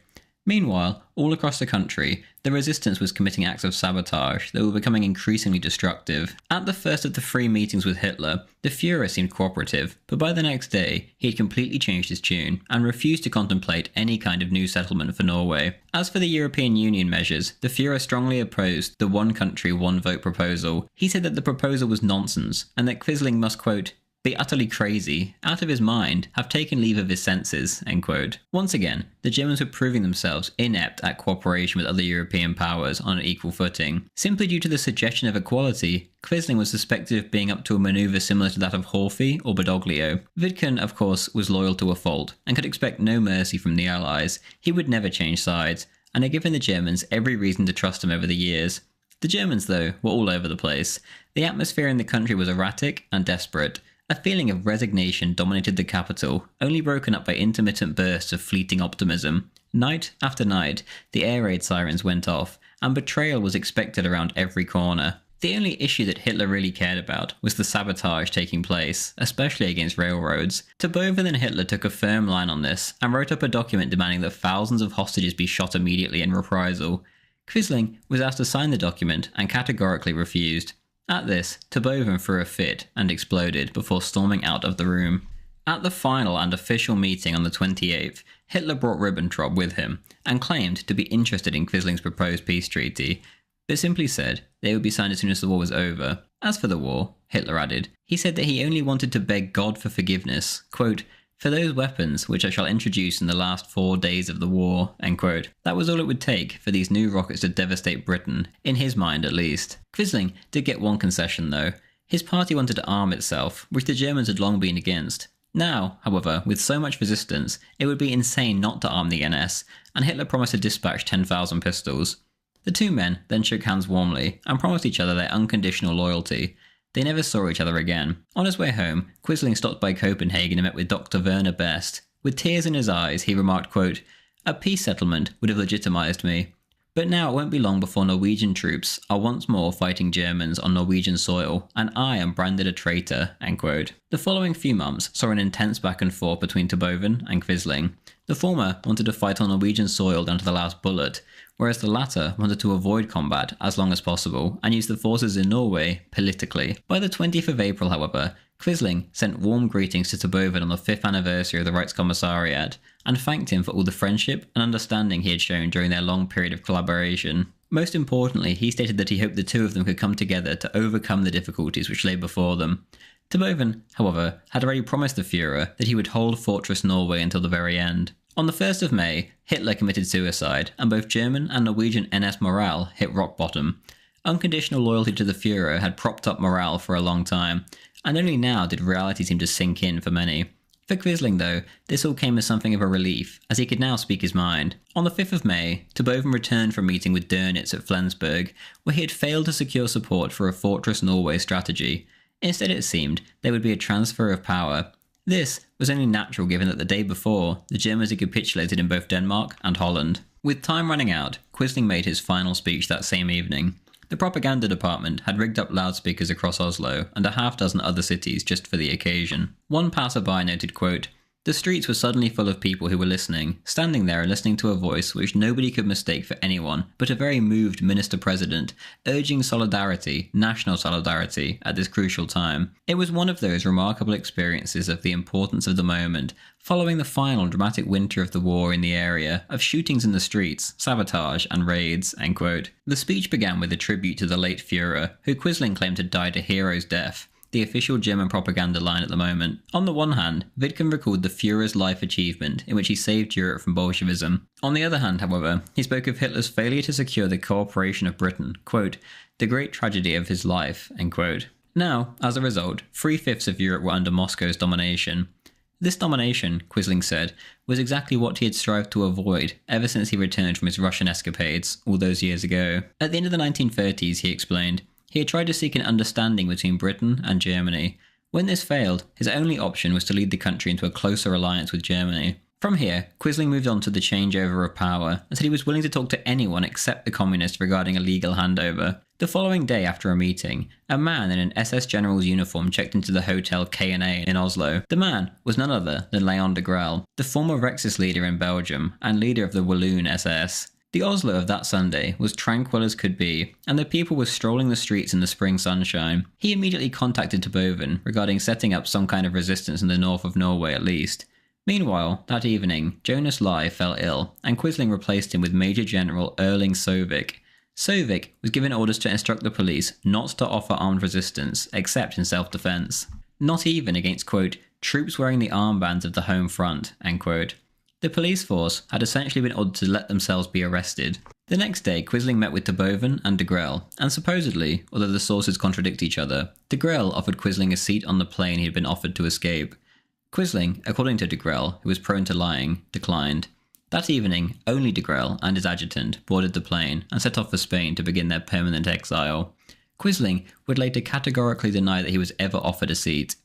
Meanwhile, all across the country, the resistance was committing acts of sabotage that were becoming increasingly destructive. At the first of the 3 meetings with Hitler, the Führer seemed cooperative, but by the next day, he had completely changed his tune and refused to contemplate any kind of new settlement for Norway. As for the European Union measures, the Führer strongly opposed the one country, one vote proposal. He said that the proposal was nonsense, and that Quisling must, quote, be utterly crazy, out of his mind, have taken leave of his senses, end quote. Once again, the Germans were proving themselves inept at cooperation with other European powers on an equal footing. Simply due to the suggestion of equality, Quisling was suspected of being up to a manoeuvre similar to that of Horthy or Badoglio. Vidkun, of course, was loyal to a fault, and could expect no mercy from the Allies. He would never change sides, and had given the Germans every reason to trust him over the years. The Germans, though, were all over the place. The atmosphere in the country was erratic and desperate. A feeling of resignation dominated the capital, only broken up by intermittent bursts of fleeting optimism. Night after night, the air raid sirens went off, and betrayal was expected around every corner. The only issue that Hitler really cared about was the sabotage taking place, especially against railroads. Tobova and Hitler took a firm line on this, and wrote up a document demanding that thousands of hostages be shot immediately in reprisal. Quisling was asked to sign the document, and categorically refused. At this, Tobova threw a fit and exploded before storming out of the room. At the final and official meeting on the 28th, Hitler brought Ribbentrop with him and claimed to be interested in Quisling's proposed peace treaty, but simply said they would be signed as soon as the war was over. As for the war, Hitler added, he said that he only wanted to beg God for forgiveness, quote, for those weapons which I shall introduce in the last 4 days of the war, end quote. That was all it would take for these new rockets to devastate Britain, in his mind at least. Quisling did get one concession though. His party wanted to arm itself, which the Germans had long been against. Now, however, with so much resistance, it would be insane not to arm the NS, and Hitler promised to dispatch 10,000 pistols. The two men then shook hands warmly, and promised each other their unconditional loyalty. They never saw each other again. On his way home, Quisling stopped by Copenhagen and met with Dr. Werner Best. With tears in his eyes, he remarked, quote, a peace settlement would have legitimized me. But now it won't be long before Norwegian troops are once more fighting Germans on Norwegian soil, and I am branded a traitor, end quote. The following few months saw an intense back and forth between Tobova and Quisling. The former wanted to fight on Norwegian soil down to the last bullet, whereas the latter wanted to avoid combat as long as possible and use the forces in Norway politically. By the 20th of April, however, Quisling sent warm greetings to Tobova on the 5th anniversary of the Reichskommissariat and thanked him for all the friendship and understanding he had shown during their long period of collaboration. Most importantly, he stated that he hoped the two of them could come together to overcome the difficulties which lay before them. Tobova, however, had already promised the Führer that he would hold Fortress Norway until the very end. On the 1st of May, Hitler committed suicide, and both German and Norwegian NS morale hit rock bottom. Unconditional loyalty to the Führer had propped up morale for a long time, and only now did reality seem to sink in for many. For Quisling, though, this all came as something of a relief, as he could now speak his mind. On the 5th of May, Terboven returned from meeting with Dönitz at Flensburg, where he had failed to secure support for a Fortress Norway strategy. Instead, it seemed, there would be a transfer of power. This was only natural given that the day before, the Germans had capitulated in both Denmark and Holland. With time running out, Quisling made his final speech that same evening. The propaganda department had rigged up loudspeakers across Oslo and a half-dozen other cities just for the occasion. One passerby noted, quote, "The streets were suddenly full of people who were listening, standing there and listening to a voice which nobody could mistake for anyone but a very moved minister-president, urging solidarity, national solidarity, at this crucial time. It was one of those remarkable experiences of the importance of the moment, following the final dramatic winter of the war in the area, of shootings in the streets, sabotage and raids," end quote. The speech began with a tribute to the late Führer, who Quisling claimed had died a hero's death, the official German propaganda line at the moment. On the one hand, Vidkun recalled the Führer's life achievement in which he saved Europe from Bolshevism. On the other hand, however, he spoke of Hitler's failure to secure the cooperation of Britain, quote, "the great tragedy of his life," end quote. Now, as a result, 3/5 of Europe were under Moscow's domination. This domination, Quisling said, was exactly what he had strived to avoid ever since he returned from his Russian escapades all those years ago. At the end of the 1930s, he explained, he had tried to seek an understanding between Britain and Germany. When this failed, his only option was to lead the country into a closer alliance with Germany. From here, Quisling moved on to the changeover of power and said he was willing to talk to anyone except the communists regarding a legal handover. The following day after a meeting, a man in an SS general's uniform checked into the Hotel K&A in Oslo. The man was none other than Leon de Grelle, the former Rexist leader in Belgium and leader of the Walloon SS. The Oslo of that Sunday was tranquil as could be, and the people were strolling the streets in the spring sunshine. He immediately contacted Terboven regarding setting up some kind of resistance in the north of Norway at least. Meanwhile, that evening, Jonas Lie fell ill, and Quisling replaced him with Major General Erling Sovik. Sovik was given orders to instruct the police not to offer armed resistance, except in self-defense. Not even against, quote, "troops wearing the armbands of the home front," end quote. The police force had essentially been ordered to let themselves be arrested. The next day, Quisling met with Terboven and de Grelle, and supposedly, although the sources contradict each other, de Grelle offered Quisling a seat on the plane he had been offered to escape. Quisling, according to de Grelle, who was prone to lying, declined. That evening, only de Grelle and his adjutant boarded the plane and set off for Spain to begin their permanent exile. Quisling would later categorically deny that he was ever offered a seat.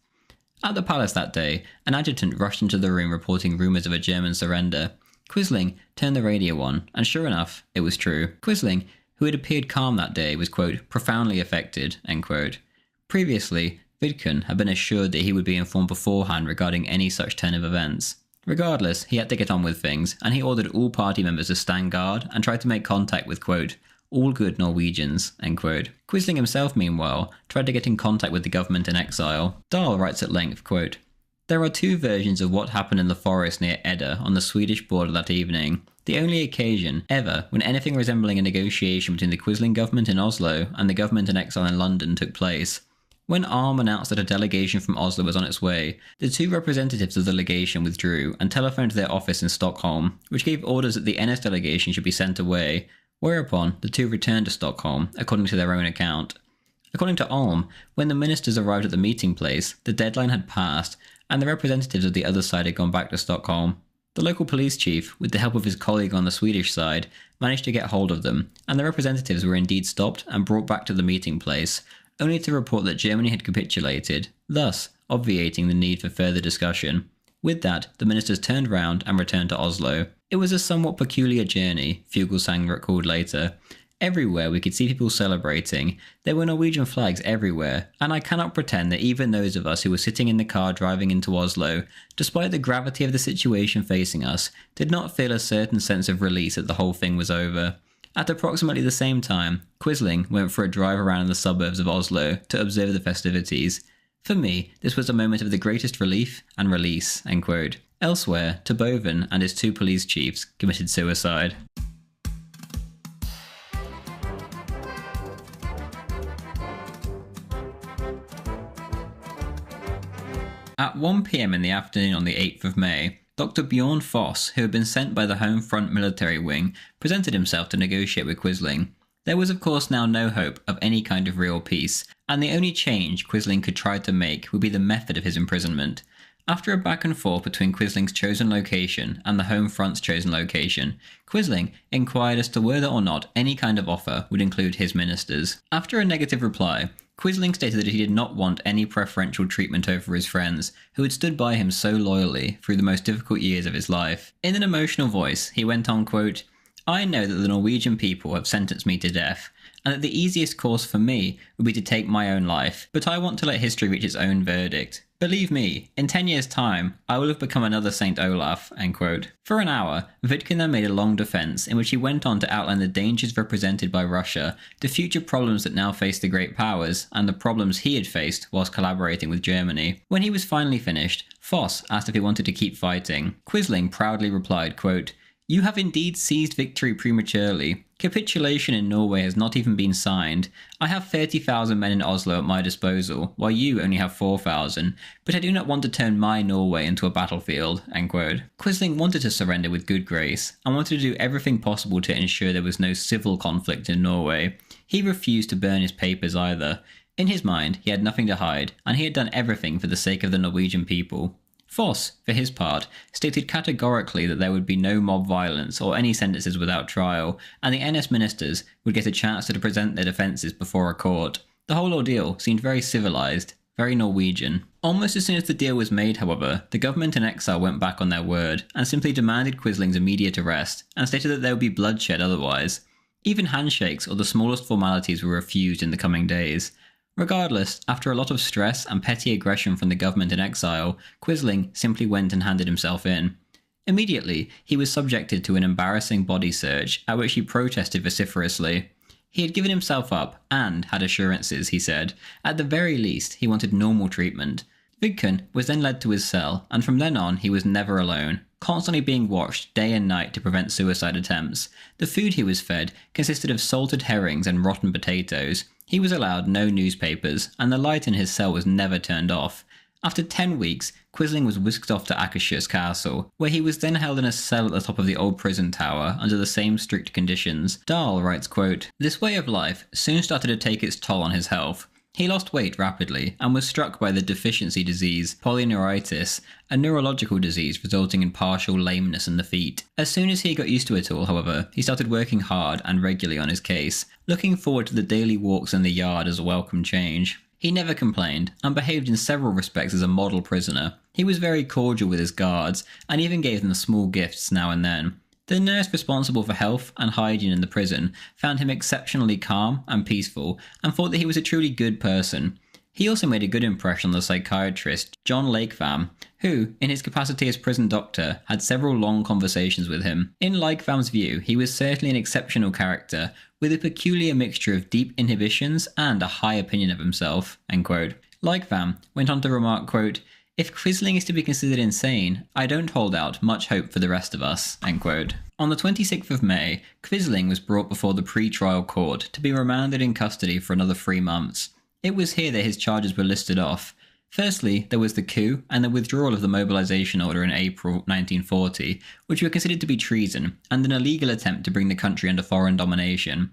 At the palace that day, an adjutant rushed into the room reporting rumours of a German surrender. Quisling turned the radio on, and sure enough, it was true. Quisling, who had appeared calm that day, was, quote, "profoundly affected," end quote. Previously, Vidkun had been assured that he would be informed beforehand regarding any such turn of events. Regardless, he had to get on with things, and he ordered all party members to stand guard and tried to make contact with, quote, "all good Norwegians," end quote. Quisling himself, meanwhile, tried to get in contact with the government in exile. Dahl writes at length, quote, "There are two versions of what happened in the forest near Edda on the Swedish border that evening. The only occasion ever when anything resembling a negotiation between the Quisling government in Oslo and the government in exile in London took place. When Alm announced that a delegation from Oslo was on its way, the two representatives of the legation withdrew and telephoned to their office in Stockholm, which gave orders that the NS delegation should be sent away, whereupon the two returned to Stockholm, according to their own account. According to Alm, when the ministers arrived at the meeting place, the deadline had passed, and the representatives of the other side had gone back to Stockholm. The local police chief, with the help of his colleague on the Swedish side, managed to get hold of them, and the representatives were indeed stopped and brought back to the meeting place, only to report that Germany had capitulated, thus obviating the need for further discussion. With that, the ministers turned round and returned to Oslo. It was a somewhat peculiar journey, Fuglsang recalled later. Everywhere we could see people celebrating. There were Norwegian flags everywhere, and I cannot pretend that even those of us who were sitting in the car driving into Oslo, despite the gravity of the situation facing us, did not feel a certain sense of release that the whole thing was over. At approximately the same time, Quisling went for a drive around in the suburbs of Oslo to observe the festivities. For me, this was a moment of the greatest relief and release, end quote. Elsewhere, Terboven and his two police chiefs committed suicide. At 1 p.m. in the afternoon on the 8th of May, Dr. Bjorn Foss, who had been sent by the Home Front military wing, presented himself to negotiate with Quisling. There was of course now no hope of any kind of real peace, and the only change Quisling could try to make would be the method of his imprisonment. After a back and forth between Quisling's chosen location and the Home Front's chosen location, Quisling inquired as to whether or not any kind of offer would include his ministers. After a negative reply, Quisling stated that he did not want any preferential treatment over his friends, who had stood by him so loyally through the most difficult years of his life. In an emotional voice, he went on, quote, "I know that the Norwegian people have sentenced me to death, and that the easiest course for me would be to take my own life, but I want to let history reach its own verdict. Believe me, in 10 years' time, I will have become another St. Olaf," end quote. For an hour, Vidkun then made a long defence in which he went on to outline the dangers represented by Russia, the future problems that now faced the great powers, and the problems he had faced whilst collaborating with Germany. When he was finally finished, Foss asked if he wanted to keep fighting. Quisling proudly replied, quote, "You have indeed seized victory prematurely. Capitulation in Norway has not even been signed. I have 30,000 men in Oslo at my disposal, while you only have 4,000, but I do not want to turn my Norway into a battlefield," end quote. Quisling wanted to surrender with good grace, and wanted to do everything possible to ensure there was no civil conflict in Norway. He refused to burn his papers either. In his mind, he had nothing to hide, and he had done everything for the sake of the Norwegian people. Foss, for his part, stated categorically that there would be no mob violence or any sentences without trial, and the NS ministers would get a chance to present their defences before a court. The whole ordeal seemed very civilised, very Norwegian. Almost as soon as the deal was made, however, the government in exile went back on their word, and simply demanded Quisling's immediate arrest, and stated that there would be bloodshed otherwise. Even handshakes or the smallest formalities were refused in the coming days. Regardless, after a lot of stress and petty aggression from the government in exile, Quisling simply went and handed himself in. Immediately, he was subjected to an embarrassing body search, at which he protested vociferously. He had given himself up, and had assurances, he said. At the very least, he wanted normal treatment. Vidkun was then led to his cell, and from then on he was never alone, constantly being watched day and night to prevent suicide attempts. The food he was fed consisted of salted herrings and rotten potatoes. He was allowed no newspapers, and the light in his cell was never turned off. After 10 weeks, Quisling was whisked off to Akershus Castle, where he was then held in a cell at the top of the old prison tower under the same strict conditions. Dahl writes, quote, "This way of life soon started to take its toll on his health. He lost weight rapidly and was struck by the deficiency disease, polyneuritis, a neurological disease resulting in partial lameness in the feet. As soon as he got used to it all, however, he started working hard and regularly on his case, looking forward to the daily walks in the yard as a welcome change. He never complained, and behaved in several respects as a model prisoner. He was very cordial with his guards, and even gave them small gifts now and then. The nurse responsible for health and hygiene in the prison found him exceptionally calm and peaceful, and thought that he was a truly good person. He also made a good impression on the psychiatrist, John Lakevam, who, in his capacity as prison doctor, had several long conversations with him. In Lakevam's view, he was certainly an exceptional character, with a peculiar mixture of deep inhibitions and a high opinion of himself," end quote. Lakevam went on to remark, quote, "If Quisling is to be considered insane, I don't hold out much hope for the rest of us," end quote. On the 26th of May, Quisling was brought before the pre-trial court to be remanded in custody for another 3 months. It was here that his charges were listed off. Firstly, there was the coup and the withdrawal of the mobilization order in April 1940, which were considered to be treason and an illegal attempt to bring the country under foreign domination.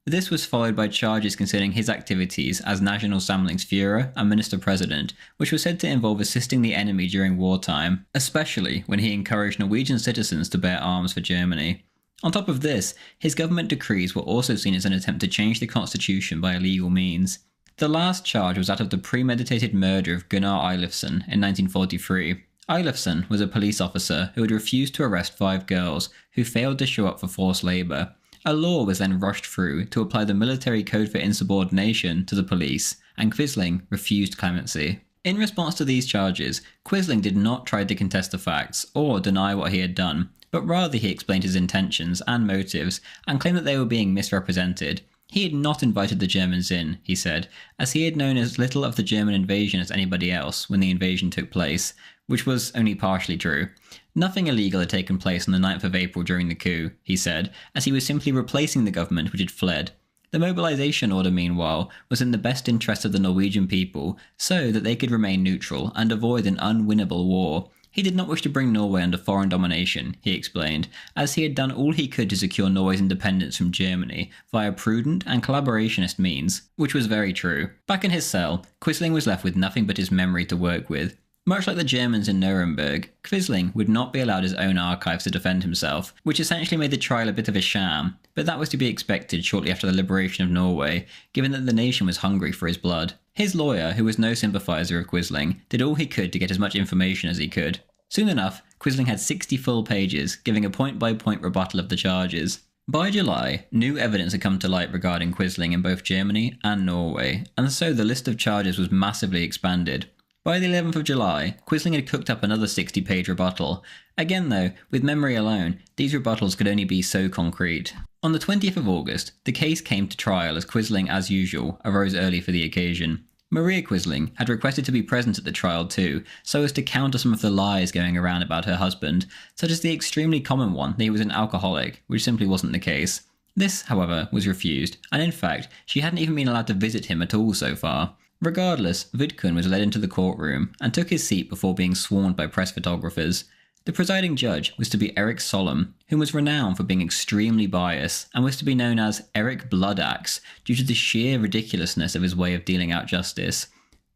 This was followed by charges concerning his activities as National Samlingsführer and Minister-President, which were said to involve assisting the enemy during wartime, especially when he encouraged Norwegian citizens to bear arms for Germany. On top of this, his government decrees were also seen as an attempt to change the constitution by illegal means. The last charge was that of the premeditated murder of Gunnar Eilifsen in 1943. Eilifsen was a police officer who had refused to arrest 5 girls who failed to show up for forced labour. A law was then rushed through to apply the military code for insubordination to the police, and Quisling refused clemency. In response to these charges, Quisling did not try to contest the facts or deny what he had done, but rather he explained his intentions and motives and claimed that they were being misrepresented. He had not invited the Germans in, he said, as he had known as little of the German invasion as anybody else when the invasion took place, which was only partially true. Nothing illegal had taken place on the 9th of April during the coup, he said, as he was simply replacing the government which had fled. The mobilization order, meanwhile, was in the best interest of the Norwegian people, so that they could remain neutral and avoid an unwinnable war. He did not wish to bring Norway under foreign domination, he explained, as he had done all he could to secure Norway's independence from Germany via prudent and collaborationist means, which was very true. Back in his cell, Quisling was left with nothing but his memory to work with. Much like the Germans in Nuremberg, Quisling would not be allowed his own archives to defend himself, which essentially made the trial a bit of a sham, but that was to be expected shortly after the liberation of Norway, given that the nation was hungry for his blood. His lawyer, who was no sympathiser of Quisling, did all he could to get as much information as he could. Soon enough, Quisling had 60 full pages, giving a point-by-point rebuttal of the charges. By July, new evidence had come to light regarding Quisling in both Germany and Norway, and so the list of charges was massively expanded. By the 11th of July, Quisling had cooked up another 60-page rebuttal. Again though, with memory alone, these rebuttals could only be so concrete. On the 20th of August, the case came to trial as Quisling, as usual, arose early for the occasion. Maria Quisling had requested to be present at the trial too, so as to counter some of the lies going around about her husband, such as the extremely common one that he was an alcoholic, which simply wasn't the case. This, however, was refused, and in fact, she hadn't even been allowed to visit him at all so far. Regardless, Vidkun was led into the courtroom and took his seat before being sworn by press photographers. The presiding judge was to be Erik Solem, who was renowned for being extremely biased and was to be known as Erik Bloodaxe due to the sheer ridiculousness of his way of dealing out justice.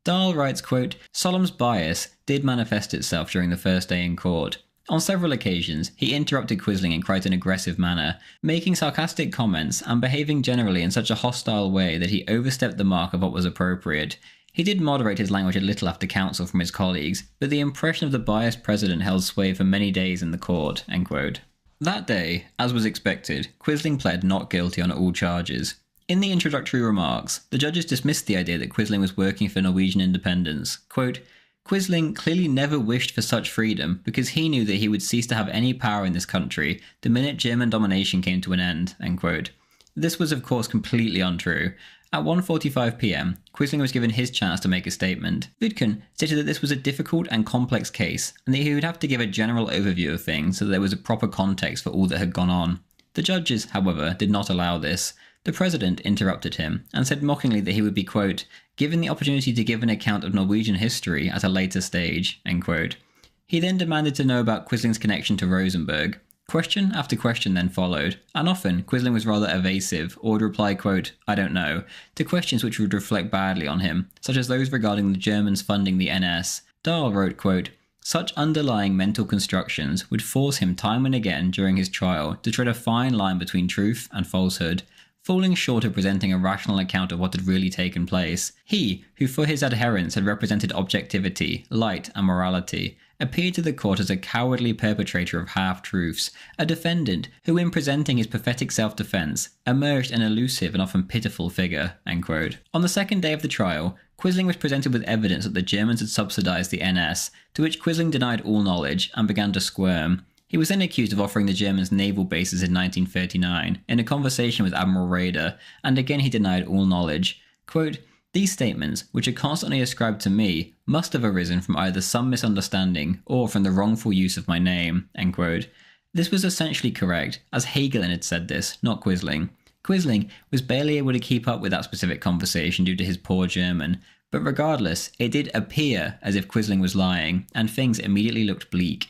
Dahl writes, quote, "Solem's bias did manifest itself during the first day in court. On several occasions, he interrupted Quisling in quite an aggressive manner, making sarcastic comments and behaving generally in such a hostile way that he overstepped the mark of what was appropriate. He did moderate his language a little after counsel from his colleagues, but the impression of the biased president held sway for many days in the court." End quote. That day, as was expected, Quisling pled not guilty on all charges. In the introductory remarks, the judges dismissed the idea that Quisling was working for Norwegian independence. Quote, "Quisling clearly never wished for such freedom because he knew that he would cease to have any power in this country the minute German domination came to an end." End quote. This was of course completely untrue. At 1:45 p.m, Quisling was given his chance to make a statement. Vidkun stated that this was a difficult and complex case, and that he would have to give a general overview of things so that there was a proper context for all that had gone on. The judges, however, did not allow this. The president interrupted him, and said mockingly that he would be, quote, "given the opportunity to give an account of Norwegian history at a later stage." End quote. He then demanded to know about Quisling's connection to Rosenberg. Question after question then followed, and often Quisling was rather evasive, or would reply, quote, "I don't know," to questions which would reflect badly on him, such as those regarding the Germans funding the NS. Dahl wrote, quote, "Such underlying mental constructions would force him time and again during his trial to tread a fine line between truth and falsehood, falling short of presenting a rational account of what had really taken place. He, who for his adherents had represented objectivity, light, and morality, appeared to the court as a cowardly perpetrator of half-truths, a defendant who, in presenting his pathetic self-defense, emerged an elusive and often pitiful figure." End quote. On the second day of the trial, Quisling was presented with evidence that the Germans had subsidised the NS, to which Quisling denied all knowledge and began to squirm. He was then accused of offering the Germans naval bases in 1939 in a conversation with Admiral Raeder, and again he denied all knowledge. Quote, "These statements, which are constantly ascribed to me, must have arisen from either some misunderstanding or from the wrongful use of my name." End quote. This was essentially correct, as Hagelin had said this, not Quisling. Quisling was barely able to keep up with that specific conversation due to his poor German, but regardless, it did appear as if Quisling was lying, and things immediately looked bleak.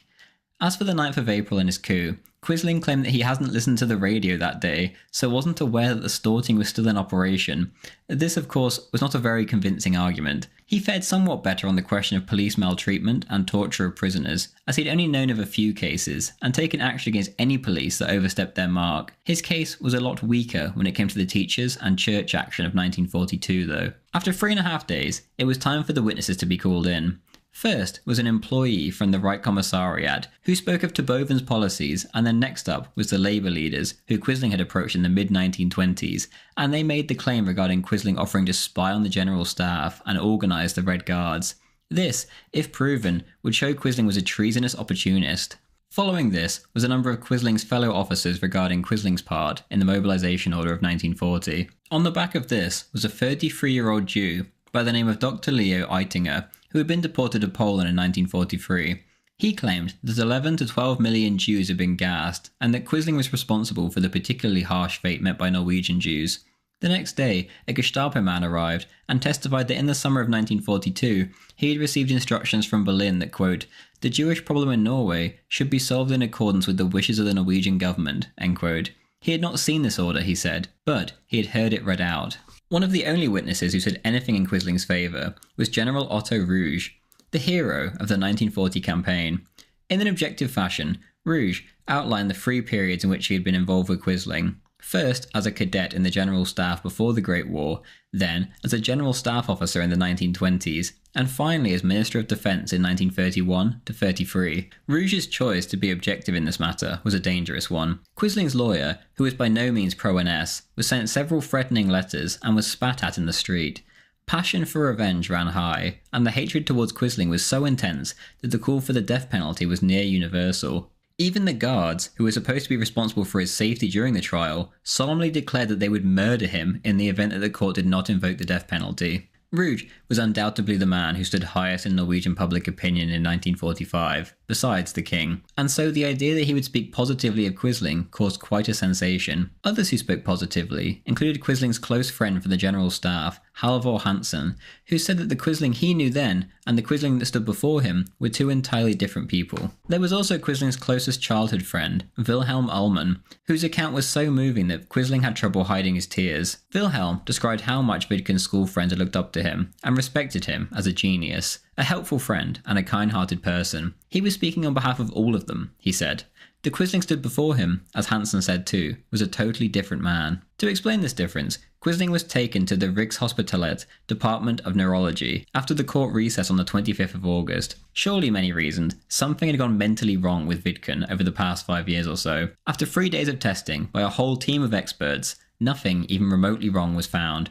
As for the 9th of April and his coup, Quisling claimed that he hadn't listened to the radio that day, so wasn't aware that the storting was still in operation. This, of course, was not a very convincing argument. He fared somewhat better on the question of police maltreatment and torture of prisoners, as he'd only known of a few cases, and taken action against any police that overstepped their mark. His case was a lot weaker when it came to the teachers and church action of 1942, though. After 3.5 days, it was time for the witnesses to be called in. First was an employee from the Reich Commissariat, who spoke of Terboven's policies, and then next up was the labour leaders, who Quisling had approached in the mid-1920s, and they made the claim regarding Quisling offering to spy on the general staff and organise the Red Guards. This, if proven, would show Quisling was a treasonous opportunist. Following this was a number of Quisling's fellow officers regarding Quisling's part in the mobilisation order of 1940. On the back of this was a 33-year-old Jew by the name of Dr. Leo Eitinger, who had been deported to Poland in 1943. He claimed that 11 to 12 million Jews had been gassed, and that Quisling was responsible for the particularly harsh fate met by Norwegian Jews. The next day, a Gestapo man arrived and testified that in the summer of 1942, he had received instructions from Berlin that, quote, "the Jewish problem in Norway should be solved in accordance with the wishes of the Norwegian government," end quote. He had not seen this order, he said, but he had heard it read out. One of the only witnesses who said anything in Quisling's favour was General Otto Rouge, the hero of the 1940 campaign. In an objective fashion, Rouge outlined the 3 periods in which he had been involved with Quisling. First, as a cadet in the General Staff before the Great War, then as a General Staff officer in the 1920s, and finally as Minister of Defence in 1931 to 33. Rouge's choice to be objective in this matter was a dangerous one. Quisling's lawyer, who was by no means pro-NS, was sent several threatening letters and was spat at in the street. Passion for revenge ran high, and the hatred towards Quisling was so intense that the call for the death penalty was near universal. Even the guards, who were supposed to be responsible for his safety during the trial, solemnly declared that they would murder him in the event that the court did not invoke the death penalty. Rouge was undoubtedly the man who stood highest in Norwegian public opinion in 1945, besides the king, and so the idea that he would speak positively of Quisling caused quite a sensation. Others who spoke positively included Quisling's close friend from the General Staff, Halvor Hansen, who said that the Quisling he knew then and the Quisling that stood before him were 2 entirely different people. There was also Quisling's closest childhood friend, Wilhelm Ullmann, whose account was so moving that Quisling had trouble hiding his tears. Wilhelm described how much Vidkun's school friends had looked up to him and respected him as a genius, a helpful friend and a kind-hearted person. He was speaking on behalf of all of them, he said. The Quisling stood before him, as Hansen said too, was a totally different man. To explain this difference, Quisling was taken to the Rigshospitalet Department of Neurology after the court recess on the 25th of August. Surely, many reasoned, something had gone mentally wrong with Vidkun over the past 5 years or so. After 3 days of testing by a whole team of experts, nothing even remotely wrong was found.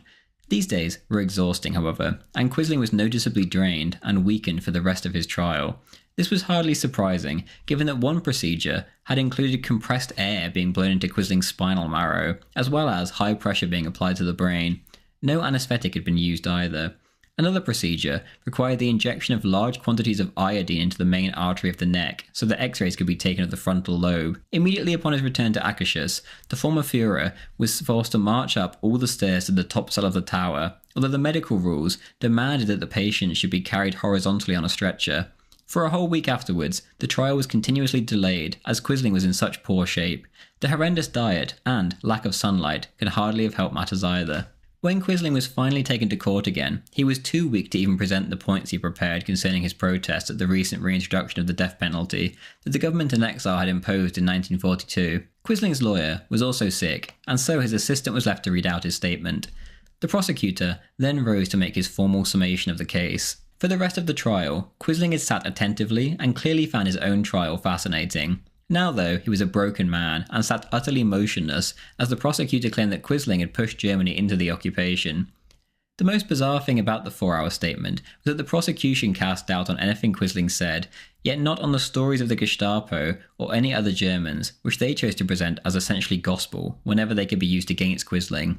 These days were exhausting, however, and Quisling was noticeably drained and weakened for the rest of his trial. This was hardly surprising, given that one procedure had included compressed air being blown into Quisling's spinal marrow, as well as high pressure being applied to the brain. No anaesthetic had been used either. Another procedure required the injection of large quantities of iodine into the main artery of the neck so that x-rays could be taken of the frontal lobe. Immediately upon his return to Akershus, the former Führer was forced to march up all the stairs to the top cell of the tower, although the medical rules demanded that the patient should be carried horizontally on a stretcher. For a whole week afterwards, the trial was continuously delayed as Quisling was in such poor shape. The horrendous diet and lack of sunlight could hardly have helped matters either. When Quisling was finally taken to court again, he was too weak to even present the points he prepared concerning his protest at the recent reintroduction of the death penalty that the government in exile had imposed in 1942. Quisling's lawyer was also sick, and so his assistant was left to read out his statement. The prosecutor then rose to make his formal summation of the case. For the rest of the trial, Quisling had sat attentively and clearly found his own trial fascinating. Now, though, he was a broken man and sat utterly motionless as the prosecutor claimed that Quisling had pushed Germany into the occupation. The most bizarre thing about the 4-hour statement was that the prosecution cast doubt on anything Quisling said, yet not on the stories of the Gestapo or any other Germans, which they chose to present as essentially gospel whenever they could be used against Quisling.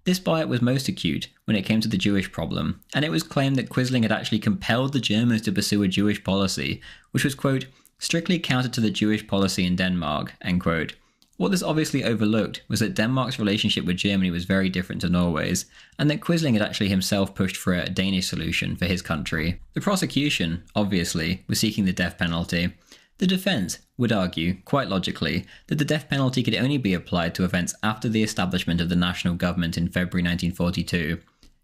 This bias was most acute when it came to the Jewish problem, and it was claimed that Quisling had actually compelled the Germans to pursue a Jewish policy, which was, quote, strictly counter to the Jewish policy in Denmark, end quote. What this obviously overlooked was that Denmark's relationship with Germany was very different to Norway's, and that Quisling had actually himself pushed for a Danish solution for his country. The prosecution, obviously, was seeking the death penalty. The defence would argue, quite logically, that the death penalty could only be applied to events after the establishment of the national government in February 1942.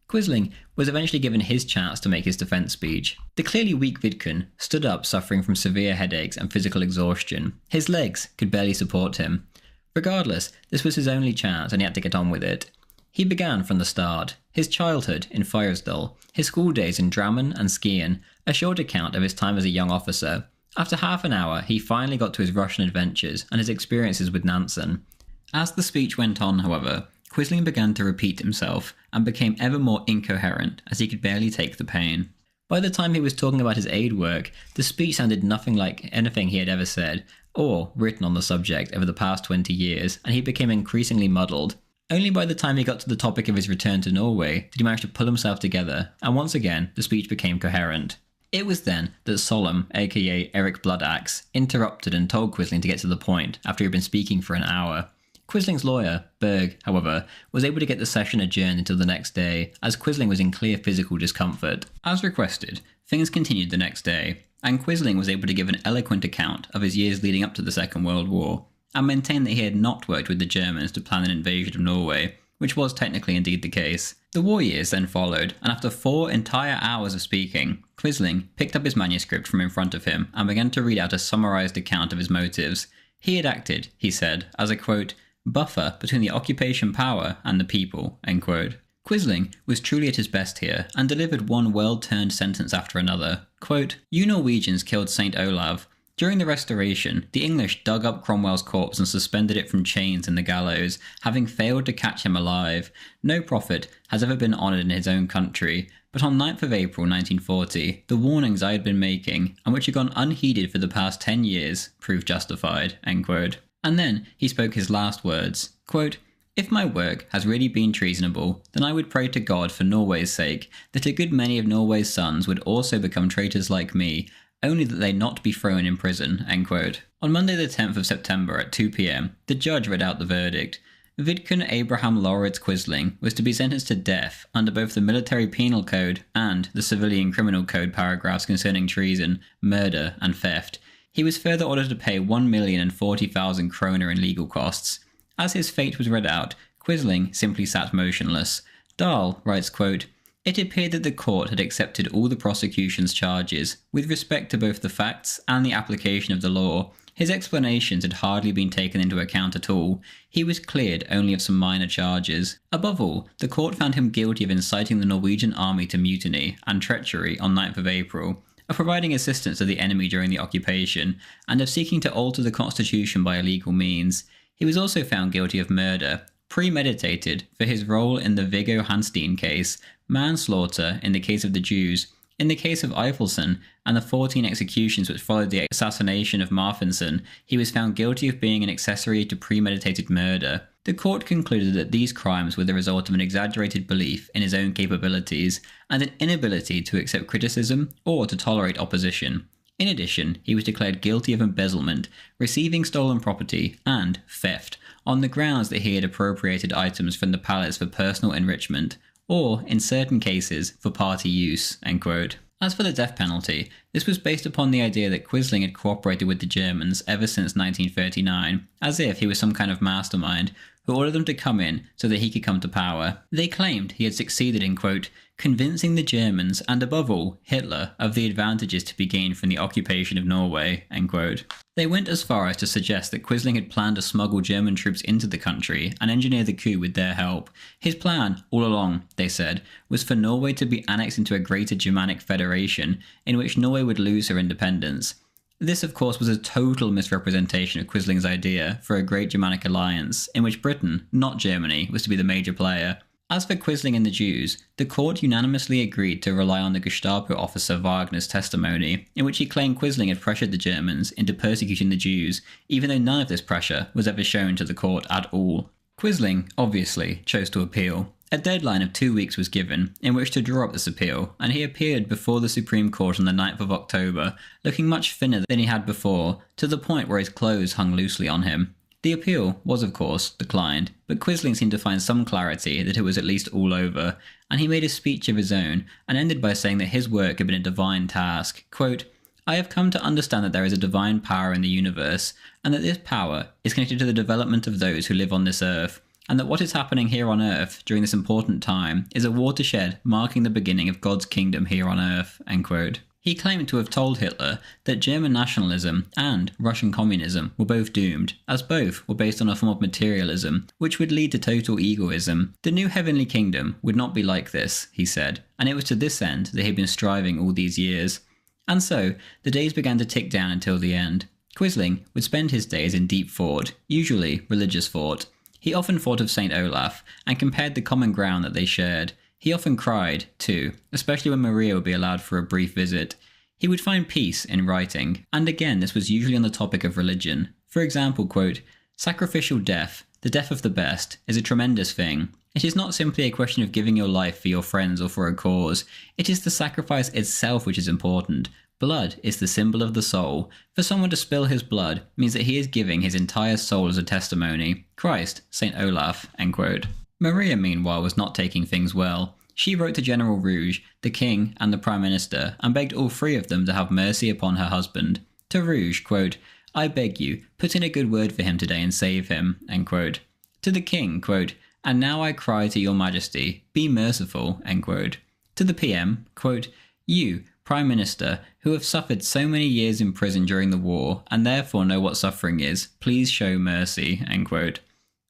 Quisling was eventually given his chance to make his defence speech. The clearly weak Vidkun stood up suffering from severe headaches and physical exhaustion. His legs could barely support him. Regardless, this was his only chance and he had to get on with it. He began from the start. His childhood in Fyresdal, his school days in Drammen and Skien, a short account of his time as a young officer. After half an hour, he finally got to his Russian adventures and his experiences with Nansen. As the speech went on, however, Quisling began to repeat himself and became ever more incoherent as he could barely take the pain. By the time he was talking about his aid work, the speech sounded nothing like anything he had ever said or written on the subject over the past 20 years, and he became increasingly muddled. Only by the time he got to the topic of his return to Norway did he manage to pull himself together, and once again the speech became coherent. It was then that Solom, aka Eric Bloodaxe, interrupted and told Quisling to get to the point after he had been speaking for an hour. Quisling's lawyer, Berg, however, was able to get the session adjourned until the next day, as Quisling was in clear physical discomfort. As requested, things continued the next day, and Quisling was able to give an eloquent account of his years leading up to the Second World War, and maintain that he had not worked with the Germans to plan an invasion of Norway, which was technically indeed the case. The war years then followed, and after 4 entire hours of speaking, Quisling picked up his manuscript from in front of him and began to read out a summarised account of his motives. He had acted, he said, as a, quote, buffer between the occupation power and the people, end quote. Quisling was truly at his best here, and delivered one well-turned sentence after another. Quote, "You Norwegians killed St. Olav. During the Restoration, the English dug up Cromwell's corpse and suspended it from chains in the gallows, having failed to catch him alive. No prophet has ever been honoured in his own country, but on 9th of April 1940, the warnings I had been making, and which had gone unheeded for the past 10 years, proved justified," end quote. And then he spoke his last words, quote, "If my work has really been treasonable, then I would pray to God for Norway's sake, that a good many of Norway's sons would also become traitors like me, only that they not be thrown in prison," end quote. On Monday the 10th of September at 2 p.m, the judge read out the verdict. Vidkun Abraham Lauritz Quisling was to be sentenced to death under both the Military Penal Code and the Civilian Criminal Code paragraphs concerning treason, murder, and theft. He was further ordered to pay 1,040,000 kroner in legal costs. As his fate was read out, Quisling simply sat motionless. Dahl writes, quote, "It appeared that the court had accepted all the prosecution's charges, with respect to both the facts and the application of the law. His explanations had hardly been taken into account at all. He was cleared only of some minor charges. Above all, the court found him guilty of inciting the Norwegian army to mutiny and treachery on 9th of April, of providing assistance to the enemy during the occupation, and of seeking to alter the constitution by illegal means. He was also found guilty of murder, premeditated for his role in the Viggo Hanstein case, manslaughter in the case of the Jews, in the case of Eifelson, and the 14 executions which followed the assassination of Marfinson. He was found guilty of being an accessory to premeditated murder. The court concluded that these crimes were the result of an exaggerated belief in his own capabilities, and an inability to accept criticism or to tolerate opposition. In addition, he was declared guilty of embezzlement, receiving stolen property, and theft, on the grounds that he had appropriated items from the palace for personal enrichment, or, in certain cases, for party use," end quote. As for the death penalty, this was based upon the idea that Quisling had cooperated with the Germans ever since 1939, as if he was some kind of mastermind who ordered them to come in so that he could come to power. They claimed he had succeeded in, quote, "convincing the Germans, and above all, Hitler, of the advantages to be gained from the occupation of Norway," end quote. They went as far as to suggest that Quisling had planned to smuggle German troops into the country and engineer the coup with their help. His plan, all along, they said, was for Norway to be annexed into a greater Germanic federation, in which Norway would lose her independence. This, of course, was a total misrepresentation of Quisling's idea for a great Germanic alliance, in which Britain, not Germany, was to be the major player. As for Quisling and the Jews, the court unanimously agreed to rely on the Gestapo officer Wagner's testimony, in which he claimed Quisling had pressured the Germans into persecuting the Jews, even though none of this pressure was ever shown to the court at all. Quisling, obviously, chose to appeal. A deadline of 2 weeks was given, in which to draw up this appeal, and he appeared before the Supreme Court on the 9th of October, looking much thinner than he had before, to the point where his clothes hung loosely on him. The appeal was, of course, declined, but Quisling seemed to find some clarity that it was at least all over, and he made a speech of his own, and ended by saying that his work had been a divine task. Quote, "I have come to understand that there is a divine power in the universe, and that this power is connected to the development of those who live on this earth, and that what is happening here on earth during this important time is a watershed marking the beginning of God's kingdom here on earth," end quote. He claimed to have told Hitler that German nationalism and Russian communism were both doomed, as both were based on a form of materialism, which would lead to total egoism. The new heavenly kingdom would not be like this, he said, and it was to this end that he had been striving all these years. And so, the days began to tick down until the end. Quisling would spend his days in deep thought, usually religious thought. He often thought of St. Olaf, and compared the common ground that they shared. He often cried, too, especially when Maria would be allowed for a brief visit. He would find peace in writing, and again this was usually on the topic of religion. For example, quote, "Sacrificial death, the death of the best, is a tremendous thing. It is not simply a question of giving your life for your friends or for a cause. It is the sacrifice itself which is important. Blood is the symbol of the soul. For someone to spill his blood means that he is giving his entire soul as a testimony. Christ, St. Olaf." End quote. Maria, meanwhile, was not taking things well. She wrote to General Rouge, the king, and the Prime Minister, and begged all three of them to have mercy upon her husband. To Rouge, quote, "I beg you, put in a good word for him today and save him." End quote. To the king, quote, "And now I cry to your majesty, be merciful." End quote. To the PM, quote, "You, Prime Minister, who have suffered so many years in prison during the war, and therefore know what suffering is, please show mercy." End quote.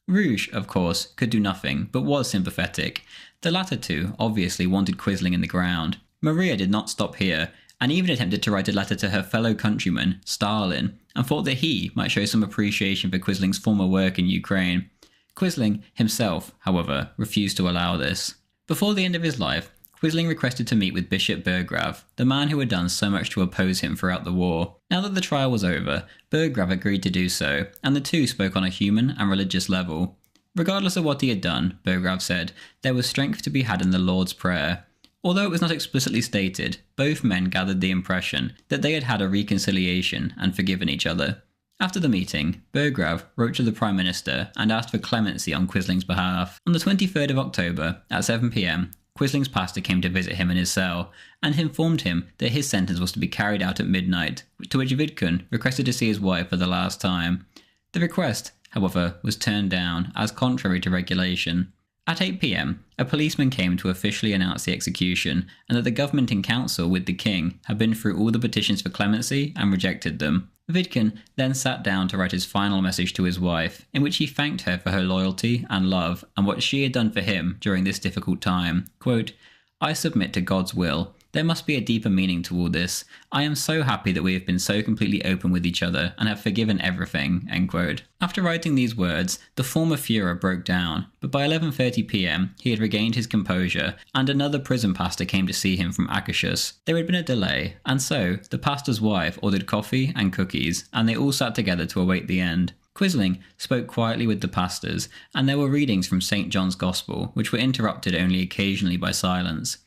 Rouge, of course, could do nothing, but was sympathetic. The latter two obviously wanted Quisling in the ground. Maria did not stop here, and even attempted to write a letter to her fellow countryman, Stalin, and thought that he might show some appreciation for Quisling's former work in Ukraine. Quisling himself, however, refused to allow this. Before the end of his life, Quisling requested to meet with Bishop Burgrav, the man who had done so much to oppose him throughout the war. Now that the trial was over, Burgrav agreed to do so, and the two spoke on a human and religious level. Regardless of what he had done, Burgrav said, there was strength to be had in the Lord's Prayer. Although it was not explicitly stated, both men gathered the impression that they had had a reconciliation and forgiven each other. After the meeting, Burgrav wrote to the Prime Minister and asked for clemency on Quisling's behalf. On the 23rd of October, at 7 p.m, Quisling's pastor came to visit him in his cell, and informed him that his sentence was to be carried out at midnight, to which Vidkun requested to see his wife for the last time. The request, however, was turned down, as contrary to regulation. At 8 p.m, a policeman came to officially announce the execution, and that the government in council with the king had been through all the petitions for clemency and rejected them. Vidkun then sat down to write his final message to his wife, in which he thanked her for her loyalty and love and what she had done for him during this difficult time. Quote, "I submit to God's will. There must be a deeper meaning to all this. I am so happy that we have been so completely open with each other and have forgiven everything." End quote. After writing these words, the former Führer broke down, but by 11:30 p.m. he had regained his composure, and another prison pastor came to see him from Akashus. There had been a delay, and so the pastor's wife ordered coffee and cookies, and they all sat together to await the end. Quisling spoke quietly with the pastors, and there were readings from St. John's Gospel, which were interrupted only occasionally by silence.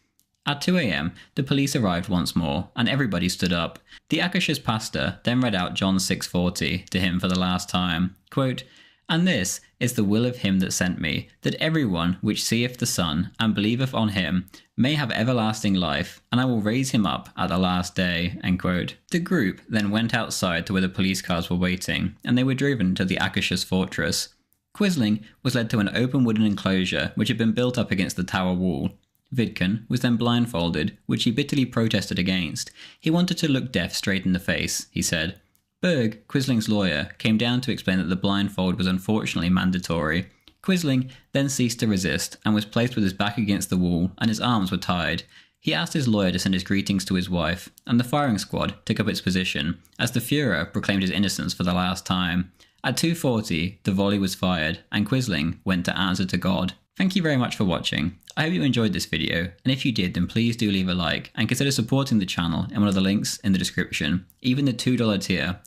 At 2 a.m, the police arrived once more, and everybody stood up. The Akashus pastor then read out John 6:40 to him for the last time. Quote, "And this is the will of him that sent me, that everyone which seeth the Son, and believeth on him, may have everlasting life, and I will raise him up at the last day." End quote. The group then went outside to where the police cars were waiting, and they were driven to the Akashus fortress. Quisling was led to an open wooden enclosure which had been built up against the tower wall. Vidkun was then blindfolded, which he bitterly protested against. He wanted to look death straight in the face, he said. Berg, Quisling's lawyer, came down to explain that the blindfold was unfortunately mandatory. Quisling then ceased to resist and was placed with his back against the wall, and his arms were tied. He asked his lawyer to send his greetings to his wife, and the firing squad took up its position, as the Führer proclaimed his innocence for the last time. At 2:40, the volley was fired, and Quisling went to answer to God. Thank you very much for watching. I hope you enjoyed this video, and if you did, then please do leave a like, and consider supporting the channel in one of the links in the description. Even the $2 tier